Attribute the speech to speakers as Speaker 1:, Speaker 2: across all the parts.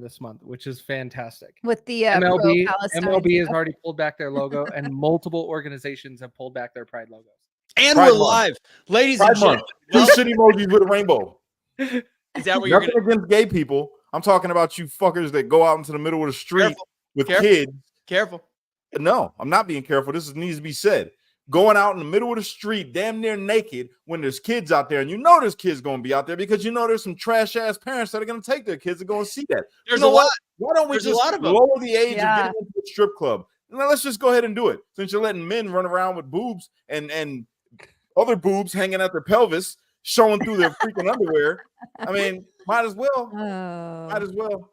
Speaker 1: this month, which is fantastic.
Speaker 2: With the
Speaker 1: MLB has already pulled back their logo, and multiple organizations have pulled back their Pride logos.
Speaker 3: And we're live, ladies and gentlemen.
Speaker 4: Two shit emojis with a rainbow.
Speaker 3: Is that what you're
Speaker 4: Nothing against gay people? I'm talking about you fuckers that go out into the middle of the street with kids.
Speaker 3: Careful.
Speaker 4: No, I'm not being careful. This needs to be said. Going out in the middle of the street, damn near naked, when there's kids out there, and you know there's kids going to be out there because you know there's some trash ass parents that are going to take their kids to go and see that.
Speaker 3: There's a lot.
Speaker 4: Why don't we just lower the age of getting into a strip club? Now let's just go ahead and do it. Since you're letting men run around with boobs and other boobs hanging out their pelvis, showing through their freaking underwear. I mean, might as well. Might as well.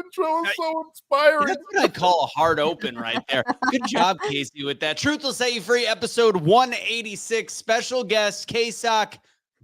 Speaker 4: Intro is so inspiring.
Speaker 3: That's what I call a hard open right there. Good job, Kaecey, with that. Truth will set you free, episode 186. Special guest, KSOK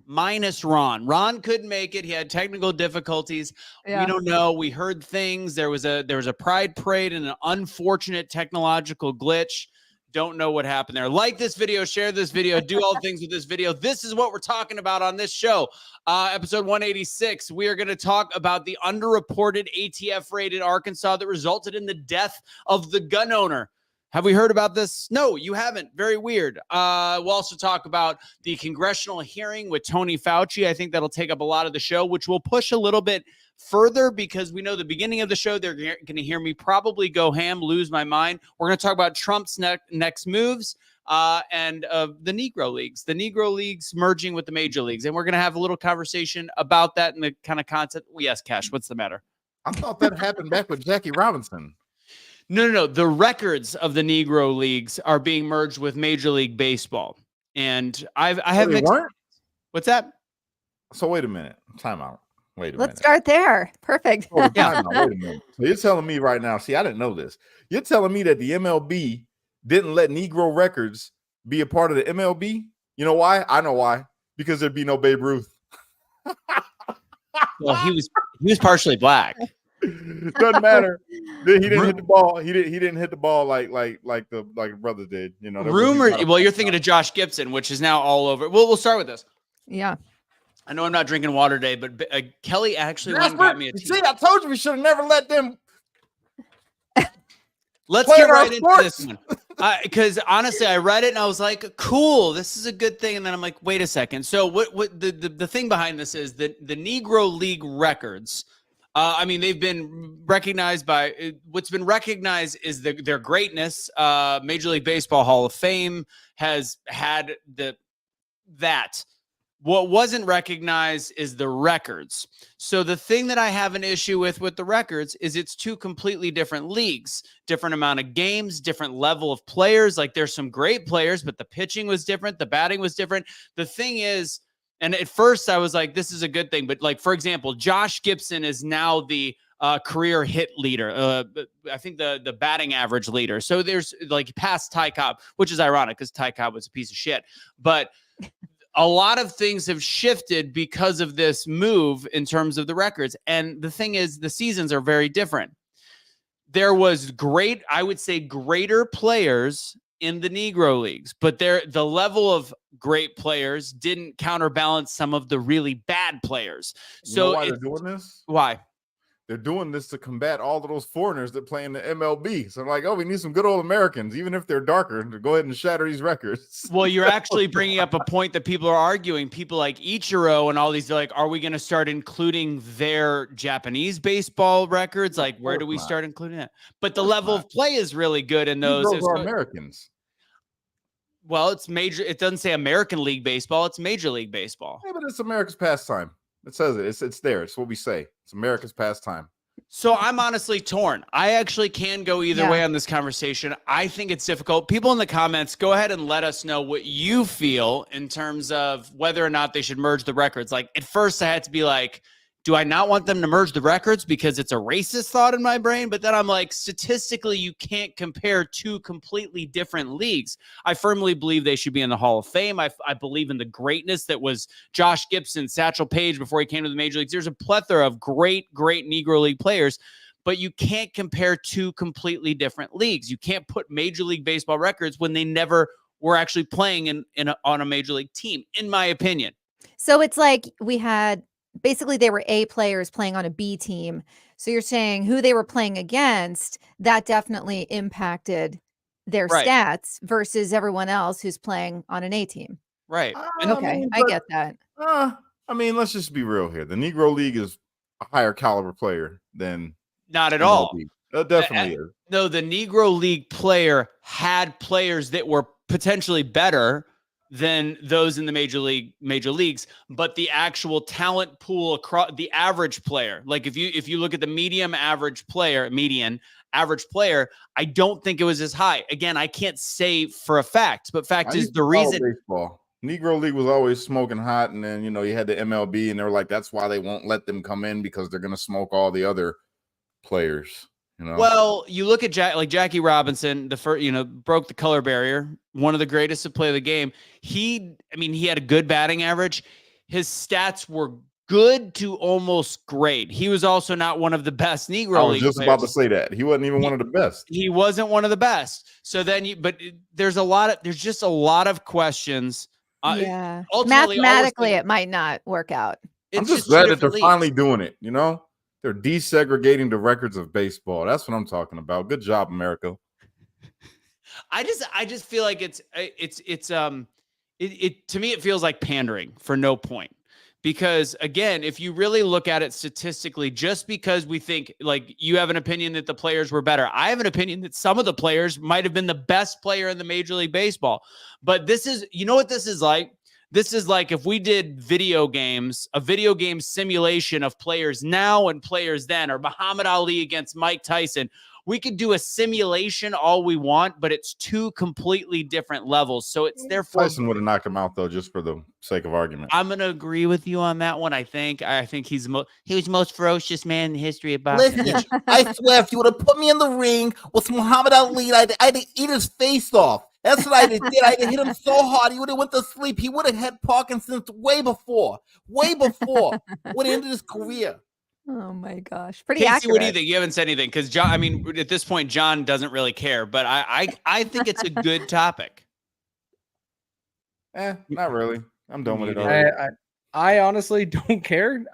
Speaker 3: minus Ron. Ron couldn't make it. He had technical difficulties. We don't know. We heard things. There was a pride parade and an unfortunate technological glitch. Don't know what happened there. Like this video, share this video, do all things with this video. This is what we're talking about on this show. Episode 186, we are going to talk about the underreported ATF raid in Arkansas that resulted in the death of the gun owner. Have we heard about this? No, you haven't. Very weird. We'll also talk about the congressional hearing with Tony Fauci. I think that'll take up a lot of the show, which will push a little bit further because we know the beginning of the show, they're going to hear me probably go ham, lose my mind. We're going to talk about Trump's next moves and the Negro Leagues. The Negro Leagues merging with the Major Leagues. And we're going to have a little conversation about that and the kind of concept. Yes, Cash, what's the matter?
Speaker 4: I thought that happened back with Jackie Robinson.
Speaker 3: No. The records of the Negro Leagues are being merged with Major League Baseball. And I have mixed. What's that?
Speaker 4: So wait a minute. Time out.
Speaker 2: Let's start there. Perfect.
Speaker 4: Wait a minute. So you're telling me right now, see, I didn't know this. You're telling me that the MLB didn't let Negro records be a part of the MLB? You know why? I know why. Because there'd be no Babe Ruth.
Speaker 3: Well, he was partially black.
Speaker 4: Doesn't matter. He didn't hit the ball. He didn't hit the ball like the brother did. You know.
Speaker 3: Rumor. Well, you're thinking of Josh Gibson, which is now all over. We'll start with this.
Speaker 2: Yeah.
Speaker 3: I know I'm not drinking water today, but Kelly actually went and got me a tea.
Speaker 4: See, I told you we should have never let them.
Speaker 3: Let's get right into this one. Because honestly, I read it and I was like, cool, this is a good thing. And then I'm like, wait a second. So what the thing behind this is that the Negro League records, I mean, they've been recognized by what's been recognized is their greatness. Major League Baseball Hall of Fame has had that. What wasn't recognized is the records. So the thing that I have an issue with the records is it's two completely different leagues, different amount of games, different level of players. Like there's some great players, but the pitching was different. The batting was different. The thing is, and at first I was like, this is a good thing. But like, for example, Josh Gibson is now the career hit leader. I think the batting average leader. So there's like past Ty Cobb, which is ironic because Ty Cobb was a piece of shit. But a lot of things have shifted because of this move in terms of the records. And the thing is, the seasons are very different. There was I would say greater players in the Negro Leagues, but the level of great players didn't counterbalance some of the really bad players.
Speaker 4: You know why they're doing this?
Speaker 3: Why?
Speaker 4: They're doing this to combat all of those foreigners that play in the MLB. So like, oh, we need some good old Americans, even if they're darker, to go ahead and shatter these records.
Speaker 3: Well, you're actually bringing up a point that people are arguing. People like Ichiro and all these, they're like, are we going to start including their Japanese baseball records? Like, where do we start including that? But the level of play is really good in those.
Speaker 4: Those are Americans.
Speaker 3: Well, it's major. It doesn't say American League Baseball. It's Major League Baseball.
Speaker 4: Yeah, but it's America's pastime. It says it. It's there. It's what we say. It's America's pastime.
Speaker 3: So I'm honestly torn. I actually can go either way on this conversation. I think it's difficult. People in the comments, go ahead and let us know what you feel in terms of whether or not they should merge the records. Like at first I had to be like, Do I not want them to merge the records because it's a racist thought in my brain? But then I'm like, statistically, you can't compare two completely different leagues. I firmly believe they should be in the Hall of Fame. I believe in the greatness that was Josh Gibson, Satchel Paige before he came to the major leagues. There's a plethora of great Negro League players, but you can't compare two completely different leagues. You can't put Major League Baseball records when they never were actually playing on a major league team, in my opinion.
Speaker 2: So it's like we had basically they were A players playing on a B team. So you're saying who they were playing against, that definitely impacted their stats versus everyone else who's playing on an A team.
Speaker 3: Right.
Speaker 2: Okay, I get that.
Speaker 4: I mean, let's just be real here. The Negro League is a higher caliber player than
Speaker 3: not at all.
Speaker 4: It definitely is.
Speaker 3: No, the Negro League player had players that were potentially better than those in the major leagues, but the actual talent pool across the average player, like if you look at the median average player, I don't think it was as high. Again, I can't say for a fact, but fact is the reason
Speaker 4: baseball. Negro League was always smoking hot, and then you had the MLB, and they were like, that's why they won't let them come in because they're gonna smoke all the other players.
Speaker 3: Well, you look at Jackie Robinson, the first, broke the color barrier, one of the greatest to play the game. He had a good batting average. His stats were good to almost great. He was also not one of the best Negro League players.
Speaker 4: About to say that. He wasn't even one of the best.
Speaker 3: He wasn't one of the best. So then there's just a lot of questions.
Speaker 2: Yeah. Mathematically, it might not work out.
Speaker 4: I'm just glad that they're finally doing it, They're desegregating the records of baseball. That's what I'm talking about. Good job, America.
Speaker 3: I just feel like it to me, it feels like pandering for no point. Because again, if you really look at it statistically, just because we think like you have an opinion that the players were better, I have an opinion that some of the players might have been the best player in the Major League Baseball. But this is, what this is like? This is like if we did a video game simulation of players now and players then, or Muhammad Ali against Mike Tyson. We could do a simulation all we want, but it's two completely different levels. So it's therefore
Speaker 4: Tyson would have knocked him out though, just for the sake of argument.
Speaker 3: I'm gonna agree with you on that one. I think he was the most ferocious man in the history of boxing.
Speaker 5: Listen, I swear, if you would have put me in the ring with Muhammad Ali, I'd eat his face off. That's what I did. I'd hit him so hard he would have went to sleep. He would have had Parkinson's way before. Would have ended his career.
Speaker 2: Oh my gosh, pretty
Speaker 3: Kaecey,
Speaker 2: accurate.
Speaker 3: what do you think? You haven't said anything because John. At this point, John doesn't really care. But I think it's a good topic.
Speaker 4: Not really. I'm done with it already.
Speaker 1: I honestly don't care.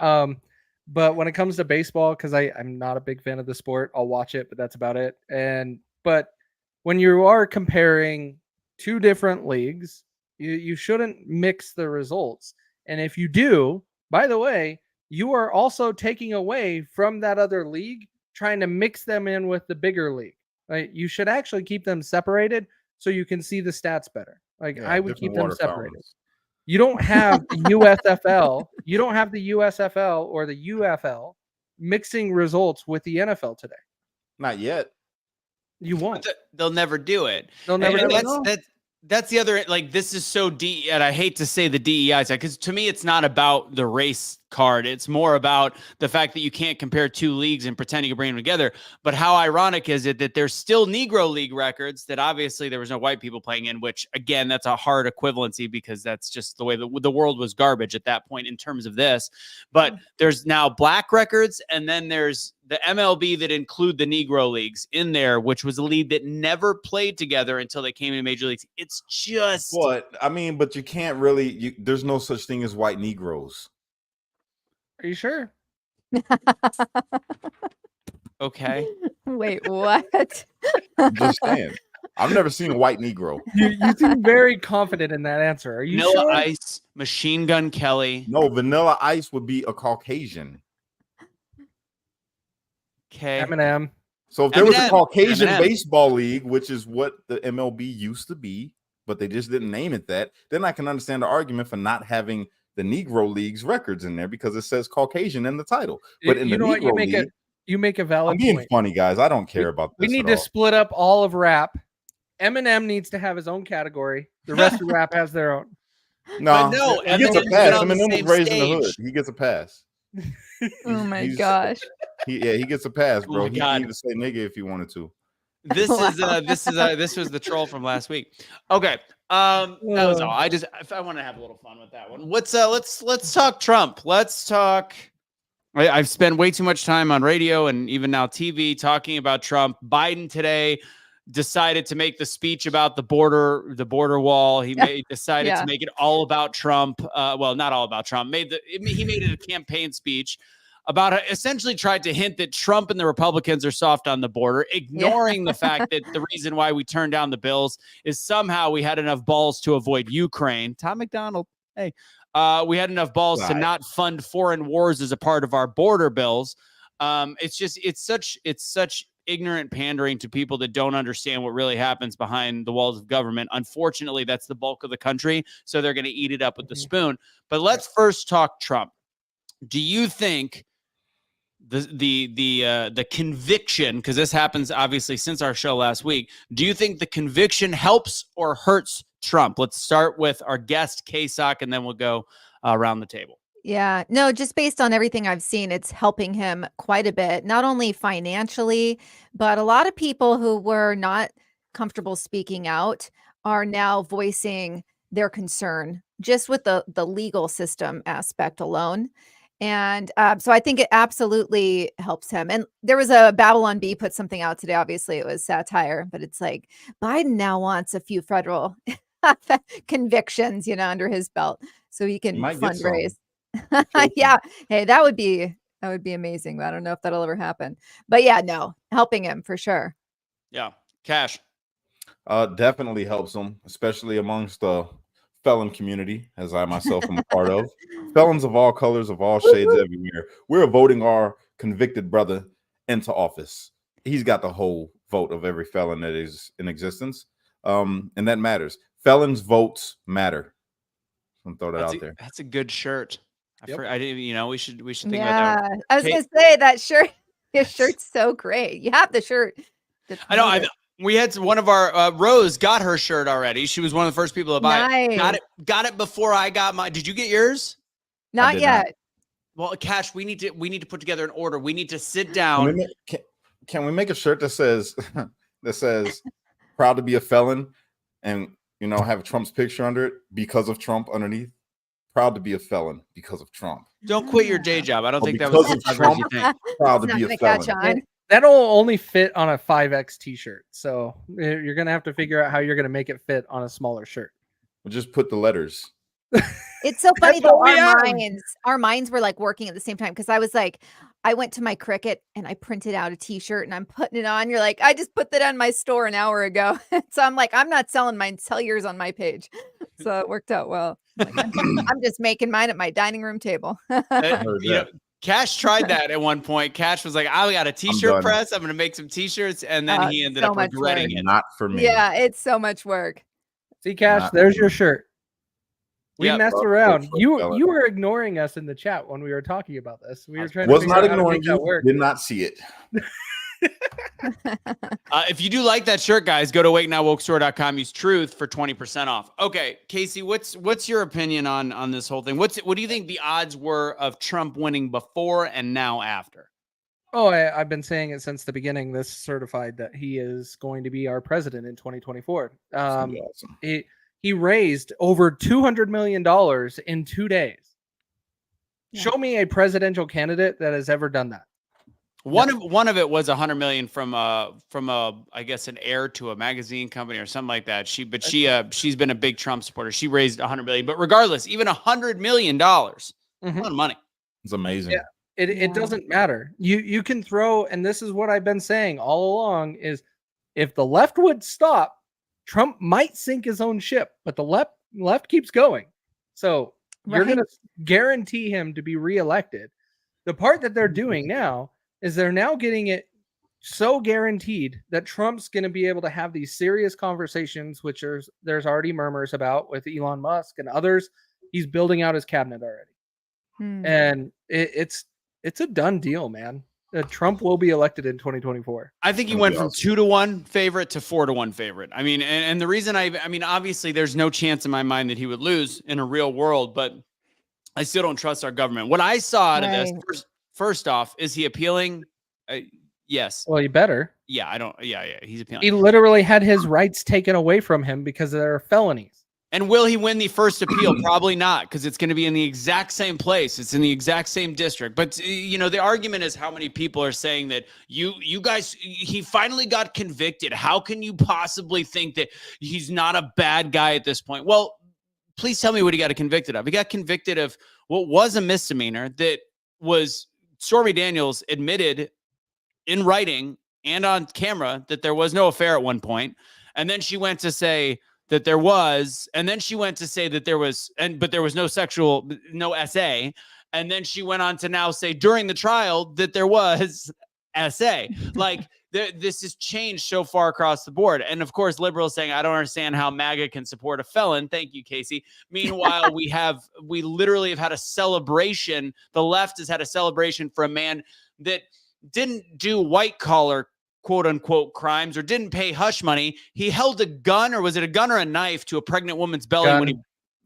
Speaker 1: But when it comes to baseball, because I'm not a big fan of the sport, I'll watch it, but that's about it. But when you are comparing two different leagues, you shouldn't mix the results. And if you do, by the way, you are also taking away from that other league, trying to mix them in with the bigger league. Right? You should actually keep them separated so you can see the stats better. I would keep them separated. Fountains. You don't have the USFL. You don't have the USFL or the UFL mixing results with the NFL today.
Speaker 4: Not yet.
Speaker 1: You won't.
Speaker 3: They'll never do it.
Speaker 1: They'll never do it.
Speaker 3: That's the other, this is so and I hate to say the DEI side, because to me, it's not about the race card. It's more about the fact that you can't compare two leagues and pretend you can bring them together. But how ironic is it that there's still Negro League records that obviously there was no white people playing in, which again, that's a hard equivalency because that's just the way the world was garbage at that point in terms of this. But there's now black records, and then there's the MLB that include the Negro Leagues in there, which was a league that never played together until they came into Major Leagues. It's just
Speaker 4: but you can't really. There's no such thing as white Negroes.
Speaker 1: Are you sure?
Speaker 3: Okay.
Speaker 2: Wait, what?
Speaker 4: I'm just saying. I've never seen a white Negro.
Speaker 1: You seem very confident in that answer. Are you
Speaker 3: Vanilla
Speaker 1: sure?
Speaker 3: Ice, Machine Gun Kelly.
Speaker 4: No, Vanilla Ice would be a Caucasian.
Speaker 3: Okay.
Speaker 1: Eminem.
Speaker 4: So if there was a Caucasian baseball league, which is what the MLB used to be, but they just didn't name it that, then I can understand the argument for not having the Negro Leagues records in there because it says Caucasian in the title. But in the Negro League,
Speaker 1: you make a valid
Speaker 4: I'm being
Speaker 1: point.
Speaker 4: funny, guys. I don't care about this.
Speaker 1: We need to split up all of rap. Eminem needs to have his own category. The rest of rap has their own.
Speaker 4: No,
Speaker 3: he
Speaker 4: gets a pass. Eminem was raised in the hood. He gets a pass.
Speaker 2: Oh my
Speaker 4: He's-
Speaker 2: gosh.
Speaker 4: he gets a pass,
Speaker 3: Oh
Speaker 4: bro.
Speaker 3: my
Speaker 4: He
Speaker 3: God.
Speaker 4: can even say nigga if he wanted to.
Speaker 3: This was the troll from last week. Okay. That was all. I want to have a little fun with that one. Let's talk Trump. Let's talk. I've spent way too much time on radio and even now TV talking about Trump. Biden today decided to make the speech about the border wall. He decided to make it all about Trump. Well, not all about Trump. He made it a campaign speech about essentially tried to hint that Trump and the Republicans are soft on the border, ignoring the fact that the reason why we turned down the bills is somehow we had enough balls to avoid Ukraine. Tom McDonald, hey. We had enough balls to not fund foreign wars as a part of our border bills. It's such ignorant pandering to people that don't understand what really happens behind the walls of government. Unfortunately, that's the bulk of the country, so they're going to eat it up with the spoon. But let's first talk Trump. Do you think the conviction, because this happens obviously since our show last week, do you think the conviction helps or hurts Trump? Let's start with our guest KSOK, and then we'll go around the table.
Speaker 2: Yeah, no, just based on everything I've seen, it's helping him quite a bit, not only financially, but a lot of people who were not comfortable speaking out are now voicing their concern just with the legal system aspect alone. And so I think it absolutely helps him. And there was a Babylon Bee put something out today. Obviously, it was satire, but it's like Biden now wants a few federal convictions, under his belt so he can fundraise. Yeah. Hey, that would be amazing. But I don't know if that'll ever happen. But yeah, no, helping him for sure.
Speaker 3: Yeah. Cash.
Speaker 4: Definitely helps him, especially amongst the felon community, as I myself am a part of. Felons of all colors, of all shades, everywhere. We're voting our convicted brother into office. He's got the whole vote of every felon that is in existence. And that matters. Felons' votes matter. I'm gonna throw that out there.
Speaker 3: That's a good shirt.
Speaker 1: Yep.
Speaker 3: I didn't. We should think about that.
Speaker 2: I was gonna say that shirt. Your shirt's so great. You have the shirt.
Speaker 3: I know. We had one of our Rose got her shirt already. She was one of the first people to buy it. Got it before I got mine. Did you get yours?
Speaker 2: Not yet.
Speaker 3: Well, Cash, we need to put together an order. We need to sit down.
Speaker 4: Can we make a shirt that says proud to be a felon, and have Trump's picture under it because of Trump underneath? Proud to be a felon because of Trump.
Speaker 3: Don't quit your day job. I don't think that was
Speaker 4: Trump. Proud to be a felon.
Speaker 1: That'll only fit on a 5X t-shirt. So you're going to have to figure out how you're going to make it fit on a smaller shirt.
Speaker 4: We'll just put the letters.
Speaker 2: It's so funny though. Our minds were like working at the same time. Cause I went to my Cricut and I printed out a t-shirt and I'm putting it on. You're like, I just put that on my store an hour ago. So I'm like, I'm not selling mine, sell yours on my page. So it worked out well. I'm just making mine at my dining room table.
Speaker 3: Cash tried that at one point. Cash was like, I got a t-shirt press. I'm going to make some t-shirts. And then he ended up regretting it.
Speaker 4: Not for me.
Speaker 2: Yeah, it's so much work.
Speaker 1: See, Cash, there's your shirt. We messed around. You were ignoring us in the chat when we were talking about this. We were trying to figure out how to make that work.
Speaker 4: Did not see it.
Speaker 3: If you do like that shirt, guys, go to wakenowwokestore.com. Use truth for 20% off. Okay, Kaecey, what's your opinion on this whole thing? What do you think the odds were of Trump winning before and now after?
Speaker 1: Oh, I've been saying it since the beginning. This certified that he is going to be our president in 2024.
Speaker 4: Awesome.
Speaker 1: He raised over $200 million in 2 days. Yeah. Show me a presidential candidate that has ever done that.
Speaker 3: One of it was $100 million from I guess an heir to a magazine company or something like that. She's been a big Trump supporter. She raised $100 million, but regardless, even $100 million, a lot of money.
Speaker 4: It's amazing.
Speaker 1: Yeah, it doesn't matter. You can throw, and this is what I've been saying all along: is if the left would stop, Trump might sink his own ship, but the left keeps going. So you're going to guarantee him to be reelected. The part that they're doing now is they're now getting it so guaranteed that Trump's going to be able to have these serious conversations, which there's already murmurs about with Elon Musk and others. He's building out his cabinet already. And it's a done deal, man. Trump will be elected in 2024.
Speaker 3: I think he went from 2-1 favorite to 4-1 favorite. I mean, and the reason I mean, obviously there's no chance in my mind that he would lose in a real world, but I still don't trust our government. What I saw out of this,
Speaker 2: Right.
Speaker 3: first off, is he appealing? Yes.
Speaker 1: Well, you better.
Speaker 3: Yeah, I don't. Yeah, he's appealing.
Speaker 1: He literally had his rights taken away from him because there are felonies.
Speaker 3: And will he win the first appeal? Probably not, because it's going to be in the exact same place. It's in the exact same district. But, you know, the argument is how many people are saying that you guys, he finally got convicted. How can you possibly think that he's not a bad guy at this point? Well, please tell me what he got convicted of. He got convicted of what was a misdemeanor that was Stormy Daniels admitted in writing and on camera that there was no affair at one point. And then she went to say that there was, and then she went to say that there was, but there was no SA. And then she went on to now say during the trial that there was SA. Like this has changed so far across the board. And of course, liberals saying, I don't understand how MAGA can support a felon. Thank you, Kaecey. Meanwhile, we literally have had a celebration. The left has had a celebration for a man that didn't do white collar quote unquote crimes or didn't pay hush money. He held a gun, or was it a gun or a knife, to a pregnant woman's belly when he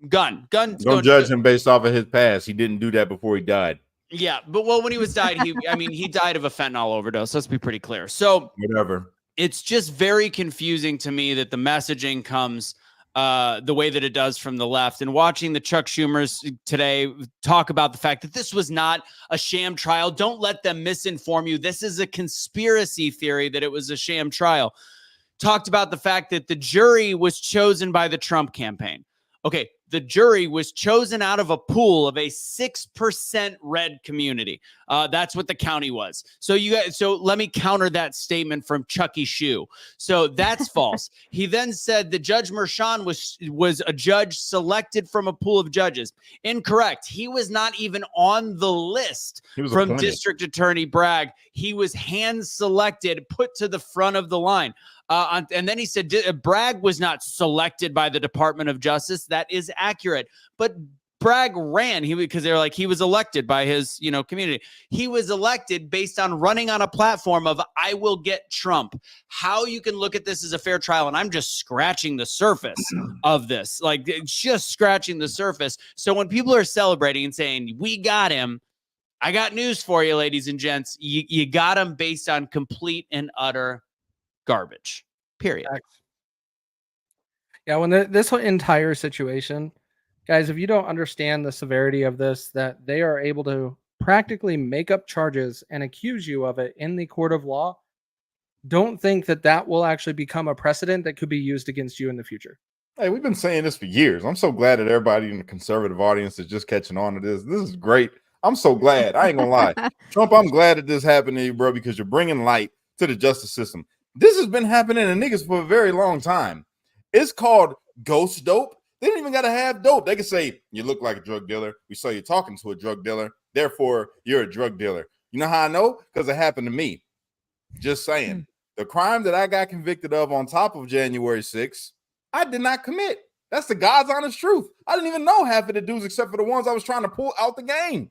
Speaker 3: gun.
Speaker 4: Don't judge him based off of his past. He didn't do that before he died.
Speaker 3: Yeah, but when he died, he died of a fentanyl overdose. Let's be pretty clear. So
Speaker 4: whatever.
Speaker 3: It's just very confusing to me that the messaging comes the way that it does from the left. And watching the Chuck Schumers today talk about the fact that this was not a sham trial. Don't let them misinform you. This is a conspiracy theory that it was a sham trial. Talked about the fact that the jury was chosen by the Trump campaign. Okay, the jury was chosen out of a pool of a 6% red community. That's what the county was. So let me counter that statement from Chucky Shoe. So that's false. He then said that Judge Merchan was a judge selected from a pool of judges. Incorrect. He was not even on the list from appointed. District Attorney Bragg. He was hand selected, put to the front of the line. And then he said Bragg was not selected by the Department of Justice. That is accurate. But Bragg ran because they were like, he was elected by his, community. He was elected based on running on a platform of I will get Trump. How you can look at this as a fair trial. And I'm just scratching the surface of this, like just scratching the surface. So when people are celebrating and saying, we got him, I got news for you, ladies and gents. You got him based on complete and utter garbage, period.
Speaker 1: Yeah, when this whole entire situation, guys, if you don't understand the severity of this, that they are able to practically make up charges and accuse you of it in the court of law, don't think that will actually become a precedent that could be used against you in the future.
Speaker 4: Hey, we've been saying this for years. I'm so glad that everybody in the conservative audience is just catching on to this. This is great. I'm so glad. I ain't gonna lie. Trump, I'm glad that this happened to you, bro, because you're bringing light to the justice system. This has been happening to niggas for a very long time. It's called ghost dope. They don't even got to have dope. They can say, you look like a drug dealer. We saw you talking to a drug dealer. Therefore, you're a drug dealer. You know how I know? Because it happened to me. Just saying. The crime that I got convicted of on top of January 6th, I did not commit. That's the God's honest truth. I didn't even know half of the dudes except for the ones I was trying to pull out the game.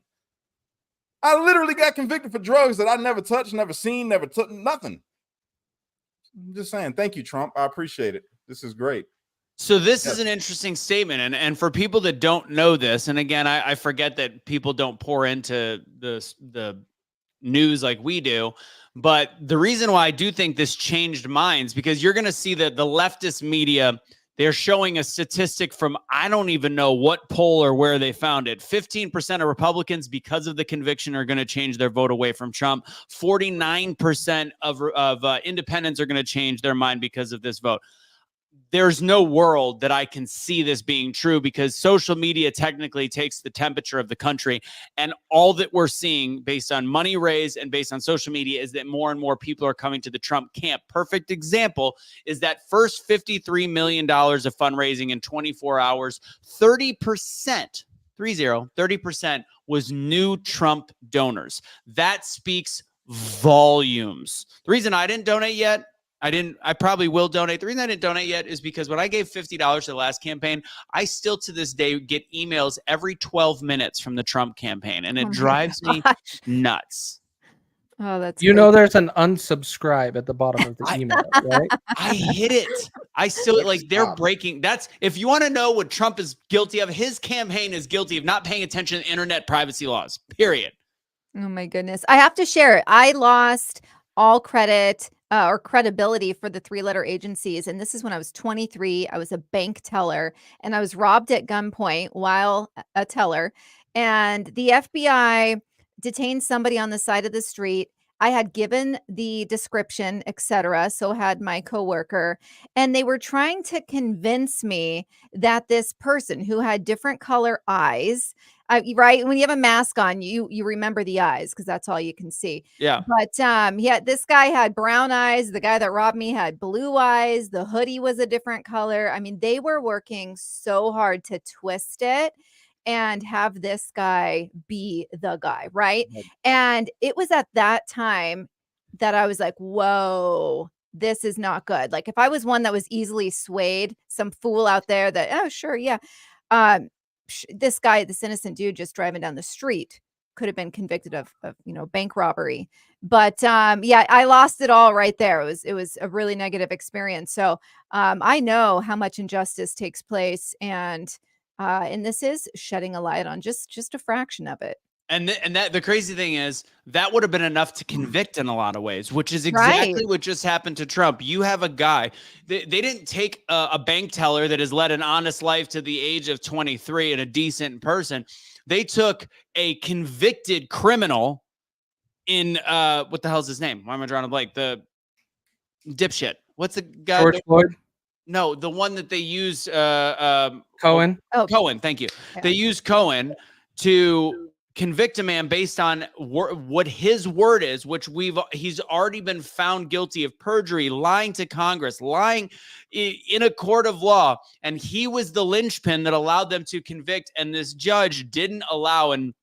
Speaker 4: I literally got convicted for drugs that I never touched, never seen, never took, nothing. I'm just saying, thank you, Trump. I appreciate it. This is great.
Speaker 3: So this is an interesting statement. And for people that don't know this, and again, I forget that people don't pour into the news like we do. But the reason why I do think this changed minds, because you're going to see that the leftist media, they're showing a statistic from, I don't even know what poll or where they found it. 15% of Republicans, because of the conviction, are going to change their vote away from Trump. 49% of independents are going to change their mind because of this vote. There's no world that I can see this being true, because social media technically takes the temperature of the country. And all that we're seeing based on money raised and based on social media is that more and more people are coming to the Trump camp. Perfect example is that first $53 million of fundraising in 24 hours, 30%, 30% was new Trump donors. That speaks volumes. The reason I didn't donate yet, I probably will donate. The reason I didn't donate yet is because when I gave $50 to the last campaign, I still to this day get emails every 12 minutes from the Trump campaign, and it drives me nuts.
Speaker 2: Oh, that's
Speaker 1: there's an unsubscribe at the bottom of the email, right?
Speaker 3: I hit it. I still like they're breaking. That's if you want to know what Trump is guilty of, his campaign is guilty of not paying attention to internet privacy laws, period.
Speaker 2: Oh my goodness. I have to share it. I lost all credit or credibility for the 3-letter agencies. And this is when I was 23. I was a bank teller and I was robbed at gunpoint while a teller. And the FBI detained somebody on the side of the street. I had given the description, etc. So had my coworker, and they were trying to convince me that this person who had different color eyes, right? When you have a mask on, you remember the eyes because that's all you can see.
Speaker 3: Yeah.
Speaker 2: But this guy had brown eyes. The guy that robbed me had blue eyes. The hoodie was a different color. I mean, they were working so hard to twist it and have this guy be the guy, right? And it was at that time that I was like, whoa, this is not good. Like if I was one that was easily swayed, some fool out there that, oh, sure, yeah. This guy, this innocent dude just driving down the street could have been convicted of bank robbery. But yeah, I lost it all right there. It was a really negative experience. So I know how much injustice takes place, and this is shedding a light on just a fraction of it.
Speaker 3: And that the crazy thing is that would have been enough to convict in a lot of ways, which is exactly what just happened to Trump. You have a guy, they didn't take a bank teller that has led an honest life to the age of 23 and a decent person. They took a convicted criminal in what the hell's his name? Why am I drawing a blank? The dipshit. What's the guy?
Speaker 1: George Floyd?
Speaker 3: No, the one that they use
Speaker 1: Cohen.
Speaker 3: Cohen, thank you. Yeah. They use Cohen to convict a man based on what his word is, which he's already been found guilty of perjury, lying to Congress, lying in a court of law. And he was the linchpin that allowed them to convict. And this judge didn't allow. And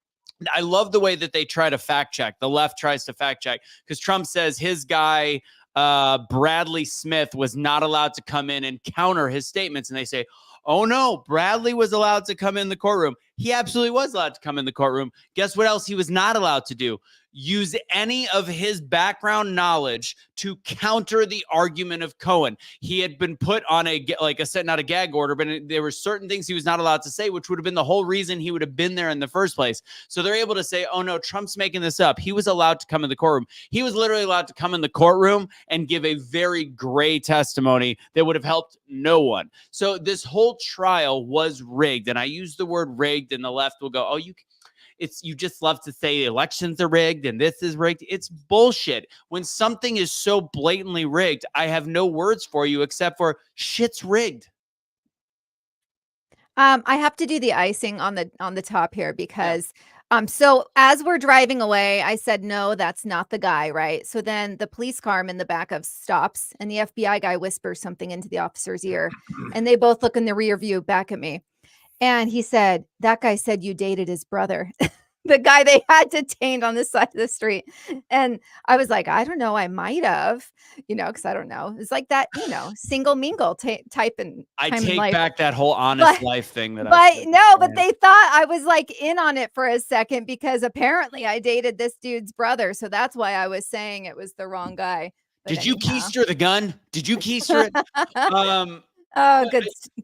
Speaker 3: I love the way that they try to fact check. The left tries to fact check because Trump says his guy, Bradley Smith, was not allowed to come in and counter his statements. And they say, oh no, Bradley was allowed to come in the courtroom. He absolutely was allowed to come in the courtroom. Guess what else he was not allowed to do? Use any of his background knowledge to counter the argument of Cohen. He had been put on not a gag order, but there were certain things he was not allowed to say, which would have been the whole reason he would have been there in the first place. So they're able to say, oh no, Trump's making this up. He was allowed to come in the courtroom. He was literally allowed to come in the courtroom and give a very gray testimony that would have helped no one. So this whole trial was rigged. And I use the word rigged, and the left will go, oh, you just love to say elections are rigged and this is rigged. It's bullshit. When something is so blatantly rigged, I have no words for you except for shit's rigged.
Speaker 2: I have to do the icing on the top here because so as we're driving away, I said, no, that's not the guy, right? So then the police car I'm in the back of stops and the FBI guy whispers something into the officer's ear and they both look in the rear view back at me. And he said, that guy said you dated his brother, the guy they had detained on the side of the street. And I was like, I don't know. I might have, because I don't know. It's like that, single mingle type. And
Speaker 3: I take back that whole honest life thing that I said.
Speaker 2: But they thought I was like in on it for a second because apparently I dated this dude's brother. So that's why I was saying it was the wrong guy. But
Speaker 3: Did you keister the gun? Did you keister it?
Speaker 2: Oh,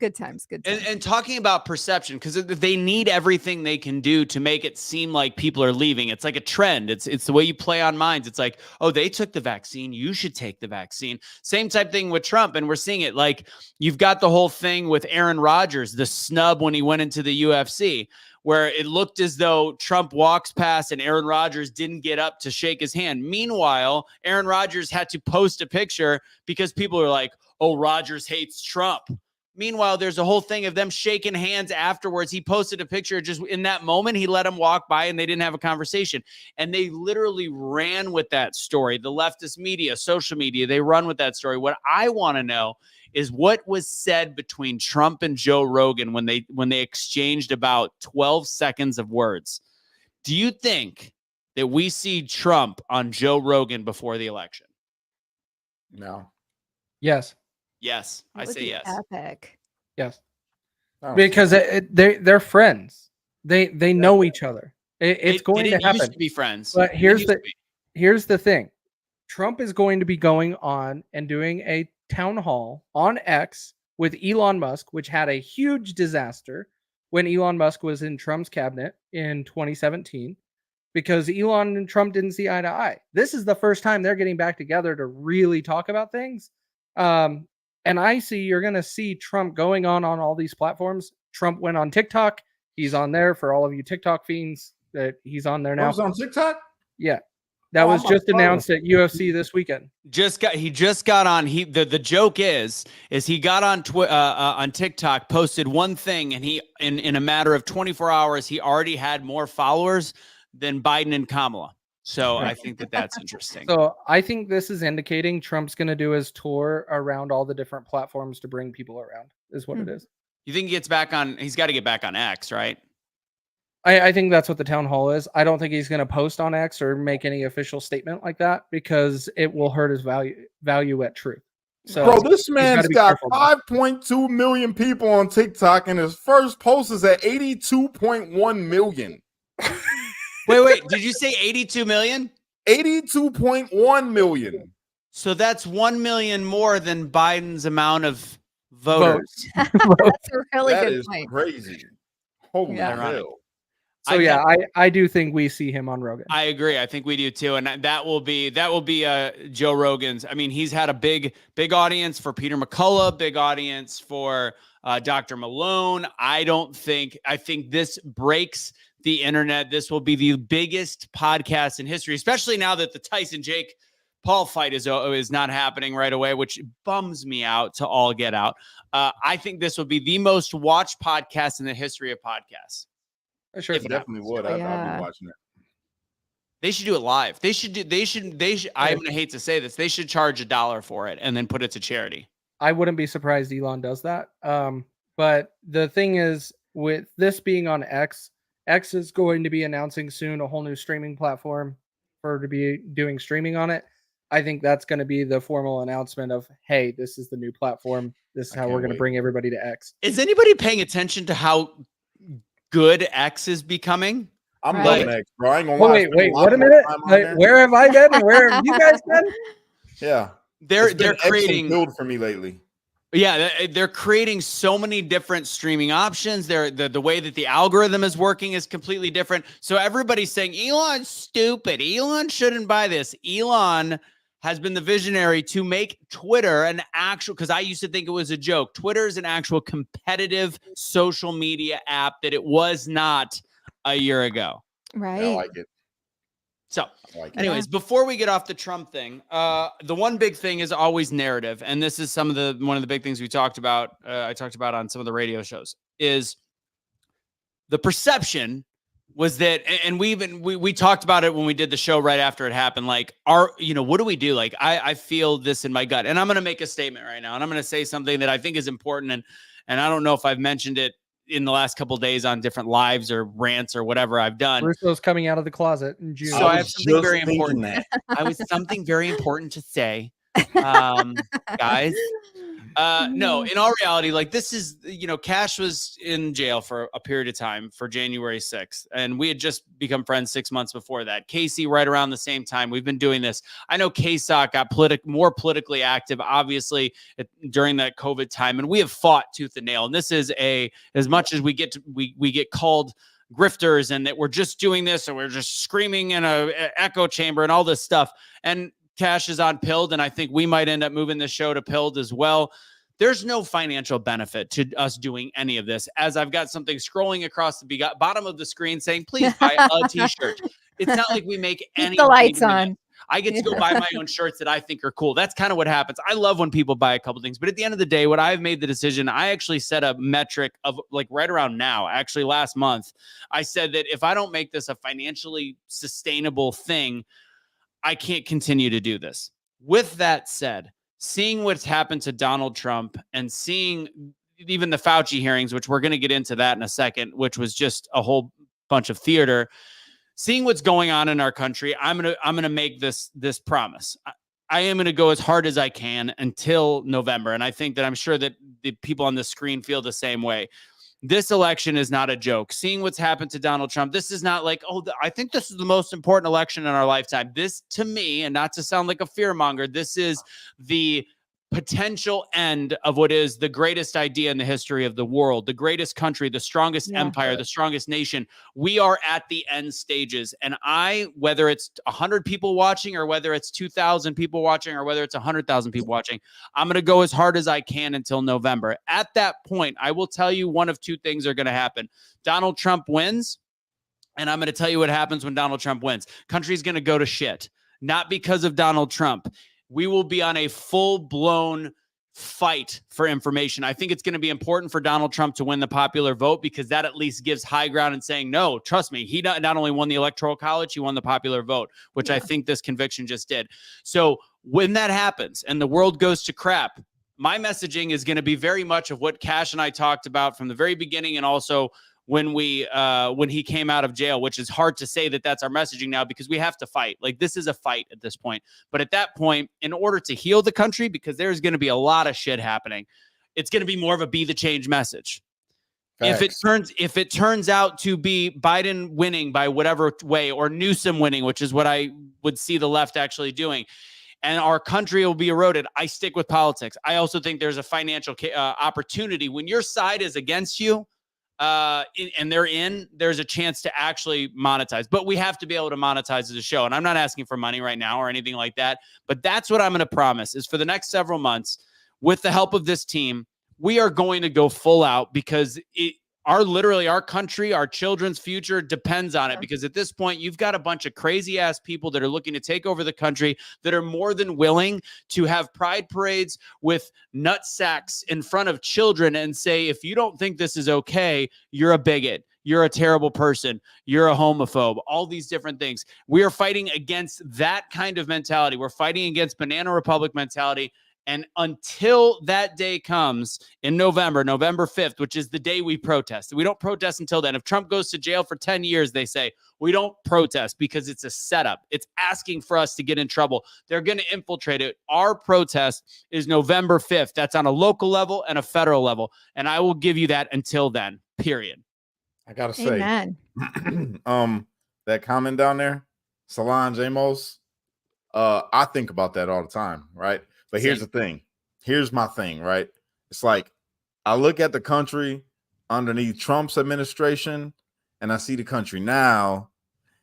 Speaker 2: good times.
Speaker 3: And talking about perception, because they need everything they can do to make it seem like people are leaving. It's like a trend. It's the way you play on minds. It's like, oh, they took the vaccine. You should take the vaccine. Same type thing with Trump. And we're seeing it. Like you've got the whole thing with Aaron Rodgers, the snub when he went into the UFC, where it looked as though Trump walks past and Aaron Rodgers didn't get up to shake his hand. Meanwhile, Aaron Rodgers had to post a picture because people are like, oh, Rodgers hates Trump. Meanwhile, there's a whole thing of them shaking hands afterwards. He posted a picture just in that moment. He let him walk by and they didn't have a conversation. And they literally ran with that story. The leftist media, social media, they run with that story. What I want to know is what was said between Trump and Joe Rogan when they exchanged about 12 seconds of words. Do you think that we see Trump on Joe Rogan before the election?
Speaker 4: No.
Speaker 1: Yes.
Speaker 3: Yes, I say yes.
Speaker 2: Epic.
Speaker 1: Yes.
Speaker 4: Oh.
Speaker 1: Because they're friends. They know each other. It's going to happen.
Speaker 3: Used to be friends.
Speaker 1: But here's the thing. Trump is going to be going on and doing a town hall on X with Elon Musk, which had a huge disaster when Elon Musk was in Trump's cabinet in 2017, because Elon and Trump didn't see eye to eye. This is the first time they're getting back together to really talk about things. And I see you're going to see Trump going on all these platforms. Trump went on TikTok. He's on there for all of you TikTok fiends. That he's on there now.
Speaker 4: Was on TikTok?
Speaker 1: Yeah. That was just announced at UFC this weekend.
Speaker 3: He just got on. The joke is he got on TikTok, posted one thing, and he in a matter of 24 hours he already had more followers than Biden and Kamala. So I think that's interesting.
Speaker 1: So I think this is indicating Trump's going to do his tour around all the different platforms to bring people around. Is what it is.
Speaker 3: You think he gets back on? He's got to get back on X, right?
Speaker 1: I think that's what the town hall is. I don't think he's going to post on X or make any official statement like that, because it will hurt his value at truth. So,
Speaker 4: bro, this man's got 5.2 million people on TikTok, and his first post is at 82.1 million.
Speaker 3: Wait, did you say 82 million?
Speaker 4: 82.1 million.
Speaker 3: So that's 1 million more than Biden's amount of voters.
Speaker 2: That's a really
Speaker 4: That
Speaker 2: good
Speaker 4: is
Speaker 2: point.
Speaker 4: crazy. Holy hell.
Speaker 1: So I do think we see him on Rogan.
Speaker 3: I agree. I think we do too, and that will be Joe Rogan's. I mean, he's had a big audience for Peter McCullough, big audience for Dr. Malone. I think this breaks the internet. This will be the biggest podcast in history, especially now that the Tyson Jake Paul fight is not happening right away, which bums me out to all get out. I think this will be the most watched podcast in the history of podcasts.
Speaker 1: Sure,
Speaker 4: it definitely would. I'd be watching it.
Speaker 3: They should do it live. They should. I'm gonna hate to say this. They should charge $1 for it and then put it to charity.
Speaker 1: I wouldn't be surprised Elon does that. But the thing is, with this being on X is going to be announcing soon a whole new streaming platform for to be doing streaming on it. I think that's going to be the formal announcement of, hey, this is the new platform. This is how we're going to bring everybody to X.
Speaker 3: Is anybody paying attention to how good X is becoming?
Speaker 4: I'm loving X, bro. I ain't gonna lie.
Speaker 1: Wait, what a minute. Like, where have I been and where have you guys been?
Speaker 4: Yeah.
Speaker 3: They're creating
Speaker 4: build for me lately.
Speaker 3: Yeah, they're creating so many different streaming options. The way that the algorithm is working is completely different. So everybody's saying Elon's stupid. Elon shouldn't buy this. Elon has been the visionary to make Twitter an actual, because I used to think it was a joke. Twitter is an actual competitive social media app that it was not a year ago.
Speaker 2: Right.
Speaker 4: I like it.
Speaker 3: So anyways, before we get off the Trump thing, the one big thing is always narrative. And this is one of the big things we talked about. I talked about on some of the radio shows is the perception was that, and we talked about it when we did the show right after it happened. Like, what do we do? Like, I feel this in my gut, and I'm going to make a statement right now, and I'm going to say something that I think is important. And I don't know if I've mentioned it in the last couple of days on different lives or rants or whatever I've done.
Speaker 1: Russo's coming out of the closet in June.
Speaker 3: So I have something very important. I was something very important to say, guys. No, in all reality, like this is, Kash was in jail for a period of time for January 6th. And we had just become friends 6 months before that. Kaecey, right around the same time. We've been doing this. I know KSOK got more politically active, obviously, during that COVID time. And we have fought tooth and nail. And this is as much as we get called grifters and that we're just doing this and we're just screaming in a echo chamber and all this stuff. And Kash is on Pilled, and I think we might end up moving the show to Pilled as well. There's no financial benefit to us doing any of this, as I've got something scrolling across the bottom of the screen saying, please buy a t-shirt. It's not like we make any.
Speaker 2: Keep the lights on.
Speaker 3: I get to go buy my own shirts that I think are cool. That's kind of what happens. I love when people buy a couple things, but at the end of the day, what I've made the decision, I actually set a metric of like right around now, actually last month, I said that if I don't make this a financially sustainable thing, I can't continue to do this. With that said, seeing what's happened to Donald Trump and seeing even the Fauci hearings, which we're going to get into that in a second, which was just a whole bunch of theater, seeing what's going on in our country, I'm going to make this promise. I am going to go as hard as I can until November. And I think that I'm sure that the people on the screen feel the same way. This election is not a joke. Seeing what's happened to Donald Trump, this is not like, I think this is the most important election in our lifetime. This, to me, and not to sound like a fearmonger, this is the potential end of what is the greatest idea in the history of the world, the greatest country, the strongest empire, the strongest nation. We are at the end stages. And whether it's 100 people watching or whether it's 2,000 people watching or whether it's 100,000 people watching, I'm going to go as hard as I can until November. At that point, I will tell you one of two things are going to happen. Donald Trump wins. And I'm going to tell you what happens when Donald Trump wins. Country's going to go to shit, not because of Donald Trump. We will be on a full-blown fight for information. I think it's going to be important for Donald Trump to win the popular vote because that at least gives high ground and saying, no, trust me, he not only won the Electoral College, he won the popular vote, which I think this conviction just did. So when that happens and the world goes to crap, my messaging is going to be very much of what Kash and I talked about from the very beginning and also when he came out of jail, which is hard to say that that's our messaging now because we have to fight. Like this is a fight at this point. But at that point, in order to heal the country, because there's going to be a lot of shit happening, it's going to be more of a be the change message. Facts. If it turns out to be Biden winning by whatever way or Newsom winning, which is what I would see the left actually doing, and our country will be eroded, I stick with politics. I also think there's a financial opportunity when your side is against you. And there's a chance to actually monetize, but we have to be able to monetize as a show. And I'm not asking for money right now or anything like that, but that's what I'm going to promise is for the next several months, with the help of this team, we are going to go full out because our country, our children's future depends on it. Because at this point, you've got a bunch of crazy ass people that are looking to take over the country that are more than willing to have pride parades with nut sacks in front of children and say, if you don't think this is okay, you're a bigot. You're a terrible person. You're a homophobe. All these different things. We are fighting against that kind of mentality. We're fighting against Banana Republic mentality. And until that day comes in November 5th, which is the day we protest, we don't protest until then. If Trump goes to jail for 10 years, they say, we don't protest because it's a setup. It's asking for us to get in trouble. They're going to infiltrate it. Our protest is November 5th. That's on a local level and a federal level. And I will give you that until then, period.
Speaker 4: I got to say, that comment down there, Solange Amos, I think about that all the time, right? But here's the thing. Here's my thing, right? It's like I look at the country underneath Trump's administration and I see the country now.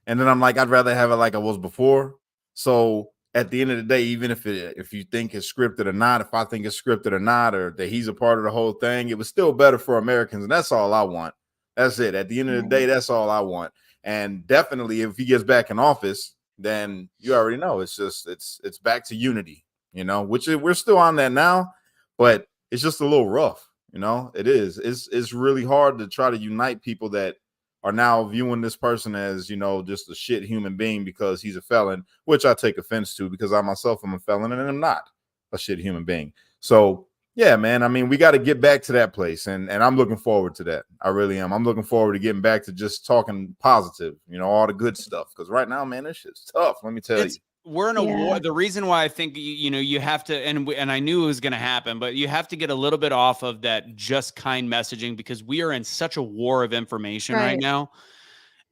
Speaker 4: And then I'm like, I'd rather have it like I was before. So at the end of the day, even if you think it's scripted or not, if I think it's scripted or not, or that he's a part of the whole thing, it was still better for Americans. And that's all I want. That's it. At the end of the day, that's all I want. And definitely if he gets back in office, then you already know it's back to unity. You know, which we're still on that now, but it's just a little rough. You know, it is. It's really hard to try to unite people that are now viewing this person as, you know, just a shit human being because he's a felon, which I take offense to because I myself am a felon and I'm not a shit human being. So, yeah, man, I mean, we got to get back to that place. And I'm looking forward to that. I really am. I'm looking forward to getting back to just talking positive, you know, all the good stuff. Because right now, man, this shit's tough. Let me tell you.
Speaker 3: We're in a war. The reason why I think, you have to, and I knew it was going to happen, but you have to get a little bit off of that just kind messaging because we are in such a war of information right now.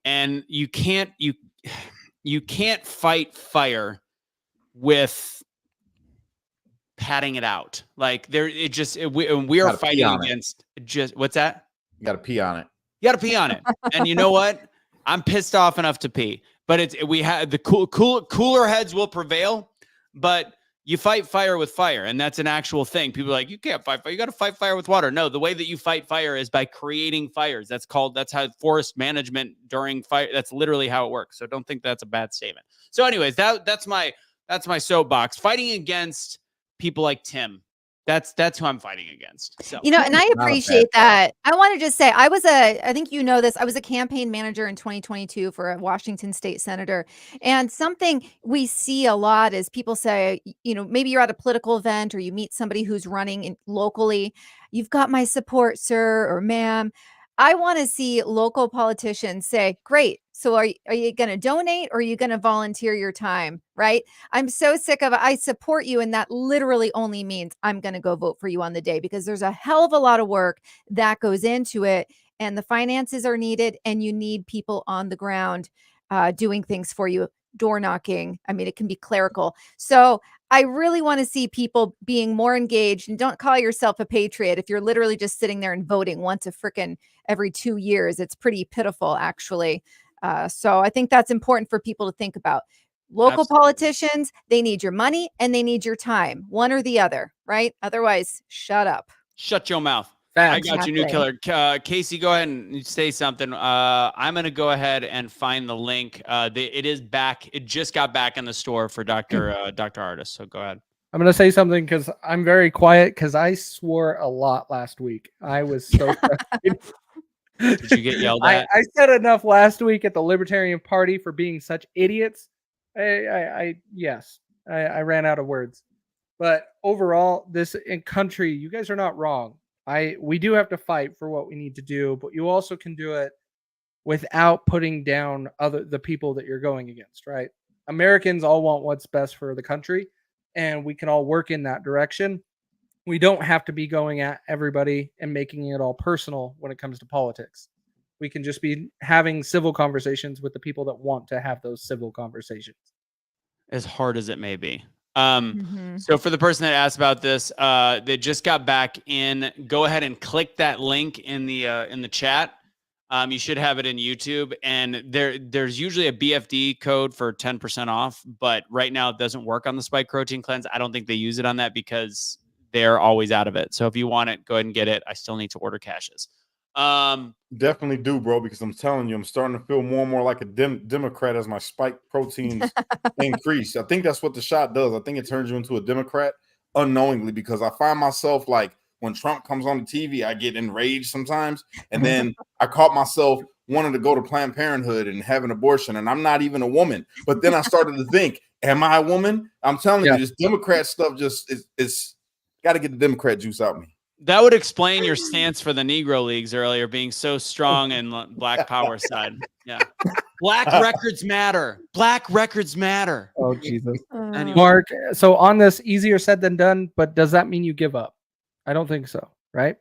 Speaker 3: And you can't fight fire with patting it out. Like we are fighting against just, what's that?
Speaker 4: You got to pee on it.
Speaker 3: You got to pee on it. And you know what? I'm pissed off enough to pee. But we have the cooler heads will prevail, but you fight fire with fire, and that's an actual thing. People are like, you can't fight fire. You got to fight fire with water. No, the way that you fight fire is by creating fires. That's how forest management during fire. That's literally how it works. So don't think that's a bad statement. So anyways, that's my soapbox. Fighting against people like Tim. That's who I'm fighting against. So,
Speaker 2: and I appreciate that. I want to just say I think you know this. I was a campaign manager in 2022 for a Washington state senator. And something we see a lot is people say, maybe you're at a political event or you meet somebody who's running locally. You've got my support, sir or ma'am. I want to see local politicians say, great. So are you going to donate or are you going to volunteer your time? Right. I'm so sick of it. I support you. And that literally only means I'm going to go vote for you on the day because there's a hell of a lot of work that goes into it. And the finances are needed and you need people on the ground doing things for you door knocking. I mean, it can be clerical. So I really want to see people being more engaged, and don't call yourself a patriot if you're literally just sitting there and voting once a frickin' every 2 years. It's pretty pitiful, actually. So I think that's important for people to think about. Local politicians, they need your money and they need your time, one or the other, right? Otherwise, shut up.
Speaker 3: Shut your mouth.
Speaker 1: Facts.
Speaker 3: I got you, new killer. Kaecey, go ahead and say something. I'm going to go ahead and find the link. It is back. It just got back in the store for Dr. Artist. So go ahead.
Speaker 1: I'm going to say something because I'm very quiet because I swore a lot last week. I was so frustrated.
Speaker 3: Did you get yelled at?
Speaker 1: I said enough last week at the Libertarian Party for being such idiots. Yes, I ran out of words. But overall, this in country, you guys are not wrong. We do have to fight for what we need to do, but you also can do it without putting down the people that you're going against, right? Americans all want what's best for the country, and we can all work in that direction. We don't have to be going at everybody and making it all personal when it comes to politics. We can just be having civil conversations with the people that want to have those civil conversations.
Speaker 3: As hard as it may be. So for the person that asked about this, they just got back in. Go ahead and click that link in the chat. You should have it in YouTube, and there's usually a BFD code for 10% off, but right now it doesn't work on the Spike Protein Cleanse. I don't think they use it on that because they're always out of it. So if you want it, go ahead and get it. I still need to order Cash's.
Speaker 4: Definitely do, bro, because I'm telling you, I'm starting to feel more and more like a Democrat as my spike proteins increase. I think that's what the shot does. I think it turns you into a Democrat unknowingly, because I find myself like when Trump comes on the TV, I get enraged sometimes. And then I caught myself wanting to go to Planned Parenthood and have an abortion, and I'm not even a woman. But then I started to think, am I a woman? I'm telling you, this Democrat stuff just is got to get the Democrat juice out of me.
Speaker 3: That would explain your stance for the Negro Leagues earlier, being so strong and Black Power side. Yeah. Black records matter. Black records matter.
Speaker 1: Oh, Jesus.
Speaker 3: Anyway.
Speaker 1: Mark, so on this, easier said than done, but does that mean you give up? I don't think so, right?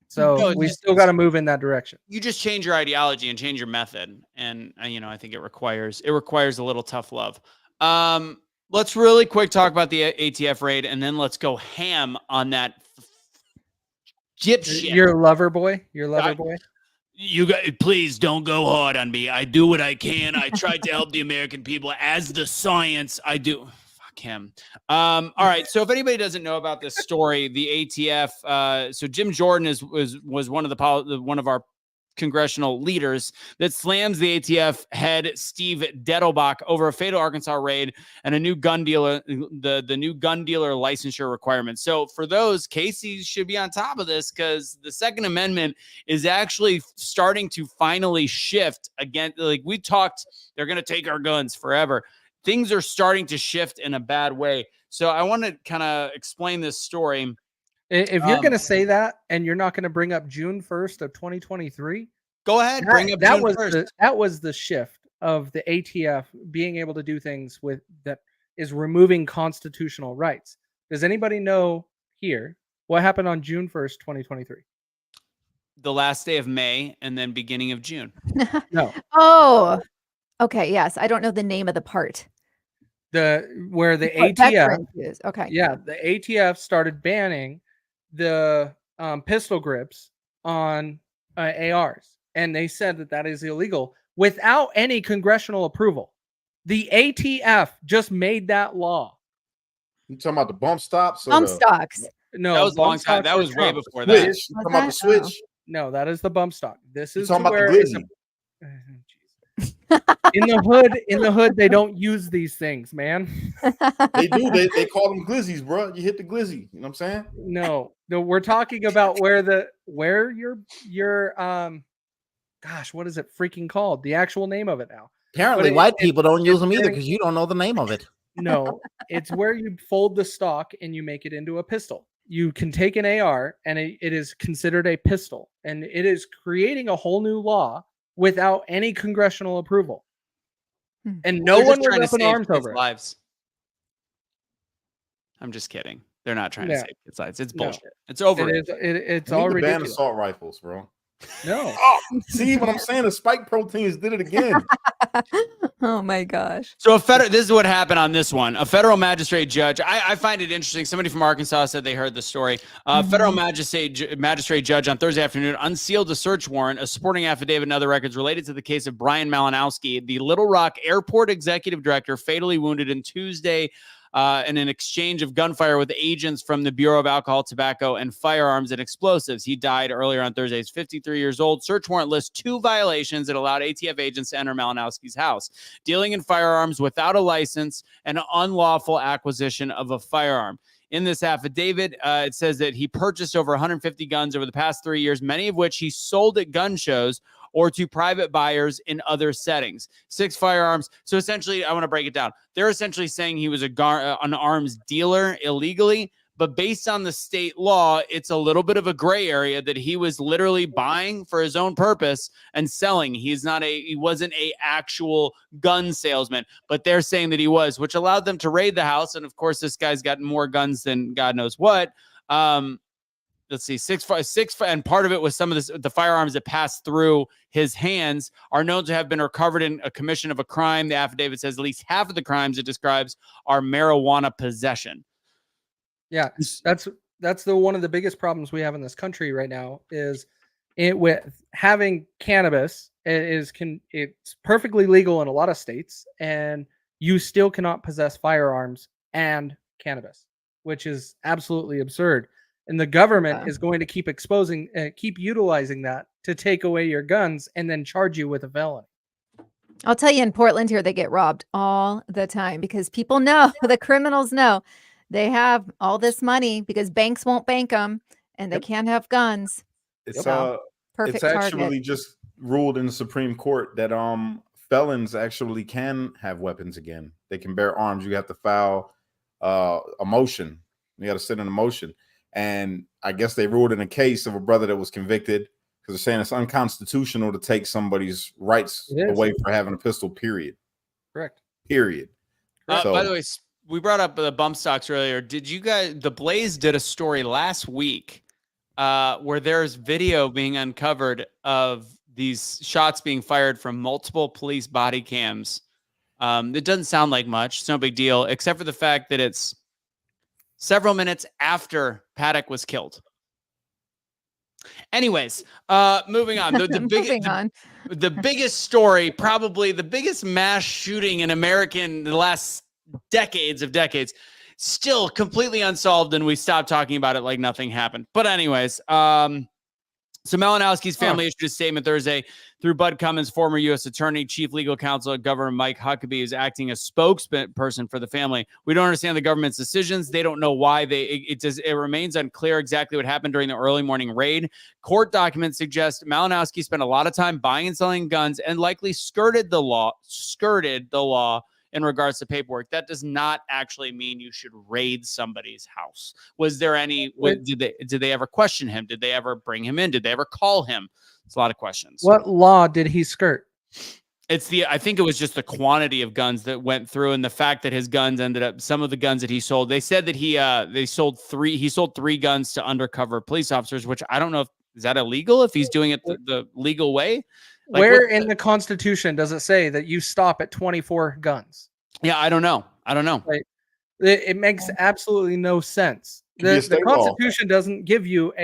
Speaker 1: So
Speaker 3: No,
Speaker 1: we still got to move in that direction.
Speaker 3: You just change your ideology and change your method. And, I think it requires a little tough love. Let's really quick talk about the ATF raid, and then let's go ham on that dipshit.
Speaker 1: Your lover boy?
Speaker 3: You guys, please don't go hard on me. I do what I can. I tried to help the American people as the science. I do. Fuck him. All right. So if anybody doesn't know about this story, the ATF. So Jim Jordan was one of our congressional leaders that slams the ATF head Steve Dettelbach over a fatal Arkansas raid and a new gun dealer, the new gun dealer licensure requiremements. So for those, Kaecey should be on top of this, because the Second Amendment is actually starting to finally shift again. Like we talked, they're going to take our guns forever. Things are starting to shift in a bad way. So I want to kind of explain this story.
Speaker 1: If you're going to say that and you're not going to bring up June 1st of 2023,
Speaker 3: go ahead. Bring up June 1st.
Speaker 1: That was the shift of the ATF being able to do things with that is removing constitutional rights. Does anybody know here what happened on June 1st, 2023?
Speaker 3: The last day of May and then beginning of June.
Speaker 1: No.
Speaker 2: Oh, okay. Yes. I don't know the name of the part.
Speaker 1: Where the ATF.
Speaker 2: Okay.
Speaker 1: Yeah. The ATF started banning the pistol grips on ARs, and they said that is illegal without any congressional approval. The ATF just made that law.
Speaker 4: You talking about the bump stops?
Speaker 2: Bump stocks.
Speaker 1: No,
Speaker 3: that was a long time. That was way before
Speaker 4: that.
Speaker 3: Switch.
Speaker 4: You talking about the switch?
Speaker 1: No, that is the bump stock. This is
Speaker 4: talking about
Speaker 1: where
Speaker 4: the glizzy. In the hood, they don't use these things, man. They do. They call them glizzies, bro. You hit the glizzy. You know what I'm saying?
Speaker 1: No, we're talking about where your gosh, what is it freaking called? The actual name of it now.
Speaker 5: Apparently, white people don't use them either because you don't know the name of it.
Speaker 1: No, it's where you fold the stock and you make it into a pistol. You can take an AR and it is considered a pistol, and it is creating a whole new law without any congressional approval. And no one was up in arms over
Speaker 3: lives. I'm just kidding. They're not trying to save kids' lives. It's bullshit. It's over.
Speaker 1: It's all ridiculous.
Speaker 4: Ban assault rifles, bro.
Speaker 1: No.
Speaker 4: Oh, see what I'm saying? The spike proteins did it again.
Speaker 2: Oh my gosh.
Speaker 3: So this is what happened on this one. A federal magistrate judge. I find it interesting. Somebody from Arkansas said they heard the story. Federal magistrate judge on Thursday afternoon unsealed a search warrant, a supporting affidavit, and other records related to the case of Brian Malinowski, the Little Rock Airport executive director, fatally wounded in Tuesday in an exchange of gunfire with agents from the Bureau of Alcohol, Tobacco, and Firearms and Explosives. He died earlier on Thursday. He's 53 years old. Search warrant lists 2 violations that allowed ATF agents to enter Malinowski's house: dealing in firearms without a license and unlawful acquisition of a firearm. In this affidavit, it says that he purchased over 150 guns over the past 3 years, many of which he sold at gun shows or to private buyers in other settings. 6 firearms. So essentially, I want to break it down. They're essentially saying he was an arms dealer illegally, but based on the state law, it's a little bit of a gray area that he was literally buying for his own purpose and selling. He wasn't a actual gun salesman, but they're saying that he was, which allowed them to raid the house. And of course, this guy's got more guns than God knows what. Let's see, 6, and part of it was some of the firearms that passed through his hands are known to have been recovered in a commission of a crime. The affidavit says at least half of the crimes it describes are marijuana possession.
Speaker 1: Yeah, that's one of the biggest problems we have in this country right now is with having cannabis. It's perfectly legal in a lot of states, and you still cannot possess firearms and cannabis, which is absolutely absurd. And the government is going to keep utilizing that to take away your guns and then charge you with a felony.
Speaker 2: I'll tell you, in Portland here, they get robbed all the time because people know, the criminals know, they have all this money because banks won't bank them and they can't have guns.
Speaker 4: It's
Speaker 2: perfect
Speaker 4: it's actually
Speaker 2: target.
Speaker 4: just ruled in the Supreme Court that felons actually can have weapons again. They can bear arms. You have to file a motion. You got to sit in a motion. And I guess they ruled in a case of a brother that was convicted because they're saying it's unconstitutional to take somebody's rights away for having a pistol, period.
Speaker 1: Correct.
Speaker 4: Period.
Speaker 3: By the way, we brought up the bump stocks earlier. Did you guys, The Blaze did a story last week where there's video being uncovered of these shots being fired from multiple police body cams. It doesn't sound like much. It's no big deal, except for the fact that it's several minutes after Paddock was killed. Anyways, moving on. The biggest story, probably the biggest mass shooting in the last decades, still completely unsolved, and we stopped talking about it like nothing happened. But anyways, so Malinowski's family issued a statement Thursday through Bud Cummins, former U.S. Attorney, Chief Legal Counsel, Governor Mike Huckabee is acting as spokesperson for the family. We don't understand the government's decisions. They don't know why it remains unclear exactly what happened during the early morning raid. Court documents suggest Malinowski spent a lot of time buying and selling guns and likely skirted the law in regards to paperwork. That does not actually mean you should raid somebody's house. Was there any, did they ever question him? Did they ever bring him in? Did they ever call him? It's a lot of questions.
Speaker 1: What law did he skirt?
Speaker 3: I think it was just the quantity of guns that went through and the fact that his guns ended up, some of the guns that he sold, they said that he sold 3 guns to undercover police officers, which I don't know is that illegal if he's doing it the legal way? Like,
Speaker 1: where in the Constitution does it say that you stop at 24 guns?
Speaker 3: Yeah, I don't know.
Speaker 1: Like, it makes absolutely no sense. The Constitution doesn't give you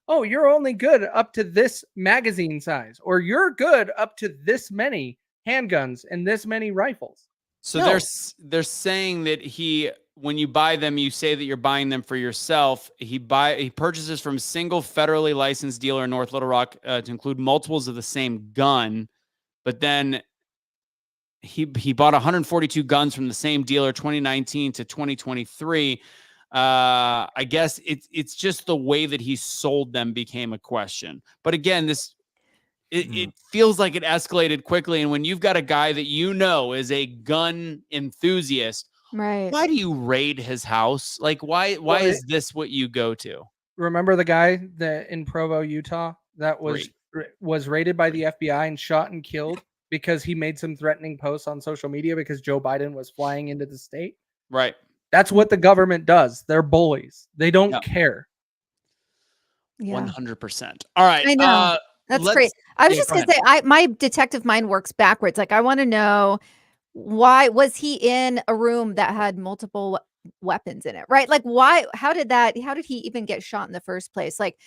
Speaker 1: you're only good up to this magazine size, or you're good up to this many handguns and this many rifles.
Speaker 3: So they're saying that when you buy them, you say that you're buying them for yourself. He purchases from single federally licensed dealer in North Little Rock to include multiples of the same gun, but then he bought 142 guns from the same dealer 2019 to 2023. I guess it's just the way that he sold them became a question. But again, it feels like it escalated quickly. And when you've got a guy that is a gun enthusiast,
Speaker 2: right?
Speaker 3: Why do you raid his house? Like, why is this what you go to?
Speaker 1: Remember the guy that in Provo, Utah, that was raided by the FBI and shot and killed because he made some threatening posts on social media because Joe Biden was flying into the state?
Speaker 3: Right.
Speaker 1: That's what the government does. They're bullies. They don't care.
Speaker 2: Yeah.
Speaker 3: 100%. All right.
Speaker 2: I know. That's great. I was just going to say, my detective mind works backwards. Like, I want to know, why was he in a room that had multiple weapons in it, right? Like, how did he even get shot in the first place? Like,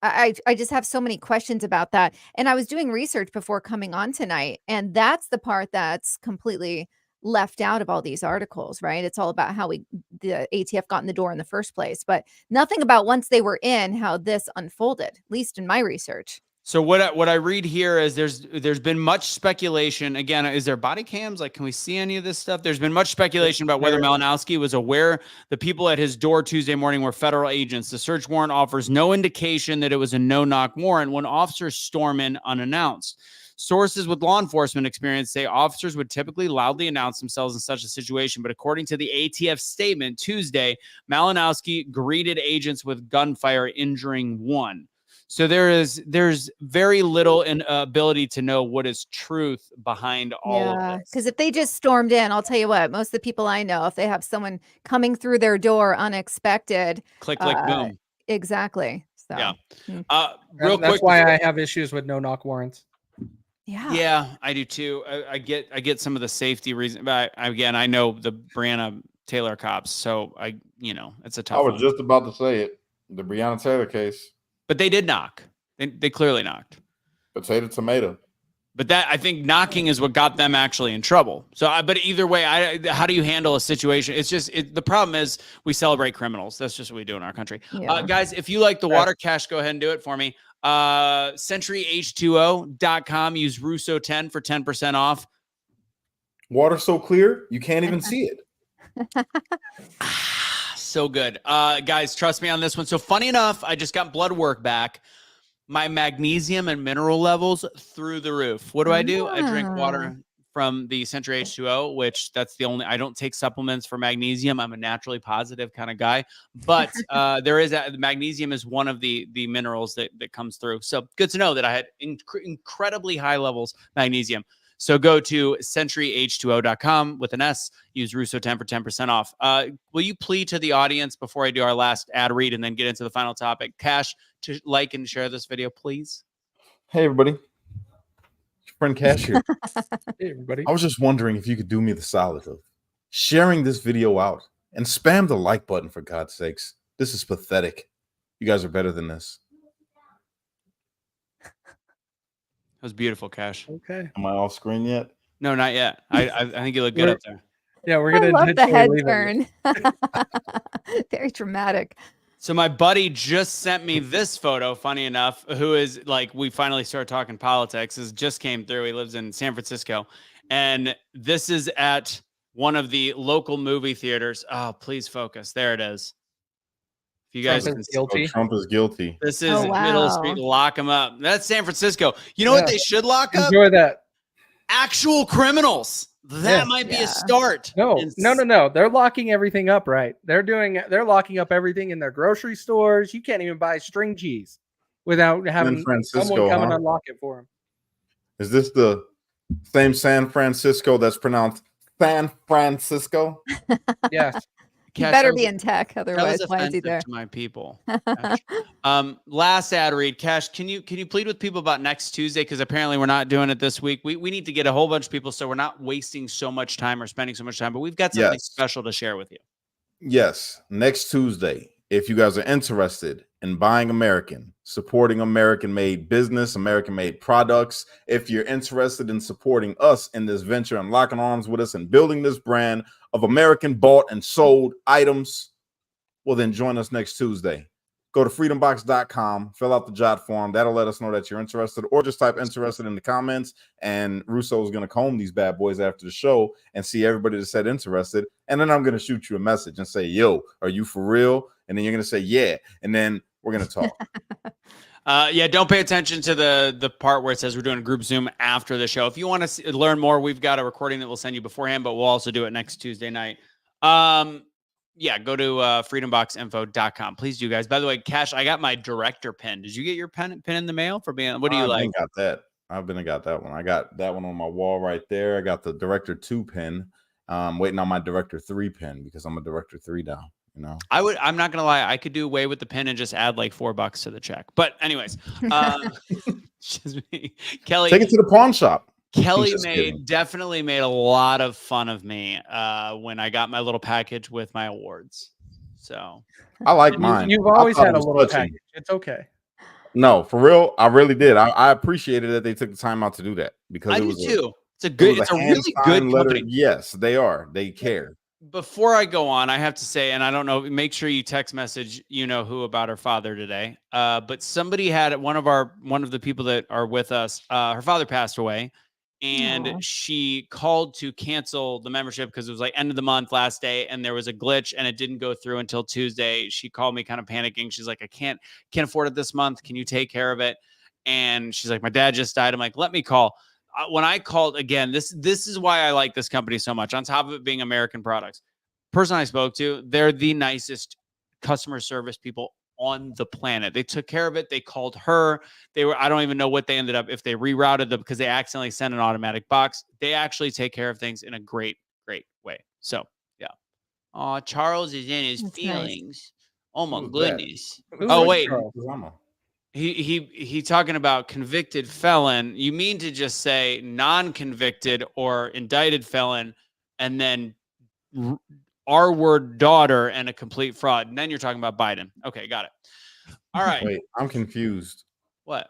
Speaker 2: I just have so many questions about that. And I was doing research before coming on tonight, and that's the part that's completely left out of all these articles, right? It's all about how the ATF got in the door in the first place, but nothing about once they were in, how this unfolded, at least in my research.
Speaker 3: So what I read here is there's been much speculation. Again, is there body cams? Like, can we see any of this stuff? There's been much speculation about whether Malinowski was aware the people at his door Tuesday morning were federal agents. The search warrant offers no indication that it was a no-knock warrant when officers storm in unannounced. Sources with law enforcement experience say officers would typically loudly announce themselves in such a situation. But according to the ATF statement Tuesday, Malinowski greeted agents with gunfire, injuring one. So there's very little ability to know what is truth behind all of this.
Speaker 2: Because if they just stormed in, I'll tell you what, most of the people I know, if they have someone coming through their door unexpected,
Speaker 3: click, boom.
Speaker 2: Exactly. So
Speaker 3: yeah.
Speaker 1: Real quick, that's why I have issues with no-knock warrants.
Speaker 2: Yeah,
Speaker 3: I do too. I get some of the safety reasons, but I know the Breonna Taylor cops, so it's a tough.
Speaker 4: I was just about to say it, the Breonna Taylor case.
Speaker 3: But they did knock. They clearly knocked.
Speaker 4: Potato, tomato.
Speaker 3: But that, I think, knocking is what got them actually in trouble. So, but either way, how do you handle a situation? It's just the problem is we celebrate criminals. That's just what we do in our country. Yeah. Guys, if you like the water, Cash, go ahead and do it for me. CenturyH2O.com. Use Russo10 for 10% off.
Speaker 4: Water so clear you can't even see it.
Speaker 3: So good. Guys, trust me on this one. So funny enough, I just got blood work back. My magnesium and mineral levels through the roof. What do? I drink water from the Century H2O, which that's the only, I don't take supplements for magnesium. I'm a naturally positive kind of guy, but magnesium is one of the minerals that comes through. So good to know that I had incredibly high levels magnesium. So go to CenturyH2O.com with an S. Use Russo10 for 10% off. Will you plead to the audience before I do our last ad read and then get into the final topic? Cash, to like and share this video, please.
Speaker 4: Hey, everybody. Your friend Cash here.
Speaker 1: Hey, everybody.
Speaker 4: I was just wondering if you could do me the solid of sharing this video out and spam the like button, for God's sakes. This is pathetic. You guys are better than this.
Speaker 3: That was beautiful, Cash.
Speaker 1: Okay.
Speaker 4: Am I off screen yet?
Speaker 3: No, not yet. I think you look good up there.
Speaker 1: Yeah, we're gonna
Speaker 2: love the head turn. Very dramatic.
Speaker 3: So my buddy just sent me this photo, funny enough, who is like, we finally started talking politics. This just came through. He lives in San Francisco. And this is at one of the local movie theaters. Oh, please focus. There it is. You guys
Speaker 1: Trump is guilty.
Speaker 4: Trump is guilty.
Speaker 3: This is middle of the street. Lock him up. That's San Francisco. You know what they should lock up?
Speaker 1: Enjoy that.
Speaker 3: Actual criminals. That might be a start.
Speaker 1: No. They're locking everything up, right? They're locking up everything in their grocery stores. You can't even buy string cheese without having someone come and unlock it for them.
Speaker 4: Is this the same San Francisco that's pronounced San Francisco?
Speaker 1: Yes.
Speaker 2: You better be in tech, otherwise why is he there?
Speaker 3: To my people. Last ad read. Cash, can you plead with people about next Tuesday? Because apparently we're not doing it this week. We need to get a whole bunch of people so we're not wasting so much time or spending so much time, but we've got something special to share with you.
Speaker 4: Yes, next Tuesday. If you guys are interested in buying American, supporting American-made business, American-made products, if you're interested in supporting us in this venture and locking arms with us and building this brand of American bought and sold items, well, then join us next Tuesday. Go to freedombox.com, fill out the jot form. That'll let us know that you're interested, or just type interested in the comments, and Russo is going to comb these bad boys after the show and see everybody that said interested. And then I'm going to shoot you a message and say, yo, are you for real? And then you're going to say, yeah. And then we're going to talk.
Speaker 3: Don't pay attention to the part where it says we're doing a group Zoom after the show. If you want to learn more, we've got a recording that we'll send you beforehand, but we'll also do it next Tuesday night. Go to freedomboxinfo.com. Please do, guys. By the way, Cash, I got my director pin. Did you get your pin in the mail for being? What do you like?
Speaker 4: Got that. I've got that one. I got that one on my wall right there. I got the Director 2 pin. Waiting on my Director 3 pin because I'm a Director 3 now. You know,
Speaker 3: I'm not gonna lie, I could do away with the pin and just add like $4 to the check. But anyways, Just me. Kelly,
Speaker 4: Take it to the pawn shop.
Speaker 3: Kelly
Speaker 4: Just kidding.
Speaker 3: definitely made a lot of fun of me when I got my little package with my awards. So
Speaker 4: I like mine.
Speaker 1: You've
Speaker 4: I
Speaker 1: always
Speaker 4: thought
Speaker 1: had
Speaker 4: it
Speaker 1: a
Speaker 4: was
Speaker 1: little
Speaker 4: touching.
Speaker 1: package. It's okay.
Speaker 4: No, for real, I really did. I appreciated that they took the time out to do that because
Speaker 3: I
Speaker 4: it
Speaker 3: do
Speaker 4: was
Speaker 3: too. It's a really good
Speaker 4: hand-signed
Speaker 3: company.
Speaker 4: Yes, they are. They care.
Speaker 3: Before I go on, I have to say, and I don't know, make sure you text message who about her father today. But somebody had one of the people that are with us. Her father passed away, and
Speaker 2: Aw.
Speaker 3: she called to cancel the membership because it was like end of the month, last day, and there was a glitch, and it didn't go through until Tuesday. She called me kind of panicking. She's like, I can't afford it this month. Can you take care of it? And she's like, my dad just died. I'm like, let me call. When I called again, this is why I like this company so much. On top of it being American products, person I spoke to, they're the nicest customer service people on the planet. They took care of it. They called her. I don't even know what they ended up, if they rerouted them because they accidentally sent an automatic box. They actually take care of things in a great, great way. So yeah. Oh, Charles is in his
Speaker 2: That's
Speaker 3: feelings.
Speaker 2: nice.
Speaker 3: Oh my
Speaker 4: Who's that?
Speaker 3: goodness.
Speaker 1: Who
Speaker 3: Oh
Speaker 1: is
Speaker 3: wait.
Speaker 1: Charles?
Speaker 3: He talking about convicted felon. You mean to just say non-convicted or indicted felon, and then R-word daughter and a complete fraud, and then you're talking about Biden. Okay, got it. All right.
Speaker 4: Wait, I'm confused.
Speaker 3: What?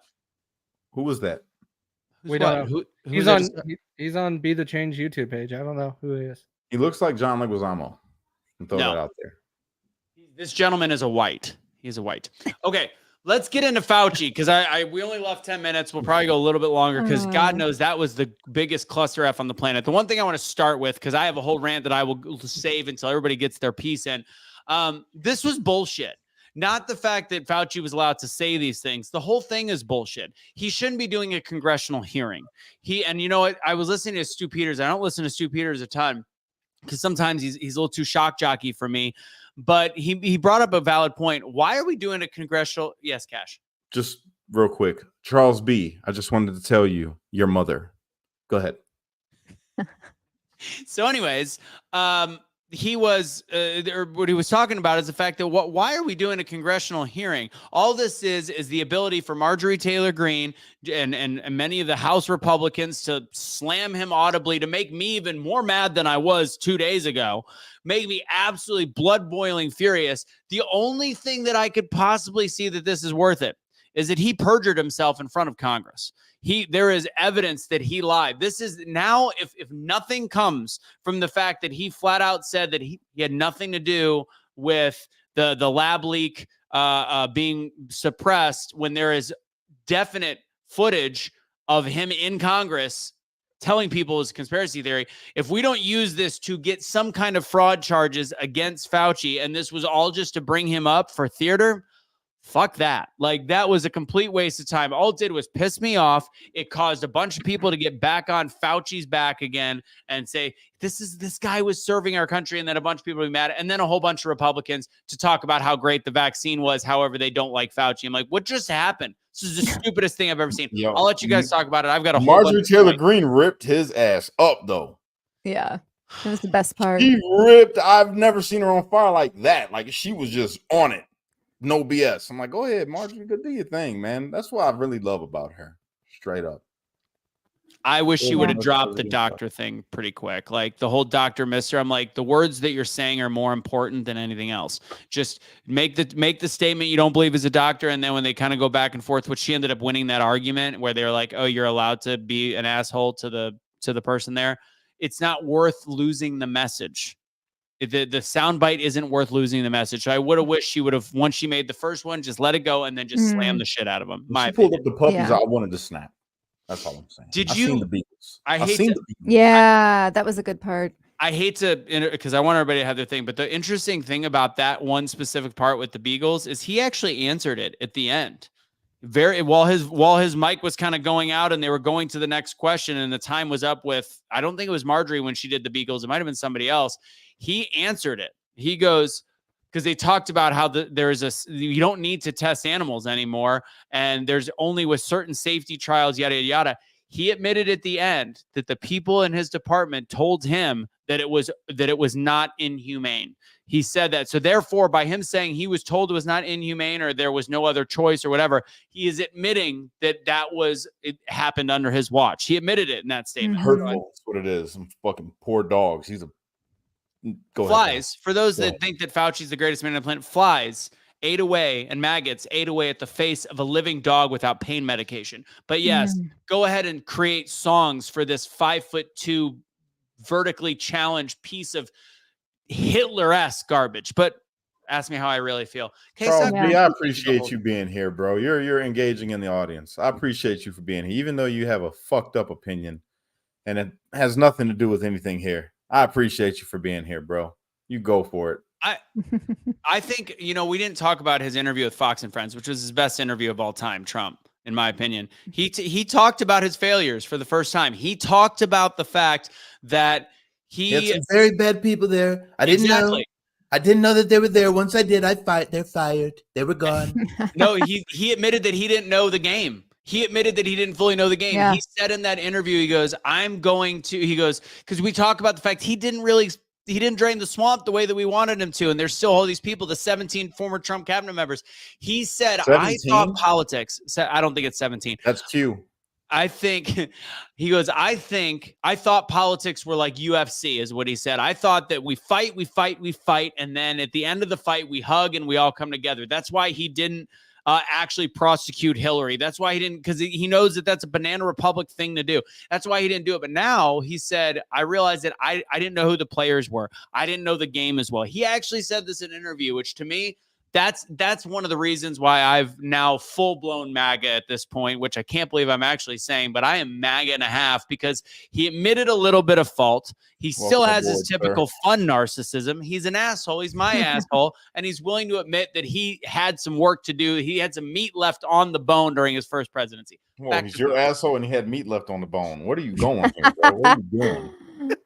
Speaker 4: Who was that?
Speaker 3: Who's
Speaker 1: We
Speaker 3: what?
Speaker 1: don't know.
Speaker 3: Who's
Speaker 1: He's on Be the Change YouTube page. I don't know who he is.
Speaker 4: He looks like John Leguizamo. And throw
Speaker 3: No.
Speaker 4: that out there.
Speaker 3: This gentleman is a white. He's a white. Okay, let's get into Fauci because we only left 10 minutes. We'll probably go a little bit longer because God knows that was the biggest cluster F on the planet. The one thing I want to start with, because I have a whole rant that I will save until everybody gets their piece in. This was bullshit. Not the fact that Fauci was allowed to say these things. The whole thing is bullshit. He shouldn't be doing a congressional hearing. And you know what? I was listening to Stu Peters. I don't listen to Stu Peters a ton because sometimes he's a little too shock jockey for me. But he brought up a valid point. Why are we doing a congressional? Yes, Kash.
Speaker 4: Just real quick. Charles B., I just wanted to tell you, your mother. Go ahead.
Speaker 3: So anyways, he was what he was talking about is the fact that why are we doing a congressional hearing? All this is the ability for Marjorie Taylor Greene and many of the House Republicans to slam him audibly to make me even more mad than I was 2 days ago, make me absolutely blood boiling furious. The only thing that I could possibly see that this is worth it is that he perjured himself in front of Congress. There is evidence that he lied. This is now, if nothing comes from the fact that he flat out said that he had nothing to do with the lab leak being suppressed, when there is definite footage of him in Congress telling people it's conspiracy theory. If we don't use this to get some kind of fraud charges against Fauci, and this was all just to bring him up for theater, fuck that. Like, that was a complete waste of time. All it did was piss me off. It caused a bunch of people to get back on Fauci's back again and say, this guy was serving our country. And then a bunch of people be mad. And then a whole bunch of Republicans to talk about how great the vaccine was. However, they don't like Fauci. I'm like, what just happened? This is the stupidest thing I've ever seen.
Speaker 4: Yo,
Speaker 3: I'll let you guys talk about it. I've got a whole
Speaker 4: Marjorie Taylor Greene ripped his ass up, though.
Speaker 2: Yeah, that was the best part.
Speaker 4: She ripped. I've never seen her on fire like that. Like, she was just on it. No BS. I'm like, go ahead, Marjorie. Go do your thing, man. That's what I really love about her. Straight up.
Speaker 3: I wish she would have dropped the doctor thing pretty quick. Like, the whole Dr. Mister, I'm like, the words that you're saying are more important than anything else. Just make the statement you don't believe is a doctor. And then when they kind of go back and forth, which she ended up winning that argument where they're like, oh, you're allowed to be an asshole to the person there. It's not worth losing the message. The soundbite isn't worth losing the message. So I would have wished she would have, once she made the first one, just let it go and then just slam the shit out of him.
Speaker 4: She pulled up the puppies. I wanted to snap. That's all I'm saying.
Speaker 3: Did
Speaker 4: I've
Speaker 3: you?
Speaker 4: Seen the Beatles.
Speaker 3: I've seen the Beatles.
Speaker 2: Yeah, that was a good part.
Speaker 3: I hate to, because I want everybody to have their thing, but the interesting thing about that one specific part with the Beagles is he actually answered it at the end. While his mic was kind of going out and they were going to the next question and the time was up with, I don't think it was Marjorie when she did the Beagles. It might've been somebody else. He answered it. He goes, because they talked about how you don't need to test animals anymore. And there's only with certain safety trials, yada, yada, yada. He admitted at the end that the people in his department told him that it was not inhumane. He said that. So therefore, by him saying he was told it was not inhumane or there was no other choice or whatever, he is admitting that it happened under his watch. He admitted it in that statement.
Speaker 4: Hurtful. That's what it is. Some fucking poor dogs. He's a
Speaker 3: flies. For those that think that Fauci's the greatest man on the planet, flies ate away and maggots ate away at the face of a living dog without pain medication. But yes, go ahead and create songs for this 5'2" vertically challenged piece of Hitler-esque garbage. But ask me how I really feel.
Speaker 4: Charles B, I appreciate you being here, bro. You're engaging in the audience. I appreciate you for being here, even though you have a fucked up opinion and it has nothing to do with anything here. I appreciate you for being here, bro. You go for it.
Speaker 3: I think, we didn't talk about his interview with Fox and Friends, which was his best interview of all time, Trump, in my opinion. He talked about his failures for the first time. He talked about the fact that he
Speaker 6: had some very bad people there. I didn't know. I didn't know that they were there. Once I did, they're fired. They were gone.
Speaker 3: No, he admitted that he didn't know the game. He admitted that he didn't fully know the game. Yeah. He said in that interview, he goes, because we talk about the fact he didn't drain the swamp the way that we wanted him to. And there's still all these people, the 17 former Trump cabinet members. He said, 17? I thought politics. I don't think it's 17.
Speaker 4: That's Q.
Speaker 3: I think he goes, I thought politics were like UFC is what he said. I thought that we fight. And then at the end of the fight, we hug and we all come together. That's why he didn't actually prosecute Hillary. That's why he didn't, because he knows that that's a banana republic thing to do. That's why he didn't do it. But now he said, I realized that I didn't know who the players were. I didn't know the game as well. He actually said this in an interview, which to me, that's one of the reasons why I've now full-blown MAGA at this point, which I can't believe I'm actually saying, but I am MAGA and a half because he admitted a little bit of fault. He still has his typical fun narcissism. He's an asshole. He's my asshole. And he's willing to admit that he had some work to do. He had some meat left on the bone during his first presidency.
Speaker 4: Well, he's your asshole and he had meat left on the bone. What are you going here, bro? What are you doing?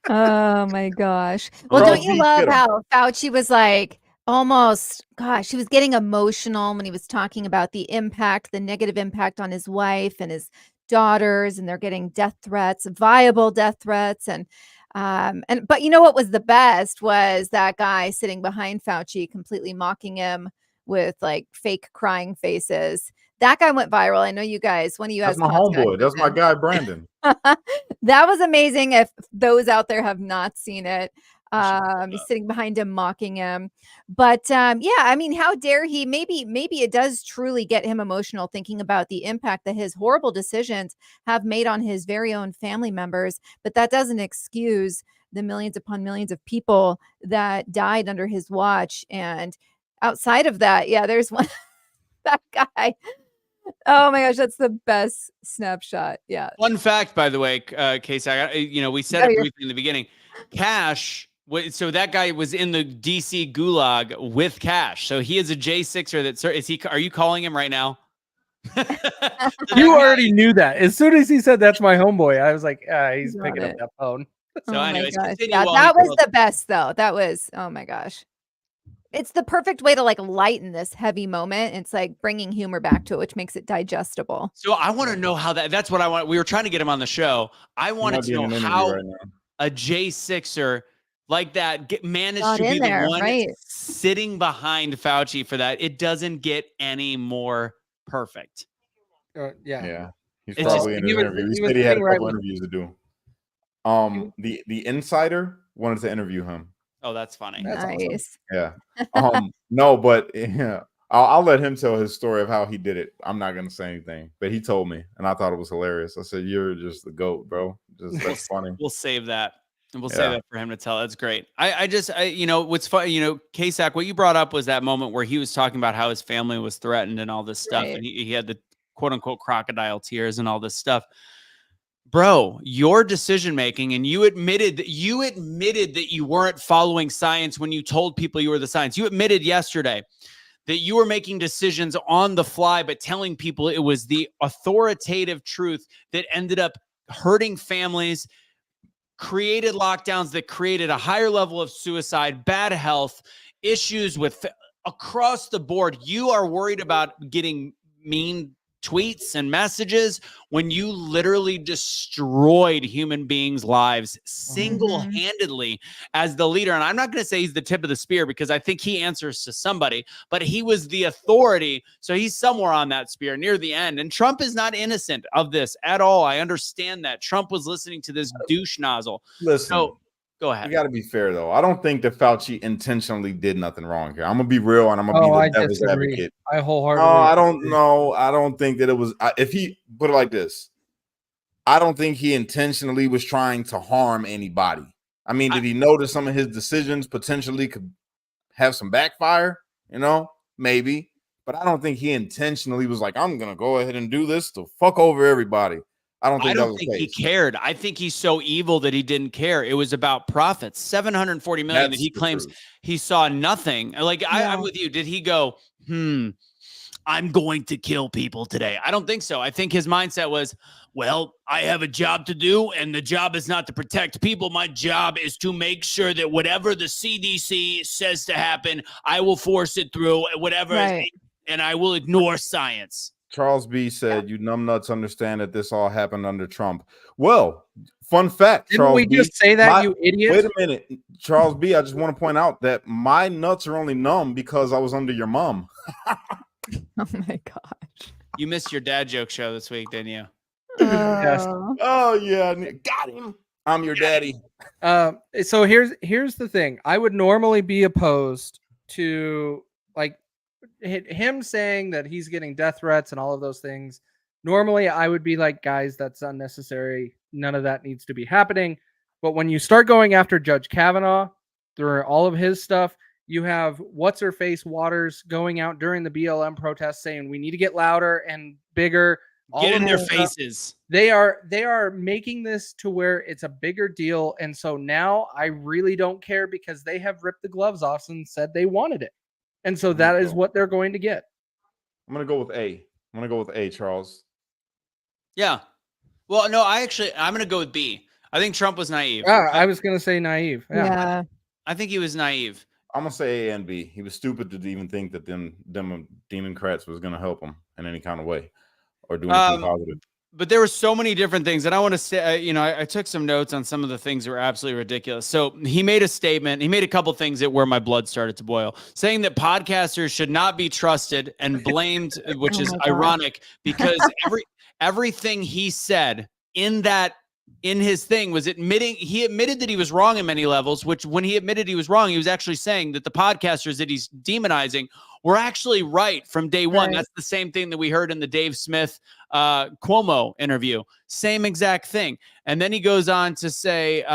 Speaker 2: Oh, my gosh. Well, don't you love how Fauci was like, he was getting emotional when he was talking about the negative impact on his wife and his daughters, and they're getting death threats, viable death threats. But you know what was the best was that guy sitting behind Fauci, completely mocking him with like fake crying faces. That guy went viral. I know you guys, one of you
Speaker 4: That's my homeboy. That's my guy, Brandon.
Speaker 2: That was amazing. If those out there have not seen it, he's sitting behind him, mocking him. But I mean, how dare he? Maybe it does truly get him emotional thinking about the impact that his horrible decisions have made on his very own family members. But that doesn't excuse the millions upon millions of people that died under his watch. And outside of that, there's one that guy. Oh my gosh, that's the best snapshot. Yeah.
Speaker 3: Fun fact, by the way, Kaecey, we said it briefly in the beginning. Kash. So that guy was in the DC gulag with Kash. So he is a J6er. Are you calling him right now?
Speaker 1: You already knew that. As soon as he said that's my homeboy, I was like, he's picking up that phone.
Speaker 3: So anyways,
Speaker 2: that was the best though. That was, oh my gosh. It's the perfect way to like lighten this heavy moment. It's like bringing humor back to it, which makes it digestible.
Speaker 3: So I want to know how that's what I want. We were trying to get him on the show. I wanted to know how a J6er like that managed to be the one sitting behind Fauci for that. It doesn't get any more perfect.
Speaker 4: Yeah. He's probably in an interview. He said he had a couple interviews to do. The Insider wanted to interview him.
Speaker 3: Oh, that's funny.
Speaker 2: That's nice.
Speaker 4: Awesome. Yeah. No, but I'll let him tell his story of how he did it. I'm not gonna say anything, but he told me, and I thought it was hilarious. I said, "You're just the GOAT, bro. That's funny."
Speaker 3: We'll save that. And we'll say that for him to tell. That's great. What's funny, KSOK, what you brought up was that moment where he was talking about how his family was threatened and all this stuff. Right. And he had the quote unquote crocodile tears and all this stuff. Bro, your decision-making, and you admitted that you weren't following science when you told people you were the science. You admitted yesterday that you were making decisions on the fly, but telling people it was the authoritative truth that ended up hurting families, created lockdowns that created a higher level of suicide, bad health, issues with across the board. You are worried about getting mean tweets and messages when you literally destroyed human beings' lives single-handedly as the leader. And I'm not going to say he's the tip of the spear because I think he answers to somebody, but he was the authority. So he's somewhere on that spear near the end. And Trump is not innocent of this at all. I understand that. Trump was listening to this douche nozzle.
Speaker 4: Listen.
Speaker 3: So, go ahead.
Speaker 4: You got to be fair, though. I don't think that Fauci intentionally did nothing wrong here. I'm going to be real, and I'm going to be the devil's advocate.
Speaker 1: I wholeheartedly
Speaker 4: No, I don't know. I don't think that it was. If he put it like this, I don't think he intentionally was trying to harm anybody. I mean, did he know that some of his decisions potentially could have some backfire? You know, maybe. But I don't think he intentionally was like, I'm going to go ahead and do this to fuck over everybody. I don't think
Speaker 3: he cared. I think he's so evil that he didn't care. It was about profits. 740 million that he claims he saw nothing. Like, I'm with you. Did he go, I'm going to kill people today? I don't think so. I think his mindset was, well, I have a job to do, and the job is not to protect people. My job is to make sure that whatever the CDC says to happen, I will force it through, whatever, and I will ignore science.
Speaker 4: Charles B said, you numbnuts understand that this all happened under Trump. Well, fun fact,
Speaker 1: Didn't
Speaker 4: Charles
Speaker 1: we
Speaker 4: B,
Speaker 1: just say that, you idiot?
Speaker 4: Wait a minute, Charles B, I just want to point out that my nuts are only numb because I was under your mom.
Speaker 2: Oh my gosh.
Speaker 3: You missed your dad joke show this week, didn't you?
Speaker 1: Yes.
Speaker 4: Oh, yeah, got him. I'm your daddy.
Speaker 1: So here's the thing. I would normally be opposed to, like, him saying that he's getting death threats and all of those things. Normally I would be like, guys, that's unnecessary. None of that needs to be happening. But when you start going after Judge Kavanaugh through all of his stuff, you have what's her face Waters going out during the BLM protests saying we need to get louder and bigger.
Speaker 3: Get in their faces.
Speaker 1: They are making this to where it's a bigger deal. And so now I really don't care because they have ripped the gloves off and said they wanted it. And so that is what they're going to get.
Speaker 4: I'm going to go with A. I'm going to go with A, Charles.
Speaker 3: Yeah. Well, no, I'm going to go with B. I think Trump was naive.
Speaker 1: I was going to say naive.
Speaker 2: Yeah.
Speaker 3: I think he was naive.
Speaker 4: I'm going to say A and B. He was stupid to even think that them Democrats was going to help him in any kind of way or do anything positive.
Speaker 3: But there were so many different things. And I want to say, I took some notes on some of the things that were absolutely ridiculous. So he made a statement. He made a couple things where my blood started to boil, saying that podcasters should not be trusted and blamed, which is ironic because everything he said in his thing was he admitted that he was wrong in many levels, which when he admitted he was wrong, he was actually saying that the podcasters that he's demonizing were actually right from day one. That's the same thing that we heard in the Dave Smith Cuomo interview. Same exact thing. And then he goes on to say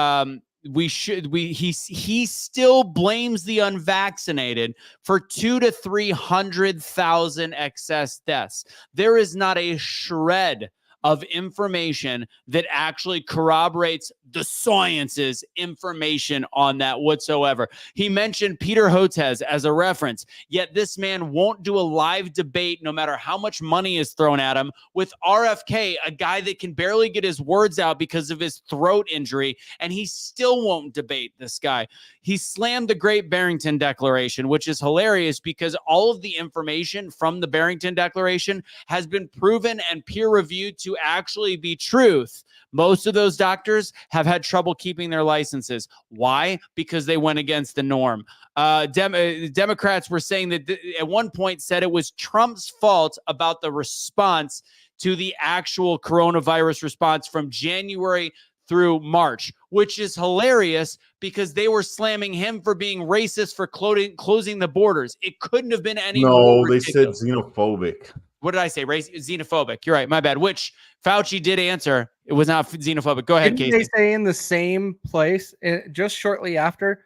Speaker 3: he still blames the unvaccinated for 200,000 to 300,000 excess deaths. There is not a shred of information that actually corroborates the science's information on that whatsoever. He mentioned Peter Hotez as a reference, yet this man won't do a live debate no matter how much money is thrown at him with RFK, a guy that can barely get his words out because of his throat injury, and he still won't debate this guy. He slammed the Great Barrington Declaration, which is hilarious because all of the information from the Barrington Declaration has been proven and peer-reviewed to actually be truth. Most of those doctors have had trouble keeping their licenses. Why? Because they went against the norm. Democrats were saying that at one point said it was Trump's fault about the response to the actual coronavirus response from January through March, which is hilarious because they were slamming him for being racist for closing the borders. It couldn't have been any more ridiculous.
Speaker 4: Said xenophobic.
Speaker 3: What did I say? Xenophobic. You're right. My bad. Which Fauci did answer. It was not xenophobic. Go ahead,
Speaker 1: Didn't
Speaker 3: Kaecey.
Speaker 1: they say in the same place just shortly after,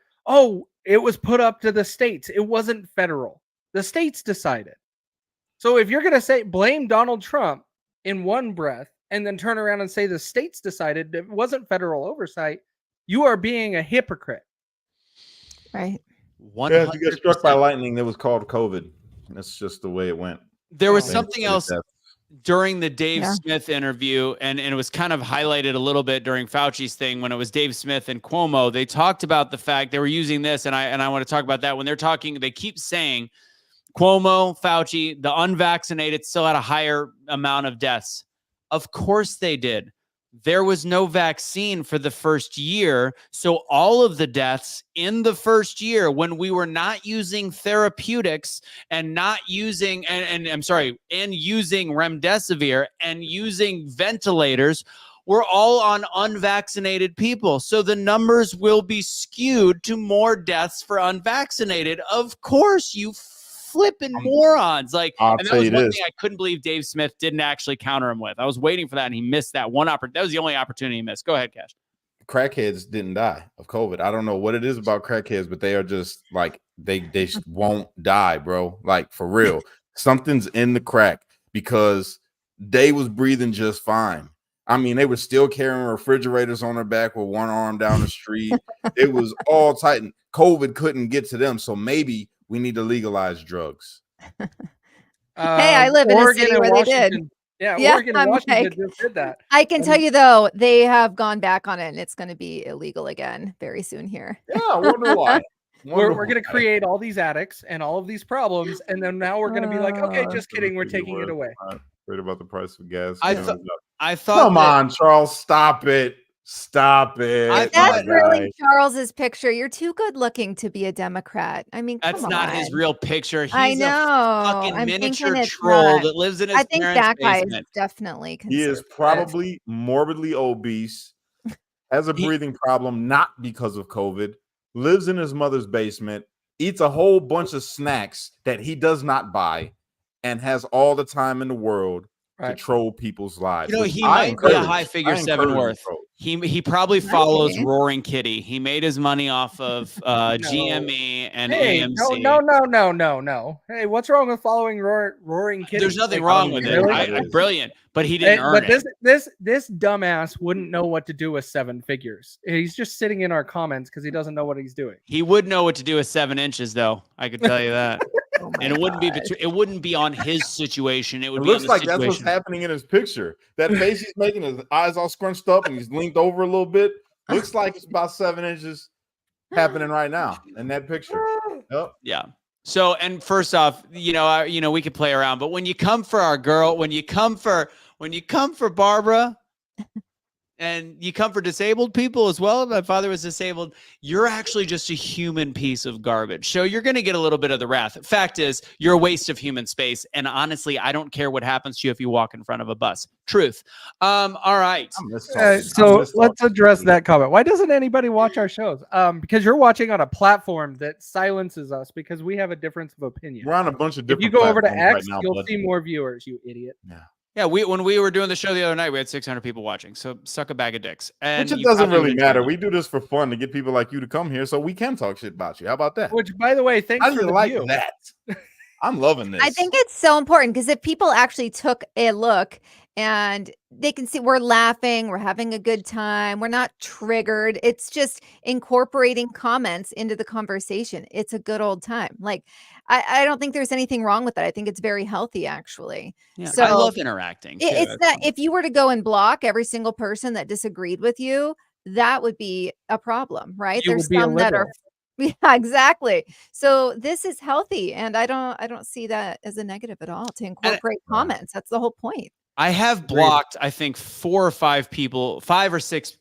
Speaker 1: it was put up to the states. It wasn't federal. The states decided. So if you're going to blame Donald Trump in one breath and then turn around and say the states decided it wasn't federal oversight, you are being a hypocrite.
Speaker 2: Right.
Speaker 4: Yeah, if you get struck by lightning, that was called COVID. That's just the way it went.
Speaker 3: There was something else during the Dave Smith interview, and it was kind of highlighted a little bit during Fauci's thing when it was Dave Smith and Cuomo. They talked about the fact they were using this, and I want to talk about that. When they're talking, they keep saying, Cuomo, Fauci, the unvaccinated still had a higher amount of deaths. Of course they did. There was no vaccine for the first year. So all of the deaths in the first year, when we were not using therapeutics and not using, and using remdesivir and using ventilators, were all on unvaccinated people. So the numbers will be skewed to more deaths for unvaccinated. Of course, you flipping morons. Like, and that was one thing I couldn't believe Dave Smith didn't actually counter him with. I was waiting for that, and he missed that one opportunity. That was the only opportunity he missed. Go ahead, Kash.
Speaker 4: Crackheads didn't die of COVID. I don't know what it is about crackheads, but they are just like they won't die, bro. Like, for real. Something's in the crack, because they was breathing just fine. I mean, they were still carrying refrigerators on their back with one arm down the street. It was all tight. COVID couldn't get to them. So maybe we need to legalize drugs.
Speaker 2: Hey, I live in a city where they did.
Speaker 1: Yeah, Oregon and Washington just did that.
Speaker 2: I can tell you, though, they have gone back on it, and it's going to be illegal again very soon here.
Speaker 4: Yeah, I wonder why.
Speaker 1: We're going to create all these addicts and all of these problems, and then now we're going to be like, okay, just kidding, we're taking it away.
Speaker 4: Worried about the price of gas.
Speaker 3: I thought.
Speaker 4: Come on, Charles, stop it. Stop it.
Speaker 2: That's really Charles's picture. You're too good looking to be a Democrat. I mean,
Speaker 3: that's not his real picture. He's
Speaker 2: I know.
Speaker 3: a fucking miniature troll that lives in his parents' basement.
Speaker 2: I think that guy is definitely
Speaker 4: He is probably morbidly obese, has a breathing problem, not because of COVID, lives in his mother's basement, eats a whole bunch of snacks that he does not buy, and has all the time in the world to troll people's lives.
Speaker 3: You know, he might be a high figure 7 worth. He probably follows Roaring Kitty. He made his money off of GME and AMC.
Speaker 1: No. Hey, what's wrong with following Roaring Kitty?
Speaker 3: There's nothing wrong with it. Brilliant, but he didn't earn it.
Speaker 1: This dumbass wouldn't know what to do with 7 figures. He's just sitting in our comments because he doesn't know what he's doing.
Speaker 3: He would know what to do with 7 inches, though. I could tell you that. And it wouldn't be on his situation. It looks
Speaker 4: like that's what's happening in his picture. That face he's making, his eyes all scrunched up, and he's leaned over a little bit. Looks like it's about 7 inches happening right now in that picture. Yep.
Speaker 3: Yeah. So, and first off, we could play around, but when you come for our girl, when you come for Barbara, and you come for disabled people as well. My father was disabled. You're actually just a human piece of garbage. So you're going to get a little bit of the wrath. Fact is, you're a waste of human space. And honestly, I don't care what happens to you if you walk in front of a bus. Truth. All right.
Speaker 1: So let's address that comment. Why doesn't anybody watch our shows? Because you're watching on a platform that silences us because we have a difference of opinion.
Speaker 4: We're on a bunch of different.
Speaker 1: If you go over to X, you'll see more viewers, you idiot.
Speaker 4: Yeah.
Speaker 3: Yeah, when we were doing the show the other night, we had 600 people watching. So suck a bag of dicks. And
Speaker 4: which it doesn't really matter. We do this for fun to get people like you to come here so we can talk shit about you. How about that?
Speaker 1: Which, by the way, thanks for the view.
Speaker 4: That. I'm loving this.
Speaker 2: I think it's so important because if people actually took a look and they can see we're laughing, we're having a good time, we're not triggered. It's just incorporating comments into the conversation. It's a good old time. Like, I don't think there's anything wrong with that. I think it's very healthy, actually.
Speaker 3: Yeah,
Speaker 2: so
Speaker 3: I love interacting.
Speaker 2: It's that if you were to go and block every single person that disagreed with you, that would be a problem, right? There's some that are. Yeah, exactly. So this is healthy, and I don't see that as a negative at all to incorporate comments. That's the whole point.
Speaker 3: I have blocked, I think, 4 or 5 people, 5 or 6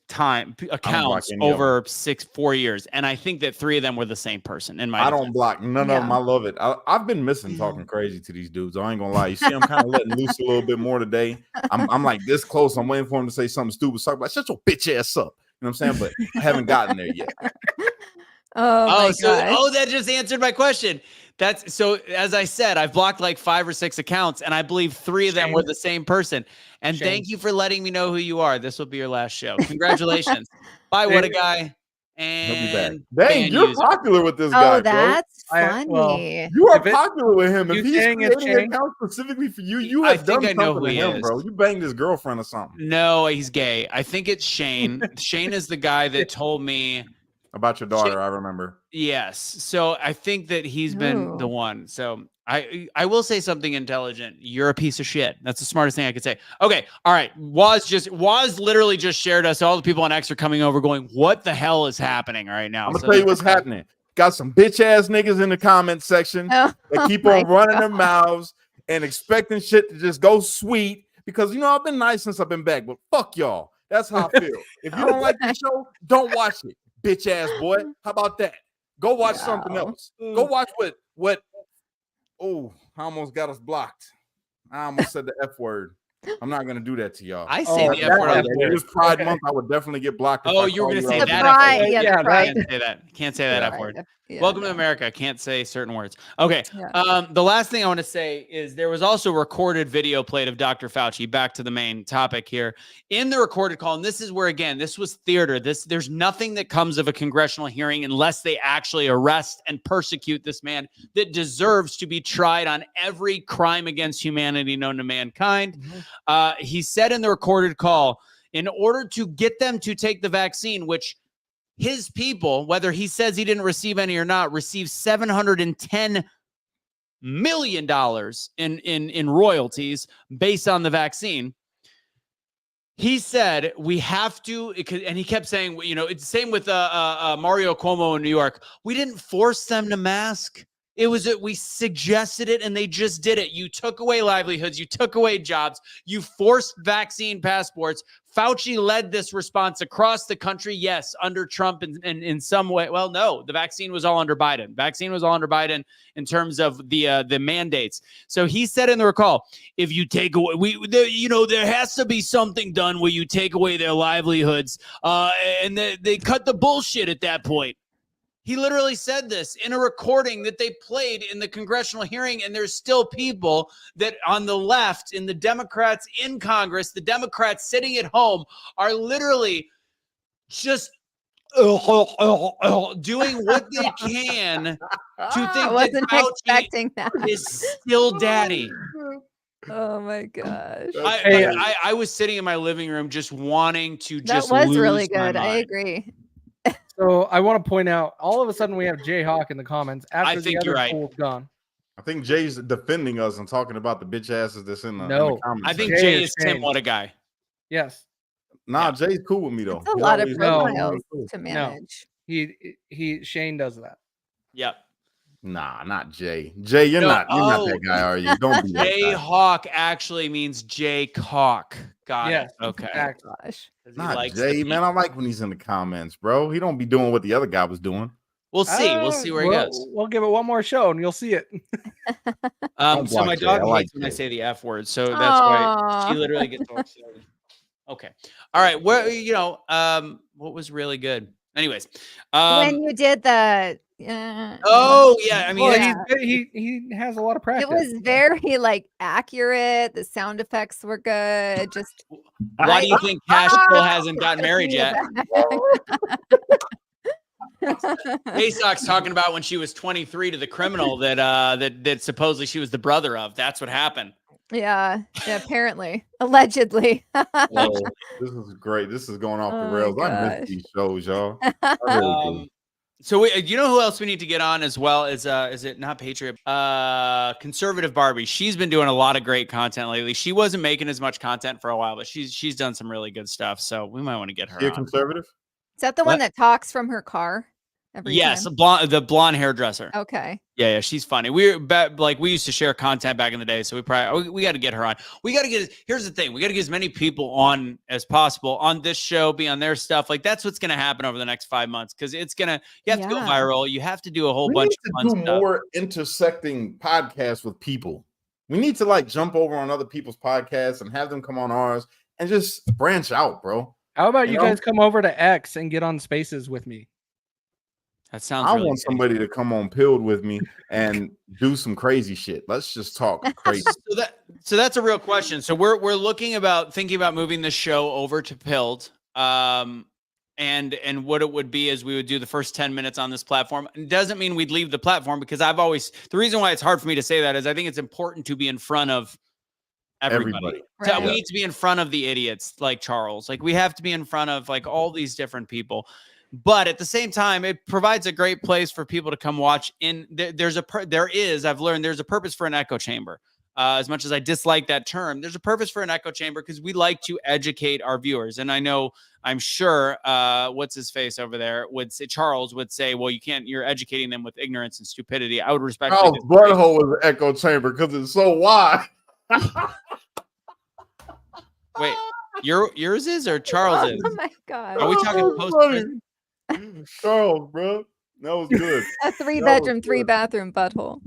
Speaker 3: accounts over 4 years, and I think that 3 of them were the same person. I
Speaker 4: don't block none of them. I love it. I've been missing talking crazy to these dudes. I ain't gonna lie. You see, I'm kind of letting loose a little bit more today. I'm like this close. I'm waiting for him to say something stupid. So I'm like, shut your bitch ass up. You know what I'm saying? But I haven't gotten there yet.
Speaker 3: That just answered my question. That's so, as I said, I've blocked like 5 or 6 accounts, and I believe 3 of them were the same person. And thank you for letting me know who you are. This will be your last show. Congratulations. Bye, what a guy. And
Speaker 4: dang, you're popular with this guy.
Speaker 2: Oh, that's funny.
Speaker 4: You are popular with him. If he's creating an account specifically for you, you have done something to him, bro. You banged his girlfriend or something.
Speaker 3: No, he's gay. I think it's Shane. Shane is the guy that told me
Speaker 4: about your daughter. I remember.
Speaker 3: Yes. So I think that he's been the one. So I will say something intelligent. You're a piece of shit. That's the smartest thing I could say. Okay. All right. Waz literally just shared us. All the people on X are coming over going, what the hell is happening right now?
Speaker 4: I'm going to tell you what's happening. got some bitch ass niggas in the comment section that keep on running their mouths and expecting shit to just go sweet because I've been nice since I've been back, but fuck y'all. That's how I feel. If you don't like the show, don't watch it, bitch ass boy. How about that? Go watch something else. Go watch what oh, I almost got us blocked. I almost said the F word. I'm not gonna do that to y'all.
Speaker 3: I say the F word.
Speaker 4: If it was Pride Month, I would definitely get blocked.
Speaker 3: Oh, you were gonna say that F word.
Speaker 2: Yeah,
Speaker 3: Can't say that. Can't say that F word.
Speaker 2: Yeah,
Speaker 3: Welcome to America. Can't say certain words. Okay. The last thing I want to say is there was also recorded video played of Dr. Fauci. Back to the main topic here. In the recorded call, and this is where, again, this was theater. There's nothing that comes of a congressional hearing unless they actually arrest and persecute this man that deserves to be tried on every crime against humanity known to mankind. He said in the recorded call, in order to get them to take the vaccine, which his people, whether he says he didn't receive any or not, received $710 million in royalties based on the vaccine. He said we have to, and he kept saying, it's the same with Mario Cuomo in New York. We didn't force them to mask. It was that we suggested it and they just did it. You took away livelihoods. You took away jobs. You forced vaccine passports. Fauci led this response across the country. Yes, under Trump in some way. Well, no, the vaccine was all under Biden. Vaccine was all under Biden in terms of the mandates. So he said in the recall, if you take away, there has to be something done where you take away their livelihoods. And they cut the bullshit at that point. He literally said this in a recording that they played in the congressional hearing, and there's still people that on the left, in the Democrats in Congress, the Democrats sitting at home are literally just doing what they can to think
Speaker 2: I wasn't
Speaker 3: that
Speaker 2: expecting that.
Speaker 3: is still daddy.
Speaker 2: Oh my gosh.
Speaker 3: I was sitting in my living room just wanting to just
Speaker 2: That was
Speaker 3: lose
Speaker 2: really
Speaker 3: my
Speaker 2: good. I
Speaker 3: mind.
Speaker 2: agree.
Speaker 1: So I want to point out, all of a sudden we have Jayhawk in the comments after the other fool's gone.
Speaker 4: I think Jay's defending us and talking about the bitch asses that's in the comments.
Speaker 3: I think
Speaker 1: Jay
Speaker 3: Jay
Speaker 1: is
Speaker 3: is Tim. What a guy.
Speaker 1: Yes.
Speaker 4: Nah, Jay's cool with me though.
Speaker 2: It's a lot of profiles to manage.
Speaker 1: Shane does that.
Speaker 3: Yep.
Speaker 4: Nah, not Jay. Jay, you're not that guy, are you? Don't be that guy.
Speaker 3: Jayhawk actually means Jay Cock. Got it. Okay.
Speaker 2: Gosh.
Speaker 4: Not Jay, man. I like when he's in the comments, bro. He don't be doing what the other guy was doing.
Speaker 3: We'll see. We'll see where he goes.
Speaker 1: We'll give it one more show and you'll see it.
Speaker 3: So my dog hates when I say the F word, so that's why she literally gets all excited. Okay. All right. What was really good? Anyways.
Speaker 2: When you did the
Speaker 3: I mean,
Speaker 1: he has a lot of practice.
Speaker 2: it was very accurate. The sound effects were good. Just
Speaker 3: why do you think Kash still hasn't gotten married yet? KSOK's talking about when she was 23 to the criminal that supposedly she was the brother of. That's what happened.
Speaker 2: Yeah, apparently, allegedly.
Speaker 4: Oh, this is great. This is going off the rails. I miss these shows, y'all. I really do.
Speaker 3: So you know who else we need to get on as well is it not Patriot? Conservative Barbie. She's been doing a lot of great content lately. She wasn't making as much content for a while, but she's done some really good stuff. So we might want to get her.
Speaker 4: You're conservative?
Speaker 2: Is that the one that talks from her car?
Speaker 3: Yes, the blonde hairdresser.
Speaker 2: Okay.
Speaker 3: Yeah, she's funny. We used to share content back in the day, so we got to get her on. We got to get. Here's the thing: we got to get as many people on as possible on this show, be on their stuff. That's what's going to happen over the next 5 months because you have to go viral. You have to do a whole bunch of fun stuff.
Speaker 4: More intersecting podcasts with people. We need to jump over on other people's podcasts and have them come on ours and just branch out, bro.
Speaker 1: How about you guys come over to X and get on Spaces with me?
Speaker 3: That sounds.
Speaker 4: I want somebody to come on Pilled with me and do some crazy shit. Let's just talk crazy.
Speaker 3: So that's a real question. So we're thinking about moving the show over to Pilled. And what it would be is we would do the first 10 minutes on this platform. It doesn't mean we'd leave the platform because the reason why it's hard for me to say that is I think it's important to be in front of everybody.
Speaker 2: Right.
Speaker 3: We need to be in front of the idiots like Charles. We have to be in front of all these different people. But at the same time, it provides a great place for people to come watch. I've learned there's a purpose for an echo chamber. as much as I dislike that term, there's a purpose for an echo chamber because we like to educate our viewers. And I'm sure what's his face over there Charles would say, well, you're educating them with ignorance and stupidity. I would respect
Speaker 4: Charles' butthole is an echo chamber because it's so wide.
Speaker 3: Wait, yours is or Charles is?
Speaker 2: Oh my God.
Speaker 3: Are we talking post?
Speaker 4: Charles, bro. That was good.
Speaker 2: A 3-bedroom, 3-bathroom butthole.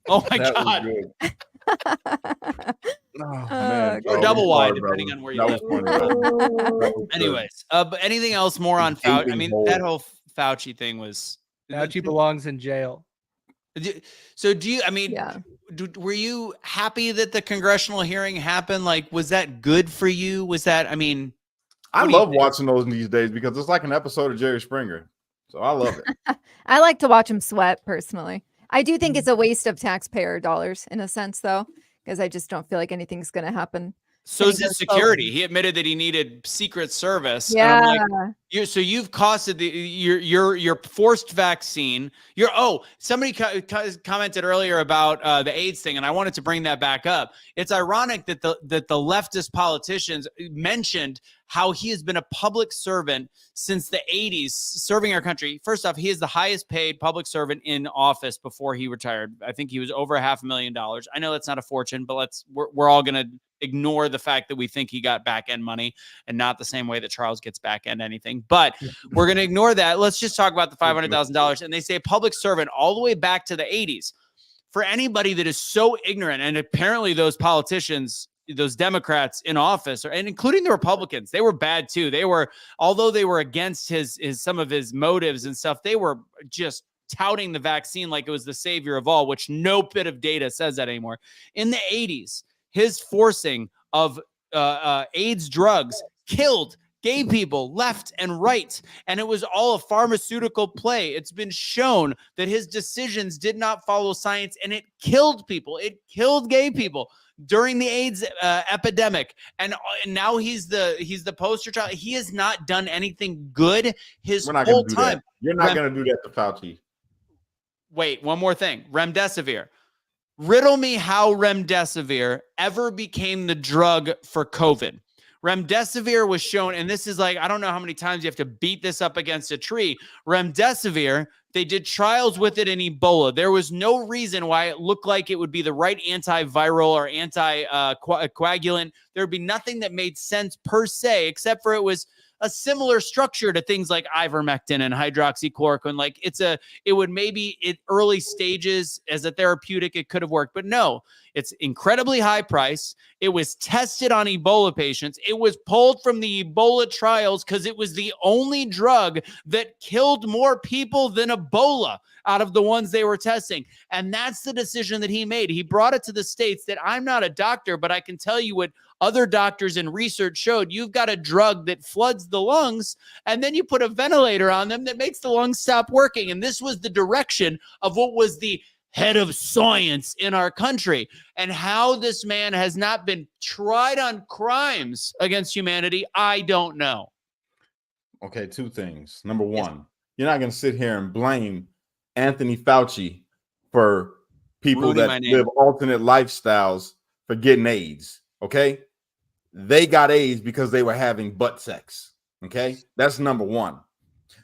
Speaker 3: Oh my
Speaker 4: That
Speaker 3: God.
Speaker 4: was good. Oh, man.
Speaker 3: Or
Speaker 4: Charles,
Speaker 3: double wide,
Speaker 4: sorry,
Speaker 3: depending
Speaker 4: brother.
Speaker 3: on where you
Speaker 4: That
Speaker 3: live.
Speaker 4: was funny, brother. That was good.
Speaker 3: Anyways, but anything else more on Fauci? I mean,
Speaker 4: hole.
Speaker 3: that whole Fauci thing was.
Speaker 1: Fauci belongs in jail.
Speaker 3: So do you? I mean,
Speaker 2: Yeah.
Speaker 3: Were you happy that the congressional hearing happened? Like, was that good for you? Was that? I mean,
Speaker 4: I
Speaker 3: what do you
Speaker 4: love
Speaker 3: think?
Speaker 4: watching those these days because it's like an episode of Jerry Springer. So I love it.
Speaker 2: I like to watch him sweat personally. I do think it's a waste of taxpayer dollars in a sense, though, because I just don't feel like anything's going to happen.
Speaker 3: So is it security? He admitted that he needed Secret Service.
Speaker 2: Yeah.
Speaker 3: And I'm like, so you've costed your forced vaccine. Somebody commented earlier about the AIDS thing, and I wanted to bring that back up. It's ironic that the leftist politicians mentioned how he has been a public servant since the 80s, serving our country. First off, he is the highest paid public servant in office before he retired. I think he was over $500,000. I know that's not a fortune, but we're all going to ignore the fact that we think he got back end money and not the same way that Charles gets back end anything. But we're going to ignore that. Let's just talk about the $500,000. And they say public servant all the way back to the 80s. For anybody that is so ignorant, and apparently those politicians, those Democrats in office, and including the Republicans, they were bad too. Although they were against some of his motives and stuff, they were just touting the vaccine like it was the savior of all, which no bit of data says that anymore. In the 80s, his forcing of AIDS drugs killed gay people left and right, and it was all a pharmaceutical play. It's been shown that his decisions did not follow science, and it killed people. It killed gay people during the AIDS epidemic, and now he's the poster child. He has not done anything good his whole time.
Speaker 4: That. You're not going to do that to Fauci.
Speaker 3: Wait, one more thing. Remdesivir. Riddle me how remdesivir ever became the drug for COVID. Remdesivir was shown, and this is like, I don't know how many times you have to beat this up against a tree. Remdesivir, they did trials with it in Ebola. There was no reason why it looked like it would be the right antiviral or anticoagulant. There would be nothing that made sense per se, except for it was a similar structure to things like ivermectin and hydroxychloroquine. Like it would maybe in early stages as a therapeutic, it could have worked, but no, it's incredibly high price. It was tested on Ebola patients. It was pulled from the Ebola trials because it was the only drug that killed more people than Ebola out of the ones they were testing. And that's the decision that he made. He brought it to the States that I'm not a doctor, but I can tell you what other doctors and research showed. You've got a drug that floods the lungs, and then you put a ventilator on them that makes the lungs stop working. And this was the direction of what was the head of science in our country. And how this man has not been tried on crimes against humanity, I don't know.
Speaker 4: Okay, two things. Number one, you're not going to sit here and blame Anthony Fauci for people that live alternate lifestyles for getting AIDS, okay? They got AIDS because they were having butt sex, okay? That's number one.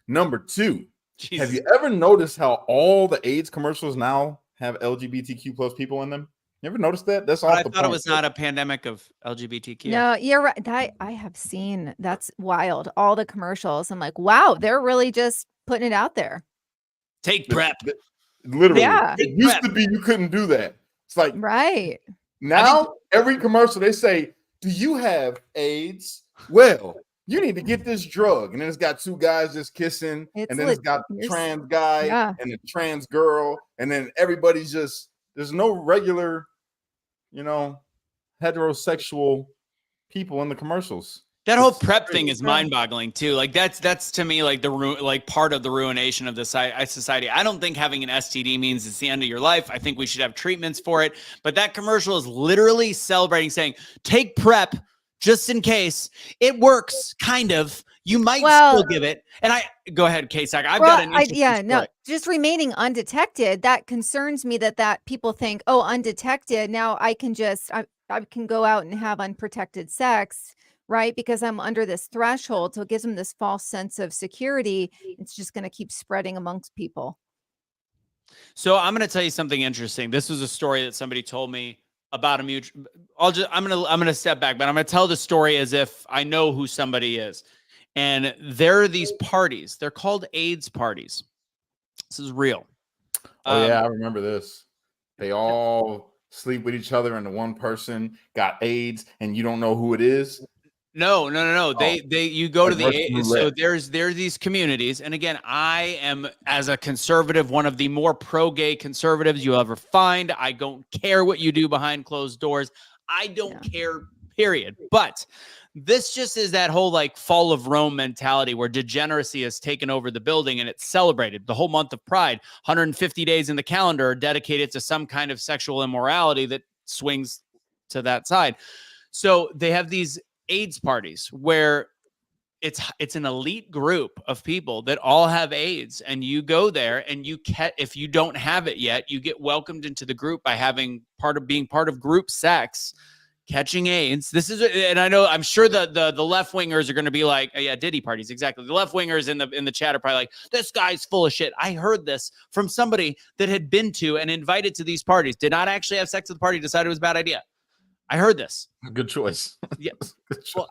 Speaker 4: Number two, have you ever noticed how all the AIDS commercials now have LGBTQ plus people in them? You ever noticed that? That's all.
Speaker 3: I thought it was not a pandemic of LGBTQ.
Speaker 2: No, you're right. That I have seen. That's wild. All the commercials. I'm like, wow, they're really just putting it out there.
Speaker 3: Take PrEP.
Speaker 4: Literally.
Speaker 2: Yeah.
Speaker 4: It used to be you couldn't do that. It's like
Speaker 2: right.
Speaker 4: Now every commercial they say, do you have AIDS? Well, you need to get this drug. And then it's got two guys just kissing, and then it's got the trans guy and the trans girl, and then everybody's just, there's no regular, heterosexual people in the commercials.
Speaker 3: That whole PrEP thing is mind-boggling too. Like that's to me like part of the ruination of the society. I don't think having an STD means it's the end of your life. I think we should have treatments for it. But that commercial is literally celebrating, saying, "Take PrEP just in case. It works, kind of. You might still give it. And go ahead, KSOK. I've got an interesting story.
Speaker 2: Just remaining undetected. That concerns me that people think, oh, undetected. Now I can I can go out and have unprotected sex, right? Because I'm under this threshold. So it gives them this false sense of security. It's just going to keep spreading amongst people.
Speaker 3: So I'm going to tell you something interesting. This was a story that somebody told me about a mutual. I'm going to step back, but I'm going to tell the story as if I know who somebody is. And there are these parties. They're called AIDS parties. This is real.
Speaker 4: Oh, yeah, I remember this. They all sleep with each other, and the one person got AIDS, and you don't know who it is.
Speaker 3: No. You go to the so there's these communities, and again, I am, as a conservative, one of the more pro-gay conservatives you'll ever find. I don't care what you do behind closed doors. I don't care, period. But this just is that whole like fall of Rome mentality where degeneracy has taken over the building, and it's celebrated. The whole month of Pride, 150 days in the calendar are dedicated to some kind of sexual immorality that swings to that side. So they have these AIDS parties where it's an elite group of people that all have AIDS, and you go there and if you don't have it yet, you get welcomed into the group by being part of group sex, catching AIDS. This is, and I'm sure the left wingers are going to be like, oh, yeah, Diddy parties. Exactly. The left wingers in the chat are probably like, this guy's full of shit. I heard this from somebody that had been to and invited to these parties, did not actually have sex at the party, decided it was a bad idea. I heard this.
Speaker 4: Good choice.
Speaker 3: Yeah.
Speaker 4: Good choice.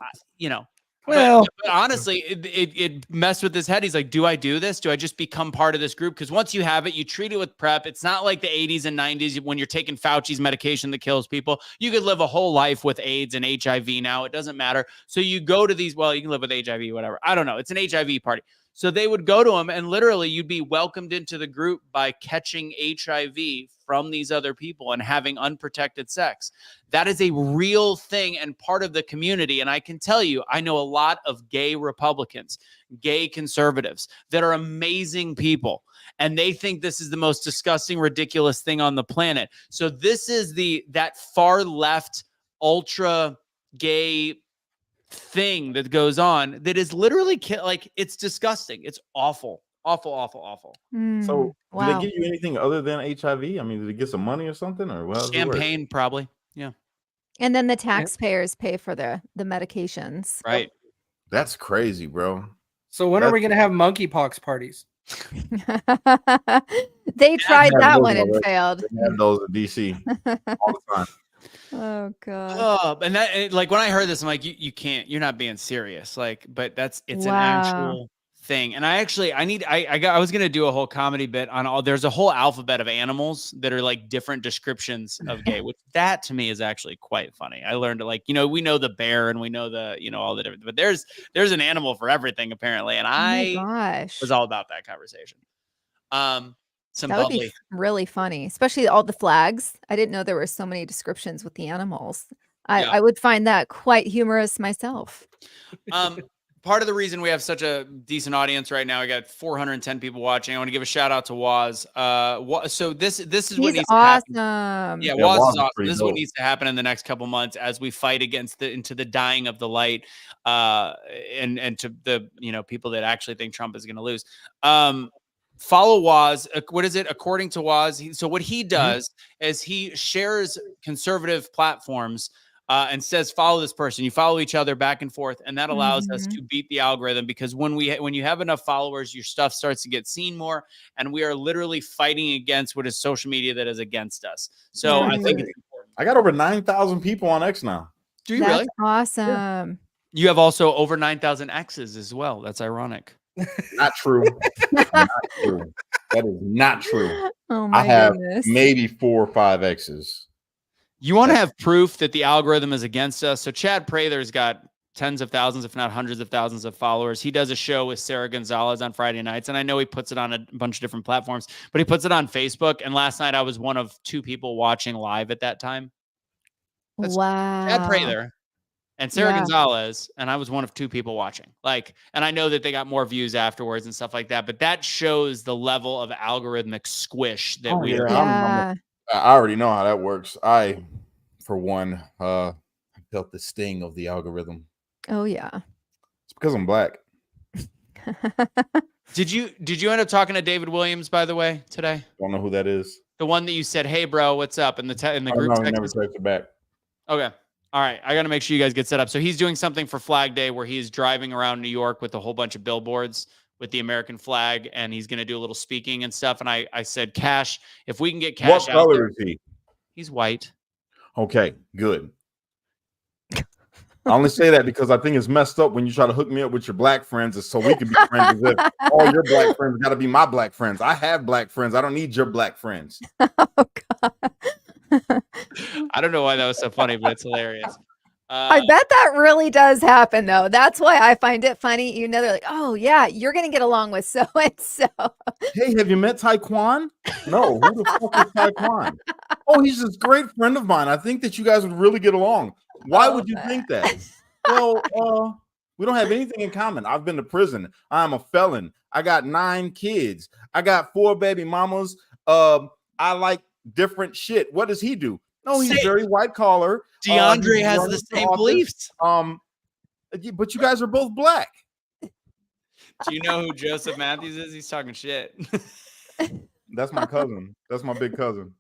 Speaker 3: Well, but honestly, it messed with his head. He's like, do I do this? Do I just become part of this group? Because once you have it, you treat it with PrEP. It's not like the 80s and 90s when you're taking Fauci's medication that kills people. You could live a whole life with AIDS and HIV now. It doesn't matter. So you go to these, you can live with HIV, whatever. I don't know. It's an HIV party. So they would go to them, and literally you'd be welcomed into the group by catching HIV from these other people and having unprotected sex. That is a real thing and part of the community. And I can tell you, I know a lot of gay Republicans, gay conservatives that are amazing people. And they think this is the most disgusting, ridiculous thing on the planet. So this is that far left, ultra gay thing that goes on that is literally it's disgusting. It's awful. So
Speaker 4: do they give you anything other than HIV? I mean, did they get some money or something, or what?
Speaker 3: Champagne, probably. Yeah.
Speaker 2: And then the taxpayers pay for the medications.
Speaker 3: Right.
Speaker 4: That's crazy, bro.
Speaker 1: So when are we going to have monkeypox parties?
Speaker 2: They tried that one and failed.
Speaker 4: They have those in DC all the time.
Speaker 2: Oh god.
Speaker 3: Oh, and that, like, when I heard this, I'm like, you can't, you're not being serious. Like, but it's an actual thing. And I was going to do a whole comedy bit on there's a whole alphabet of animals that are like different descriptions of gay, which that to me is actually quite funny. I learned to we know the bear and we know all the different, but there's an animal for everything apparently. And I was all about that conversation.
Speaker 2: That would be really funny, especially all the flags. I didn't know there were so many descriptions with the animals. I would find that quite humorous myself.
Speaker 3: Part of the reason we have such a decent audience right now, I got 410 people watching. I want to give a shout out to Waz. So this is what needs to happen. Yeah, Waz is awesome. This is what needs to happen in the next couple months as we fight into the dying of the light, and to the people that actually think Trump is going to lose. Follow Waz. What is it? According to Waz, so what he does is he shares conservative platforms and says, follow this person. You follow each other back and forth, and that allows us to beat the algorithm, because when you have enough followers, your stuff starts to get seen more, and we are literally fighting against what is social media that is against us. So I think it's important.
Speaker 4: I got over 9,000 people on X now.
Speaker 3: Do you really?
Speaker 2: Awesome.
Speaker 3: Yeah. You have also over 9,000 X's as well. That's ironic.
Speaker 4: Not true. Not true. That is not true.
Speaker 2: Oh my
Speaker 4: I have
Speaker 2: goodness.
Speaker 4: maybe 4 or 5 X's.
Speaker 3: You want to have proof that the algorithm is against us. So Chad Prather's got tens of thousands, if not hundreds of thousands of followers. He does a show with Sarah Gonzalez on Friday nights. And I know he puts it on a bunch of different platforms, but he puts it on Facebook. And last night I was one of 2 people watching live at that time.
Speaker 2: Wow.
Speaker 3: Chad Prather and Sarah Gonzalez, and I was one of 2 people watching. And I know that they got more views afterwards and stuff like that, but that shows the level of algorithmic squish that we are.
Speaker 4: I already know how that works. I, for one, felt the sting of the algorithm.
Speaker 2: Oh yeah.
Speaker 4: It's because I'm black.
Speaker 3: Did you end up talking to David Williams, by the way, today?
Speaker 4: Don't know who that is.
Speaker 3: The one that you said, "Hey, bro, what's up?" in the group
Speaker 4: No, he
Speaker 3: text.
Speaker 4: never texted back.
Speaker 3: Okay. All right. I got to make sure you guys get set up. So he's doing something for Flag Day where he's driving around New York with a whole bunch of billboards with the American flag, and he's going to do a little speaking and stuff. And I said, Kash, if we can get Kash
Speaker 4: What
Speaker 3: out
Speaker 4: color
Speaker 3: there.
Speaker 4: is he?
Speaker 3: He's white.
Speaker 4: Okay, good. I only say that because I think it's messed up when you try to hook me up with your black friends, so we can be friends. As if all your black friends got to be my black friends. I have black friends. I don't need your black friends.
Speaker 2: Oh, God.
Speaker 3: I don't know why that was so funny, but it's hilarious.
Speaker 2: I bet that really does happen, though. That's why I find it funny. You know, they're like, oh, yeah, you're going to get along with so and so.
Speaker 4: Hey, have you met Taekwon? No, who the fuck is Taekwon? Oh, he's this great friend of mine. I think that you guys would really get along. Why would you think that? Well, we don't have anything in common. I've been to prison. I'm a felon. I got 9 kids. I got 4 baby mamas. I like different shit. What does he do? No, he's very white collar.
Speaker 3: DeAndre has the same beliefs.
Speaker 4: But you guys are both black.
Speaker 3: Do you know who Joseph Matthews is? He's talking shit.
Speaker 4: That's my cousin. That's my big cousin.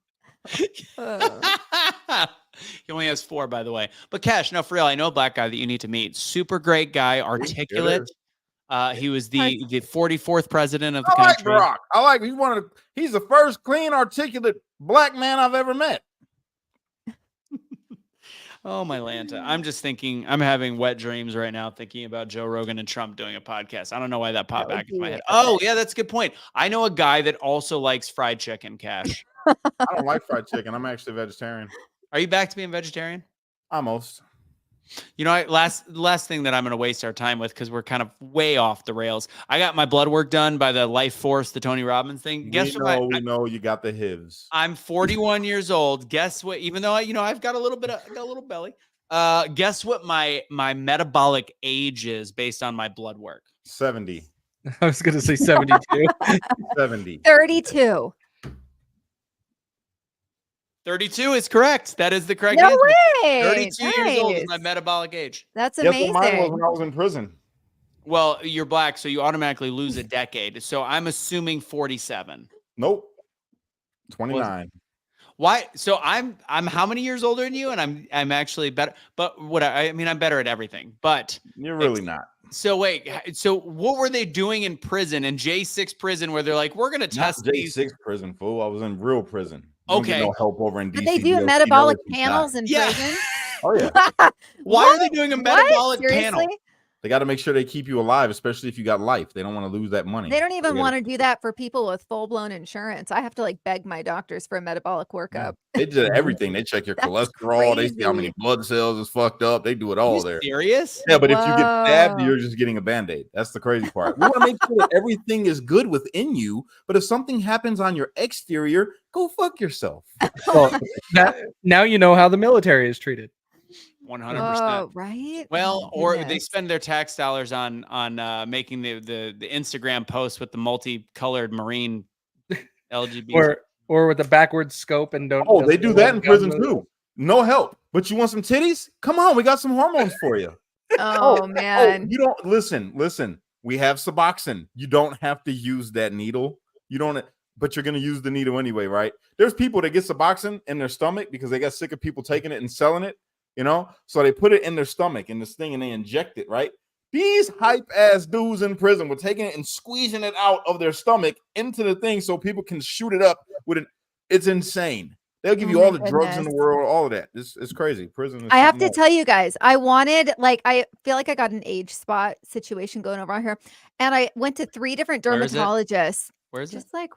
Speaker 3: He only has 4, by the way. But Kash, no, for real, I know a black guy that you need to meet. Super great guy, articulate. He was the 44th president of the country.
Speaker 4: Barack. I like he's the first clean, articulate black man I've ever met.
Speaker 3: Oh, my Lanta. I'm just thinking, I'm having wet dreams right now thinking about Joe Rogan and Trump doing a podcast. I don't know why that popped back in my head. Oh, yeah, that's a good point. I know a guy that also likes fried chicken, Kash.
Speaker 4: I don't like fried chicken. I'm actually a vegetarian.
Speaker 3: Are you back to being vegetarian?
Speaker 4: Almost.
Speaker 3: You know, last thing that I'm going to waste our time with, because we're kind of way off the rails. I got my blood work done by the Life Force, the Tony Robbins thing. Guess what?
Speaker 4: We know you got the HIVs.
Speaker 3: I'm 41 years old. Guess what? Even though I've got a little belly. Guess what my metabolic age is based on my blood work?
Speaker 4: 70.
Speaker 1: I was going to say 72.
Speaker 4: 70.
Speaker 2: 32.
Speaker 3: 32 is correct. That is the correct
Speaker 2: No
Speaker 3: answer.
Speaker 2: way.
Speaker 3: 32 years old is
Speaker 2: Nice.
Speaker 3: my metabolic age.
Speaker 2: That's
Speaker 4: Guess
Speaker 2: amazing.
Speaker 4: what mine was when I was in prison?
Speaker 3: Well, you're black, so you automatically lose a decade. So I'm assuming 47.
Speaker 4: Nope. 29.
Speaker 3: Why? So I'm how many years older than you? And I'm actually better. But I'm better at everything. But
Speaker 4: You're really not.
Speaker 3: So wait. So what were they doing in prison, in J6 prison, where they're like, we're gonna test these?
Speaker 4: J6 prison, fool. I was in real prison. You
Speaker 3: Okay.
Speaker 4: no help over in DC.
Speaker 2: Did they do metabolic panels in prison?
Speaker 4: Oh yeah.
Speaker 3: Why are they doing a metabolic panel?
Speaker 2: Seriously?
Speaker 4: They got to make sure they keep you alive, especially if you got life. They don't want to lose that money.
Speaker 2: They don't even want to do that for people with full-blown insurance. I have to like beg my doctors for a metabolic workup.
Speaker 4: They did everything. They check your cholesterol. They see how many blood cells is fucked up. They do it all there.
Speaker 3: Serious?
Speaker 4: Yeah, but if you get stabbed, you're just getting a Band-Aid. That's the crazy part. We want to make sure that everything is good within you. But if something happens on your exterior, go fuck yourself.
Speaker 1: Well, now you know how the military is treated.
Speaker 3: 100%.
Speaker 2: Oh, right.
Speaker 3: Well,
Speaker 2: Oh,
Speaker 3: or they
Speaker 2: goodness.
Speaker 3: spend their tax dollars on making the Instagram post with the multicolored marine LGBT.
Speaker 1: Or with a backwards scope and don't.
Speaker 4: Oh, they do that in prison too. No help. But you want some titties? Come on, we got some hormones for you.
Speaker 2: Oh, man.
Speaker 4: You don't listen. We have Suboxone. You don't have to use that needle. You don't, but you're gonna use the needle anyway, right? There's people that get Suboxone in their stomach because they got sick of people taking it and selling it. You know, so they put it in their stomach in this thing and they inject it, right? These hype ass dudes in prison were taking it and squeezing it out of their stomach into the thing so people can shoot it up with it. It's insane. They'll give you all the drugs in the world, all of that. It's crazy. Prison is
Speaker 2: I have to tell you guys, I feel like I got an age spot situation going over here. And I went to 3 different dermatologists.
Speaker 3: Where is it?
Speaker 2: Just like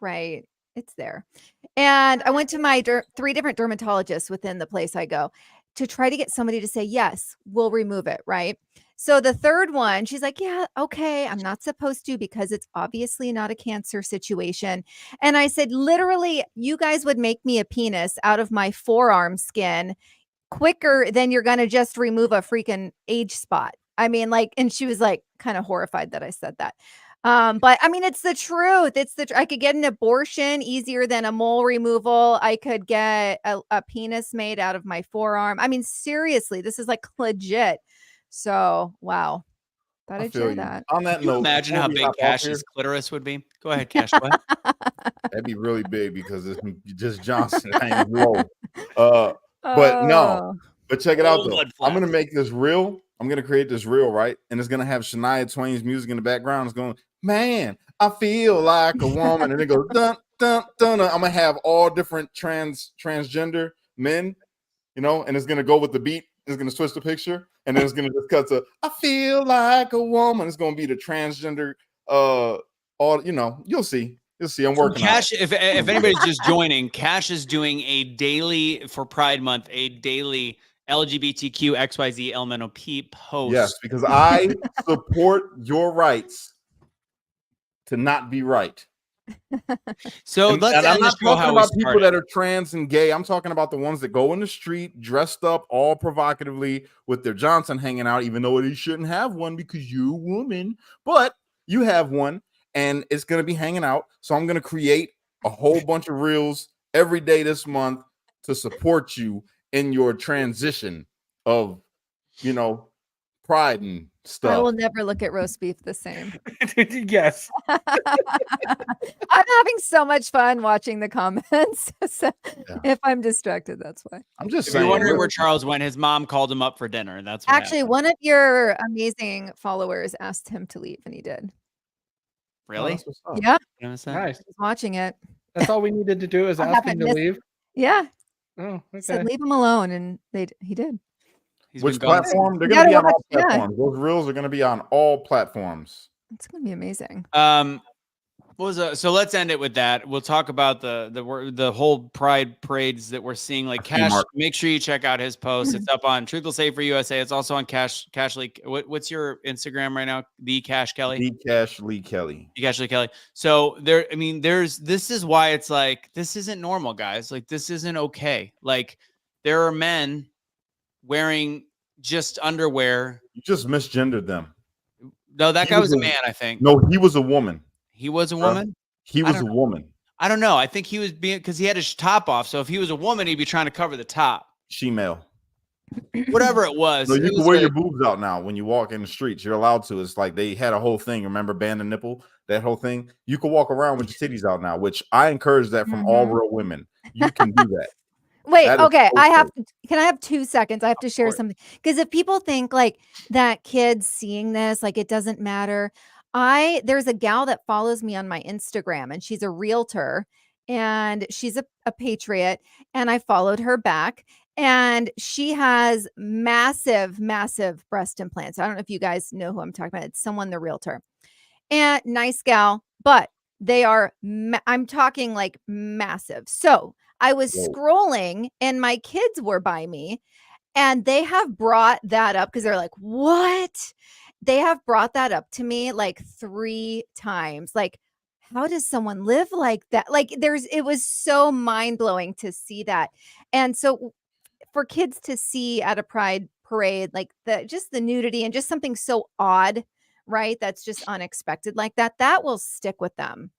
Speaker 2: it's there. And I went to my 3 different dermatologists within the place I go to try to get somebody to say, yes, we'll remove it. Right. So the third one, she's like, yeah, okay, I'm not supposed to because it's obviously not a cancer situation. And I said, literally, you guys would make me a penis out of my forearm skin quicker than you're going to just remove a freaking age spot. I mean, like, and she was like kind of horrified that I said that. But I mean, it's the truth. I could get an abortion easier than a mole removal. I could get a penis made out of my forearm. I mean, seriously, this is like legit. So, wow. Thought
Speaker 4: I
Speaker 2: I'd
Speaker 4: feel
Speaker 2: share
Speaker 4: you.
Speaker 2: that.
Speaker 4: On that
Speaker 3: Can you
Speaker 4: note,
Speaker 3: imagine
Speaker 4: before
Speaker 3: how
Speaker 4: we
Speaker 3: big
Speaker 4: hop off
Speaker 3: Cash's
Speaker 4: here,
Speaker 3: clitoris would be? Go ahead, Cash. Go ahead.
Speaker 4: that'd be really big because it's just Johnson hangs low. But no,
Speaker 2: Oh,
Speaker 4: but check it out
Speaker 3: Oh,
Speaker 4: though.
Speaker 3: mud
Speaker 4: I'm gonna
Speaker 3: flaps.
Speaker 4: make this reel. I'm gonna create this reel, right? And it's gonna have Shania Twain's music in the background. It's going, man, I feel like a woman, and it goes dun dun dun. I'm gonna have all different transgender men, you know, and it's gonna go with the beat. It's gonna switch the picture, and then it's gonna just cut to I feel like a woman. It's gonna be the transgender. All you know, you'll see. You'll see. I'm
Speaker 3: So
Speaker 4: working on it.
Speaker 3: Cash, if anybody's just joining, Cash is doing a daily for Pride Month, a daily LGBTQ XYZ LMNOP post.
Speaker 4: Yes, because I support your rights to not be right.
Speaker 3: So let's
Speaker 4: And I'm
Speaker 3: end the
Speaker 4: not
Speaker 3: show
Speaker 4: talking
Speaker 3: how we
Speaker 4: about people
Speaker 3: started.
Speaker 4: that are trans and gay. I'm talking about the ones that go in the street dressed up all provocatively with their Johnson hanging out, even though you shouldn't have one because you're a woman, but you have one and it's going to be hanging out. So I'm going to create a whole bunch of reels every day this month to support you in your transition of, you know, pride and stuff.
Speaker 2: I will never look at roast beef the same.
Speaker 1: Yes.
Speaker 2: I'm having so much fun watching the comments. So
Speaker 4: Yeah.
Speaker 2: if I'm distracted, that's why.
Speaker 4: I'm just
Speaker 3: If you're
Speaker 4: saying.
Speaker 3: wondering where Charles went, his mom called him up for dinner. That's what
Speaker 2: Actually,
Speaker 3: happened.
Speaker 2: one of your amazing followers asked him to leave, and he did.
Speaker 3: Really?
Speaker 4: that's what's up.
Speaker 2: Yeah,
Speaker 3: You know what I'm saying?
Speaker 1: Nice.
Speaker 2: I was watching it.
Speaker 1: That's all we needed to do is
Speaker 2: I
Speaker 1: ask him
Speaker 2: haven't
Speaker 1: to
Speaker 2: missed-
Speaker 1: leave.
Speaker 2: Yeah,
Speaker 1: Oh,
Speaker 2: said
Speaker 1: okay.
Speaker 2: leave him alone, and he did.
Speaker 3: He's
Speaker 4: Which
Speaker 3: been gone.
Speaker 4: platform? They're
Speaker 2: You
Speaker 4: going to be
Speaker 2: gotta
Speaker 4: on all
Speaker 2: watch- yeah.
Speaker 4: platforms. Those reels are going to be on all platforms.
Speaker 2: It's gonna be amazing.
Speaker 3: What was so let's end it with that. We'll talk about the whole pride parades that we're seeing. Like Cash,
Speaker 4: Mark.
Speaker 3: make sure you check out his post. It's up on Truth Will Save for USA. It's also on Cash Lee. What's your Instagram right now? The Cash Kelly.
Speaker 4: The Kash Lee Kelly.
Speaker 3: The Cash Lee Kelly. So this is why it's like this isn't normal, guys. Like this isn't okay. Like there are men wearing just underwear.
Speaker 4: You just misgendered them.
Speaker 3: No, that
Speaker 4: He
Speaker 3: guy
Speaker 4: was
Speaker 3: was a
Speaker 4: a-
Speaker 3: man, I think.
Speaker 4: No, he was a woman.
Speaker 3: He was a
Speaker 4: Bruh.
Speaker 3: woman.
Speaker 4: He
Speaker 3: I
Speaker 4: was a
Speaker 3: don't
Speaker 4: woman.
Speaker 3: I don't know. I think he was being because he had his top off. So if he was a woman, he'd be trying to cover the top.
Speaker 4: She-male.
Speaker 3: Whatever it was.
Speaker 4: No,
Speaker 3: it
Speaker 4: you can
Speaker 3: was
Speaker 4: wear
Speaker 3: a-
Speaker 4: your boobs out now when you walk in the streets. You're allowed to. It's like they had a whole thing. Remember band and nipple? That whole thing. You can walk around with your titties out now, which I encourage that from all real women. You can do that.
Speaker 2: Wait,
Speaker 4: That is
Speaker 2: okay.
Speaker 4: so
Speaker 2: I have
Speaker 4: cool.
Speaker 2: can I have 2 seconds? I have to share
Speaker 3: course.
Speaker 2: something. Because if people think like that kids seeing this, like it doesn't matter. There's a gal that follows me on my Instagram and she's a realtor and she's a patriot. And I followed her back. And she has massive, massive breast implants. I don't know if you guys know who I'm talking about. It's someone, the realtor. And nice gal, but they are, I'm talking like massive. So I was
Speaker 4: Whoa.
Speaker 2: scrolling and my kids were by me and they have brought that up because they're like, what? They have brought that up to me like 3 times. Like, how does someone live like that? Like it was so mind blowing to see that. And so for kids to see at a pride parade, like just the nudity and just something so odd, right? That's just unexpected like that will stick with them.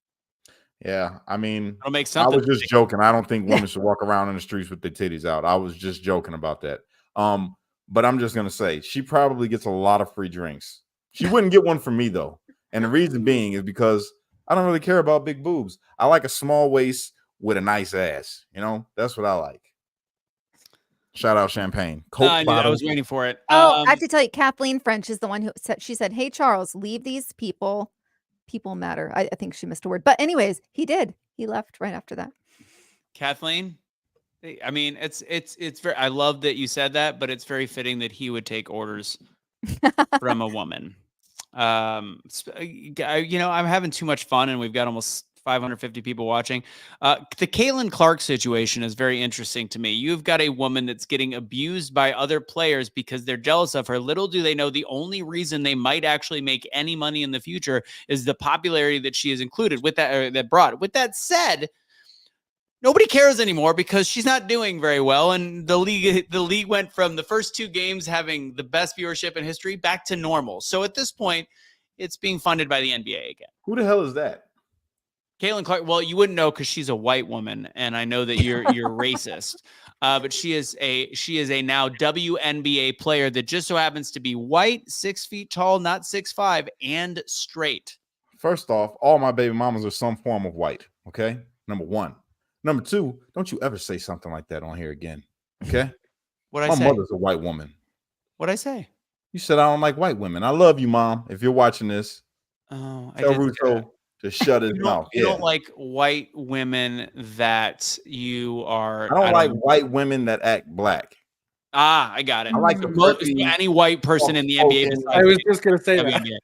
Speaker 4: Yeah, I mean,
Speaker 3: It'll make
Speaker 4: I
Speaker 3: something.
Speaker 4: was just joking. I don't think women should walk around in the streets with their titties out. I was just joking about that. But I'm just gonna say she probably gets a lot of free drinks. She wouldn't get one from me though, and the reason being is because I don't really care about big boobs. I like a small waist with a nice ass. You know, that's what I like. Shout out Champagne. Coke
Speaker 3: I knew that. I
Speaker 4: bottle.
Speaker 3: was waiting for it.
Speaker 2: Oh, I have to tell you, Kathleen French is the one who said, she said, hey, Charles, leave these people matter. I think she missed a word. But anyways, he did. He left right after that.
Speaker 3: Kathleen. I mean, it's very. I love that you said that, but it's very fitting that he would take orders from a woman. I'm having too much fun, and we've got almost 550 people watching. The Caitlin Clark situation is very interesting to me. You've got a woman that's getting abused by other players because they're jealous of her. Little do they know the only reason they might actually make any money in the future is the popularity that she has included with that brought. With that said, nobody cares anymore because she's not doing very well. And the league went from the first 2 games having the best viewership in history back to normal. So at this point, it's being funded by the NBA again.
Speaker 4: Who the hell is that?
Speaker 3: Caitlin Clark. Well, you wouldn't know because she's a white woman, and I know that you're racist. But she is a now WNBA player that just so happens to be white, 6 feet tall, not 6'5", and straight.
Speaker 4: First off, all my baby mamas are some form of white. Okay, number one. Number two, don't you ever say something like that on here again. Okay.
Speaker 3: What I
Speaker 4: My
Speaker 3: say?
Speaker 4: mother's a white woman.
Speaker 3: What'd I say?
Speaker 4: You said I don't like white women. I love you, Mom. If you're watching this,
Speaker 3: Oh, I
Speaker 4: tell
Speaker 3: did say that.
Speaker 4: Russo to shut his mouth.
Speaker 3: You don't like white women that you are.
Speaker 4: I don't like white women that act black.
Speaker 3: I got it.
Speaker 4: I like the preppy,
Speaker 3: any white person in the NBA.
Speaker 1: I was just gonna say that.
Speaker 3: WNBA.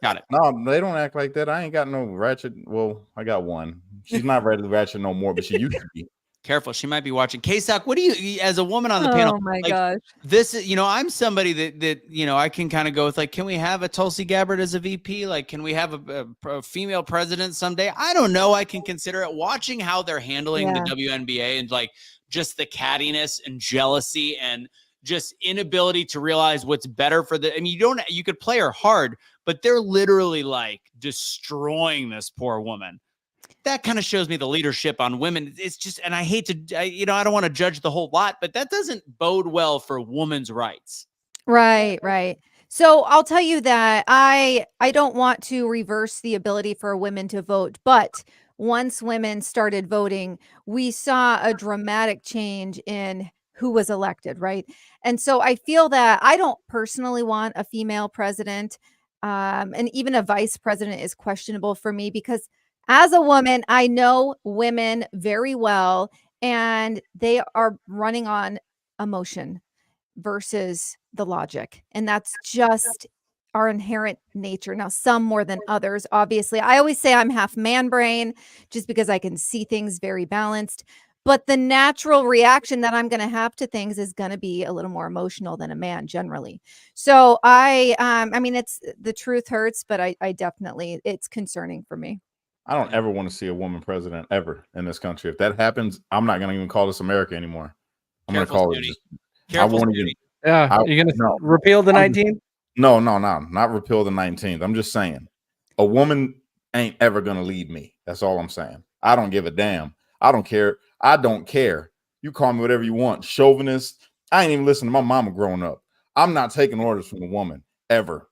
Speaker 3: Got it.
Speaker 4: No, they don't act like that. I ain't got no ratchet. Well, I got one. She's not ready to ratchet no more, but she used to be.
Speaker 3: Careful, she might be watching. KSOK, what do you, as a woman on the panel?
Speaker 2: Oh my
Speaker 3: like,
Speaker 2: gosh.
Speaker 3: This is, I'm somebody that I can kind of go with, like, can we have a Tulsi Gabbard as a VP? Like, can we have a female president someday? I don't know. I can consider it. Watching how they're handling the WNBA and like just the cattiness and jealousy and just inability to realize what's better for the. I mean, you could play her hard, but they're literally like destroying this poor woman. That kind of shows me the leadership on women. It's just, and I hate to, I don't want to judge the whole lot, but that doesn't bode well for women's rights.
Speaker 2: Right, right. So I'll tell you that I don't want to reverse the ability for women to vote, but once women started voting, we saw a dramatic change in who was elected, right? And so I feel that I don't personally want a female president, and even a vice president is questionable for me because as a woman, I know women very well, and they are running on emotion versus the logic. And that's just our inherent nature. Now, some more than others, obviously. I always say I'm half man brain just because I can see things very balanced. But the natural reaction that I'm going to have to things is going to be a little more emotional than a man generally. So I mean, it's the truth hurts, but I definitely, it's concerning for me.
Speaker 4: I don't ever want to see a woman president ever in this country. If that happens, I'm not going to even call this America anymore. I'm going to call it. I won't even.
Speaker 1: Yeah, you're going to repeal the 19th?
Speaker 4: No, not repeal the 19th. I'm just saying, a woman ain't ever going to lead me. That's all I'm saying. I don't give a damn. I don't care. I don't care. You call me whatever you want. Chauvinist. I ain't even listening to my mama growing up. I'm not taking orders from a woman ever.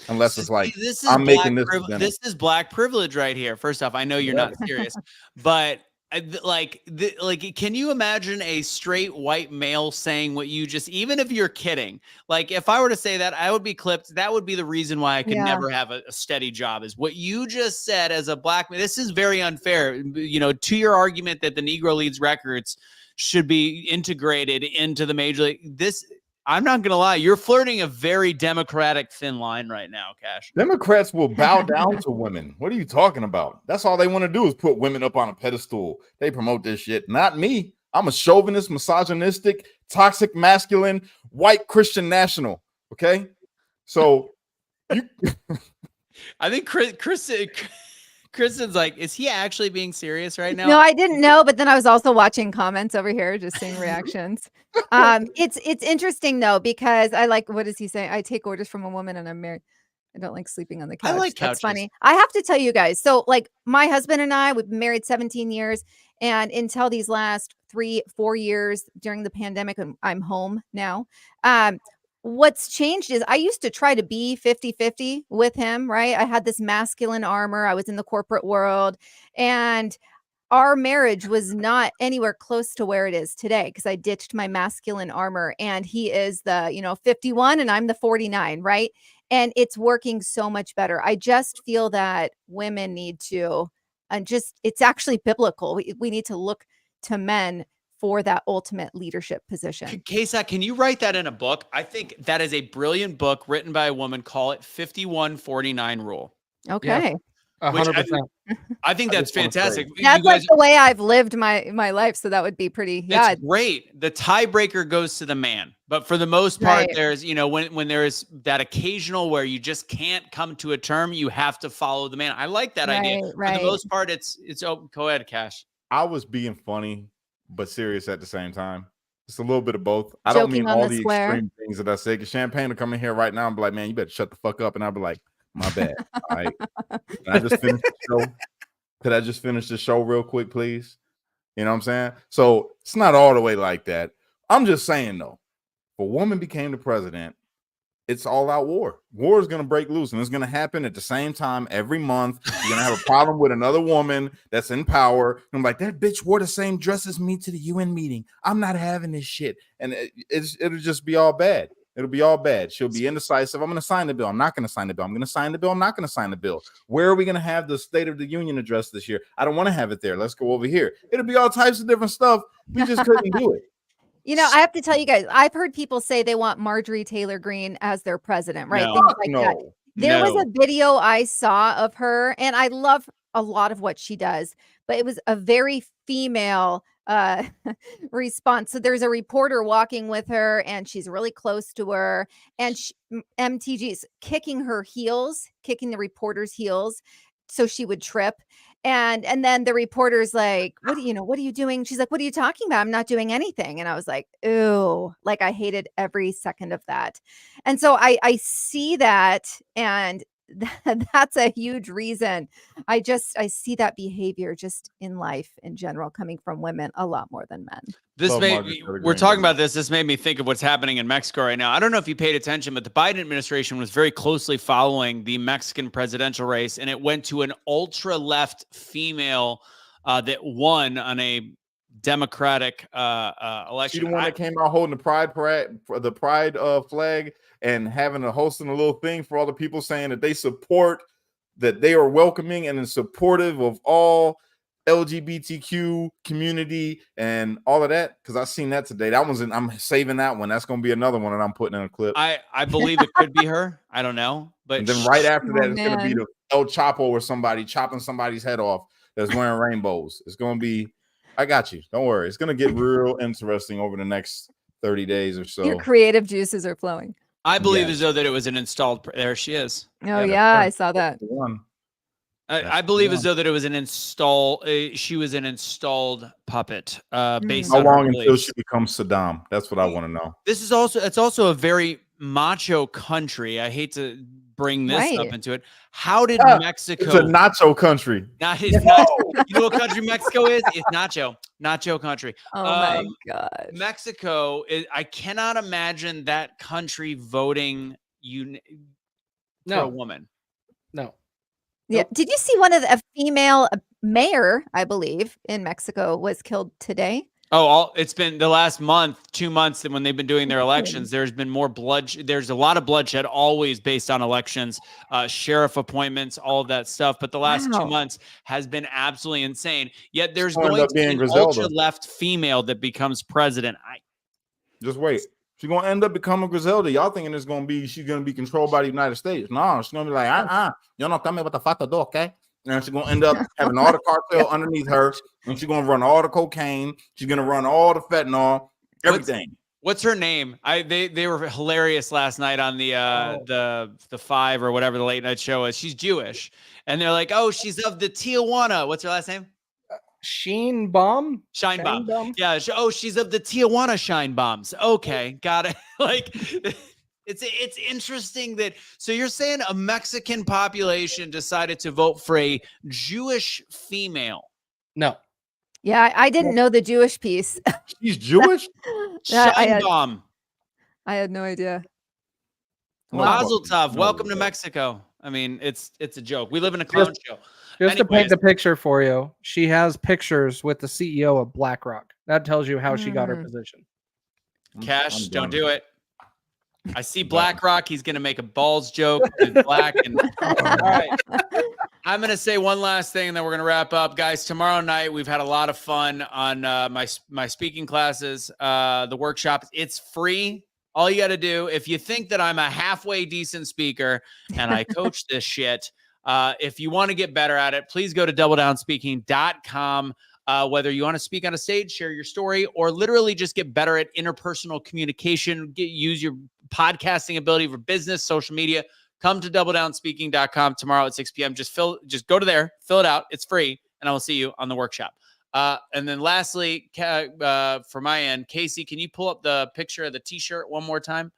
Speaker 4: Unless it's like, I'm making this.
Speaker 3: This is black privilege right here. First off, I know you're not serious, but can you imagine a straight white male saying what you just, even if you're kidding, like if I were to say that, I would be clipped. That would be the reason why I could never have a steady job, is what you just said as a black man. This is very unfair, to your argument that the Negro Leagues records should be integrated into the major league. I'm not going to lie. You're flirting a very democratic thin line right now, Kash.
Speaker 4: Democrats will bow down to women. What are you talking about? That's all they want to do is put women up on a pedestal. They promote this shit. Not me. I'm a chauvinist, misogynistic, toxic, masculine, white Christian national. Okay? So
Speaker 3: I think Kristen's like, is he actually being serious right now?
Speaker 2: No, I didn't know, but then I was also watching comments over here, just seeing reactions. It's interesting though, because I like, what does he say? I take orders from a woman and I'm married. I don't like sleeping on the couch.
Speaker 3: I like couches.
Speaker 2: That's funny. I have to tell you guys. So like my husband and I, we've been married 17 years. And until these last 3-4 years during the pandemic, and I'm home now. What's changed is I used to try to be 50-50 with him, right? I had this masculine armor. I was in the corporate world, and our marriage was not anywhere close to where it is today because I ditched my masculine armor, and he is the, 51 and I'm the 49, right? And it's working so much better. I just feel that women need to, and it's actually biblical. We need to look to men for that ultimate leadership position.
Speaker 3: Kaecey, can you write that in a book? I think that is a brilliant book written by a woman. Call it 51-49 rule.
Speaker 2: Okay.
Speaker 1: 100%.
Speaker 3: I think that's fantastic.
Speaker 2: That's like the way I've lived my life. So that would be pretty,
Speaker 3: It's great. The tiebreaker goes to the man. But for the most part, there's, when there is that occasional where you just can't come to a term, you have to follow the man. I like that idea. For the most part, it's go ahead, Kash.
Speaker 4: I was being funny, but serious at the same time. It's a little bit of both. I don't mean all the extreme things that I say. Because Champagne will come in here right now and be like, man, you better shut the fuck up. And I'll be like, my bad. All right. And I just finished the show. Could I just finish the show real quick, please? You know what I'm saying? So it's not all the way like that. I'm just saying, though, if a woman became the president, it's all out war. War is going to break loose, and it's going to happen at the same time every month. You're going to have a problem with another woman that's in power. And I'm like, that bitch wore the same dress as me to the UN meeting. I'm not having this shit. And it'll just be all bad. It'll be all bad. She'll be indecisive. I'm going to sign the bill. I'm not going to sign the bill. I'm going to sign the bill. I'm not going to sign the bill. Where are we going to have the State of the Union address this year? I don't want to have it there. Let's go over here. It'll be all types of different stuff. We just couldn't do it.
Speaker 2: You know, I have to tell you guys, I've heard people say they want Marjorie Taylor Greene as their president, right?
Speaker 3: No.
Speaker 2: Things like
Speaker 4: No.
Speaker 2: that. There was
Speaker 3: No.
Speaker 2: a video I saw of her, and I love a lot of what she does, but it was a very female response. So there's a reporter walking with her, and she's really close to her, and MTG's kicking her heels, kicking the reporter's heels, so she would trip. And then the reporter's like, what are you doing? She's like, what are you talking about? I'm not doing anything. And I was like, ooh, like I hated every second of that. And so I see that, and that's a huge reason. I see that behavior just in life in general coming from women a lot more than men.
Speaker 3: We're talking about this. This made me think of what's happening in Mexico right now. I don't know if you paid attention, but the Biden administration was very closely following the Mexican presidential race, and it went to an ultra left female that won on a Democratic election.
Speaker 4: She the one that came out holding the pride flag and having hosting a little thing for all the people saying that they support, that they are welcoming and supportive of all LGBTQ community and all of that, because I've seen that today. I'm saving that one. That's going to be another one that I'm putting in a clip.
Speaker 3: I believe it could be her. I don't know, but
Speaker 4: and then right after that, it's going to be the El Chapo or somebody chopping somebody's head off that's wearing rainbows. It's going to be. I got you. Don't worry. It's going to get real interesting over the next 30 days or so.
Speaker 2: Your creative juices are flowing.
Speaker 3: I believe as though that it was an installed. There she is.
Speaker 2: Oh yeah, I saw that.
Speaker 3: I believe as though that it was an install. She was an installed puppet. Based
Speaker 4: how
Speaker 3: on
Speaker 4: long until she becomes Saddam? That's what I want to know.
Speaker 3: It's also a very macho country. I hate to bring this up into it. How did Mexico?
Speaker 4: It's a nacho country.
Speaker 3: You know what country Mexico is? It's nacho country.
Speaker 2: Oh my God.
Speaker 3: Mexico is. I cannot imagine that country voting for a woman.
Speaker 1: No.
Speaker 2: Yeah. Did you see a female mayor, I believe, in Mexico was killed today?
Speaker 3: Oh, it's been the last 2 months that when they've been doing their elections, there's been more bloodshed. There's a lot of bloodshed always based on elections, sheriff appointments, all of that stuff. But the last 2 months has been absolutely insane. Yet there's going to be an ultra-left female that becomes president.
Speaker 4: Just wait. She's going to end up becoming Griselda. Y'all thinking she's going to be controlled by the United States. No, she's going to be like, you don't tell me what the fuck to do, okay? And she's going to end up having all the cartel underneath her, and she's going to run all the cocaine. She's going to run all the fentanyl, everything.
Speaker 3: What's her name? They were hilarious last night on the 5 or whatever the late night show is. She's Jewish, and they're like, oh, she's of the Tijuana. What's her last name?
Speaker 1: Sheinbaum.
Speaker 3: Yeah. She's of the Tijuana Shine Bombs. Okay, got it. Like, it's interesting that. So you're saying a Mexican population decided to vote for a Jewish female?
Speaker 1: No.
Speaker 2: Yeah, I didn't know the Jewish piece.
Speaker 4: She's Jewish?
Speaker 3: Shine Bomb.
Speaker 2: I had no idea.
Speaker 3: Mazel tov. Welcome to Mexico. I mean, it's a joke. We live in a clown show.
Speaker 1: Just to paint the picture for you, she has pictures with the CEO of BlackRock. That tells you how she got her position.
Speaker 3: Cash, don't do it. I see BlackRock. He's going to make a balls joke with black. All right. I'm going to say one last thing, and then we're going to wrap up. Guys, tomorrow night, we've had a lot of fun on my speaking classes, the workshop. It's free. All you got to do, if you think that I'm a halfway decent speaker and I coach this shit, if you want to get better at it, please go to doubledownspeaking.com. Whether you want to speak on a stage, share your story, or literally just get better at interpersonal communication, use your podcasting ability for business, social media, come to doubledownspeaking.com tomorrow at 6 p.m. Just go to there, fill it out. It's free, and I will see you on the workshop. And then lastly, for my end, Kaecey, can you pull up the picture of the t-shirt one more time?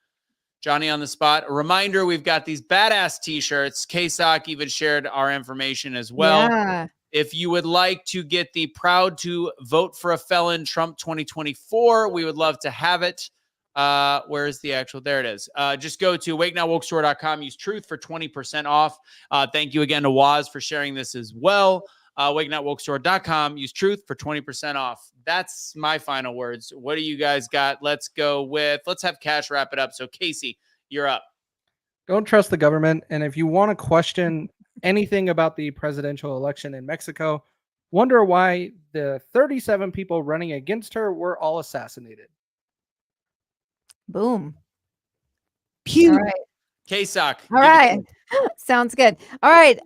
Speaker 3: Johnny on the spot. A reminder, we've got these badass t-shirts. KSOK even shared our information as well.
Speaker 2: Yeah.
Speaker 3: If you would like to get the Proud to Vote for a Felon Trump 2024, we would love to have it. Where is the actual? There it is. Just go to wakenowwokestore.com. Use truth for 20% off. Thank you again to Waz for sharing this as well. wakenowwokestore.com. Use truth for 20% off. That's my final words. What do you guys got? Let's have Kash wrap it up. So Kaecey, you're up.
Speaker 1: Don't trust the government. And if you want to question anything about the presidential election in Mexico, wonder why the 37 people running against her were all assassinated.
Speaker 2: Boom.
Speaker 3: Pew.
Speaker 2: All right.
Speaker 3: KSOK.
Speaker 2: All right. Sounds good. All right.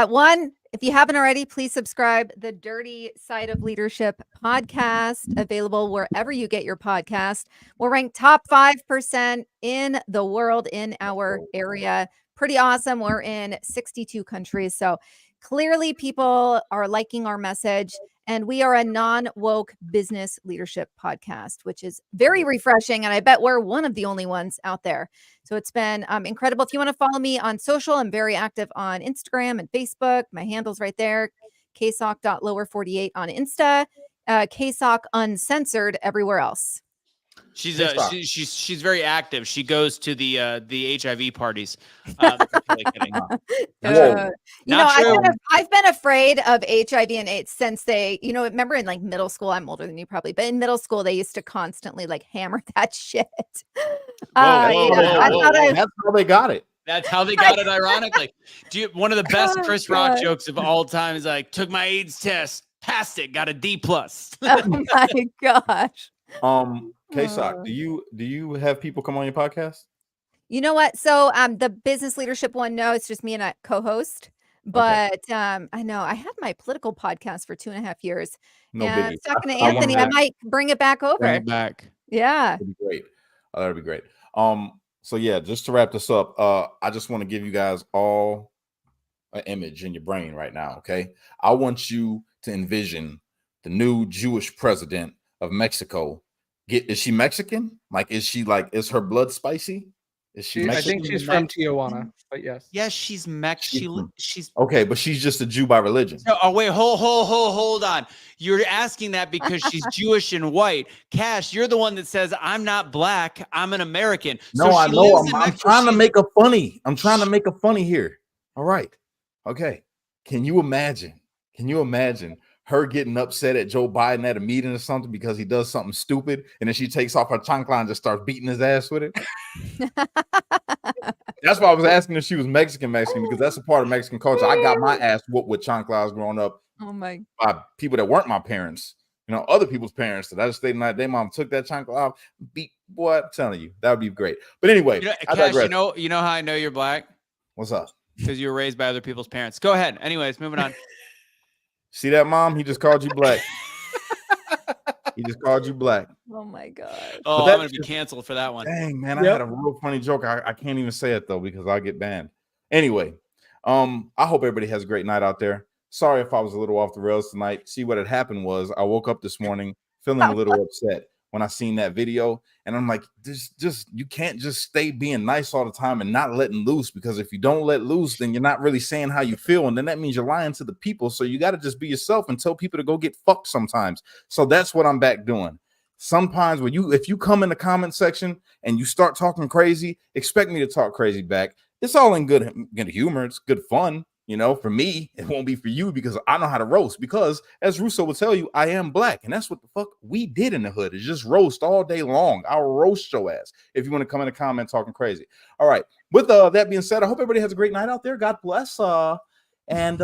Speaker 2: One, if you haven't already, please subscribe. The Dirty Side of Leadership podcast, available wherever you get your podcast. We're ranked top 5% in the world in our area. Pretty awesome. We're in 62 countries. So clearly people are liking our message. And we are a non-woke business leadership podcast, which is very refreshing. And I bet we're one of the only ones out there. So it's been incredible. If you want to follow me on social, I'm very active on Instagram and Facebook. My handle's right there. KSOK.lower48 on Insta. KSOK uncensored everywhere else.
Speaker 3: She's very active. She goes to the HIV parties.
Speaker 2: I've been afraid of HIV and AIDS since they, remember in like middle school, I'm older than you probably, but in middle school, they used to constantly like hammer that shit.
Speaker 4: That's how they got it.
Speaker 3: That's how they got it, ironically. One of the best Chris Rock jokes of all time is like, took my AIDS test, passed it, got a D+.
Speaker 2: Oh my gosh.
Speaker 4: KSOK, do you have people come on your podcast?
Speaker 2: You know what? So the business leadership one, no, it's just me and a co-host. But I know I had my political podcast for 2.5 years.
Speaker 4: No
Speaker 2: and
Speaker 4: biggie.
Speaker 2: Talking to Anthony, I might bring it back over.
Speaker 3: Bring it back.
Speaker 2: Yeah.
Speaker 4: That'd be great. That'd be great. So yeah, just to wrap this up, I just want to give you guys all an image in your brain right now. Okay. I want you to envision the new Jewish president of Mexico. Is she Mexican? Is her blood spicy? Is she Mexican?
Speaker 1: I think she's from Tijuana, but yes.
Speaker 3: Yes, she's Mexican. She's
Speaker 4: okay, but she's just a Jew by religion.
Speaker 3: Oh, wait, hold on. You're asking that because she's Jewish and white. Kash, you're the one that says I'm not black, I'm an American.
Speaker 4: No, I know. I'm trying to make a funny. I'm trying to make a funny here. All right. Okay. Can you imagine her getting upset at Joe Biden at a meeting or something because he does something stupid, and then she takes off her chancla and just starts beating his ass with it? That's why I was asking if she was Mexican, because that's a part of Mexican culture. I got my ass whooped with chanclas growing up by people that weren't my parents, other people's parents. That I just stayed night. Their mom took that chancla off, beat. Boy, I'm telling you, that would be great. But anyway,
Speaker 3: Kash, you know how I know you're black?
Speaker 4: What's up?
Speaker 3: Because you were raised by other people's parents. Go ahead. Anyways, moving on.
Speaker 4: See that, Mom? He just called you black. He just called you black.
Speaker 2: Oh my god.
Speaker 3: Oh, I'm gonna be canceled for that one.
Speaker 4: Dang, man, I had a real funny joke. I can't even say it though because I'll get banned. Anyway, I hope everybody has a great night out there. Sorry if I was a little off the rails tonight. See, what had happened was I woke up this morning feeling a little upset when I seen that video, and I'm like, you can't just stay being nice all the time and not letting loose, because if you don't let loose, then you're not really saying how you feel, and then that means you're lying to the people. So you got to just be yourself and tell people to go get fucked sometimes. So that's what I'm back doing. Sometimes if you come in the comment section and you start talking crazy, expect me to talk crazy back. It's all in good humor. It's good fun. For me, it won't be for you because I know how to roast, because as Russo will tell you, I am black. And that's what the fuck we did in the hood, is just roast all day long. I'll roast your ass if you want to come in the comment talking crazy. All right. With that being said, I hope everybody has a great night out there. God bless. And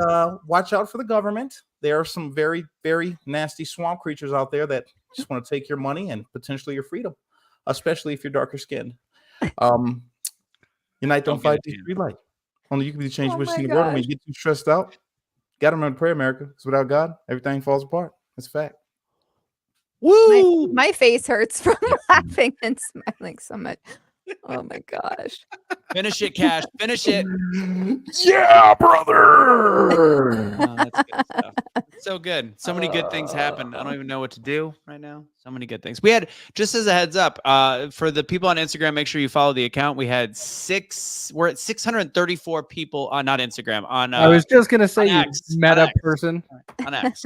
Speaker 4: watch out for the government. There are some very, very nasty swamp creatures out there that just want to take your money and potentially your freedom, especially if you're darker skinned. Unite, don't fight, be free light. Only you can be the change which in the world. When you get too stressed out, gotta remember to pray, America. Because without God, everything falls apart. That's a fact.
Speaker 2: Woo! My face hurts from laughing and smiling so much. Oh my gosh.
Speaker 3: Finish it, Cash. Finish it.
Speaker 4: Yeah, brother.
Speaker 3: Oh, that's good stuff. It's so good. So many good things happen. I don't even know what to do right now. So many good things. We had, just as a heads up, for the people on Instagram, make sure you follow the account. We're at 634 people on, not Instagram, on
Speaker 1: I was just gonna say, you
Speaker 3: X,
Speaker 1: meta
Speaker 3: on X.
Speaker 1: person.
Speaker 3: On X.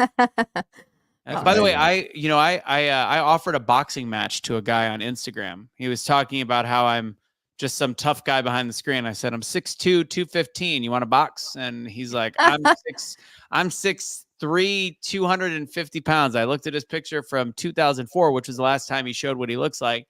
Speaker 3: By the way, I offered a boxing match to a guy on Instagram. He was talking about how I'm just some tough guy behind the screen. I said, I'm 6'2", 215. You want to box? And he's like, I'm 6'3", 250 pounds. I looked at his picture from 2004, which was the last time he showed what he looks like.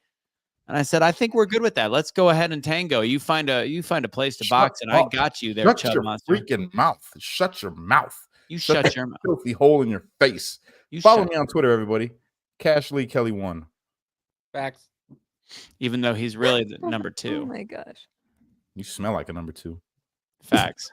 Speaker 3: And I said, I think we're good with that. Let's go ahead and tango. You find a place to box, and I got you there,
Speaker 4: Shut
Speaker 3: Chub
Speaker 4: your
Speaker 3: Monster.
Speaker 4: freaking mouth. Shut your mouth.
Speaker 3: You shut your mouth.
Speaker 4: Filthy hole in your face. Follow me on Twitter, everybody. Cash Lee Kelly 1.
Speaker 1: Facts.
Speaker 3: Even though he's really the number 2.
Speaker 2: Oh my gosh.
Speaker 4: You smell like a number 2.
Speaker 3: Facts.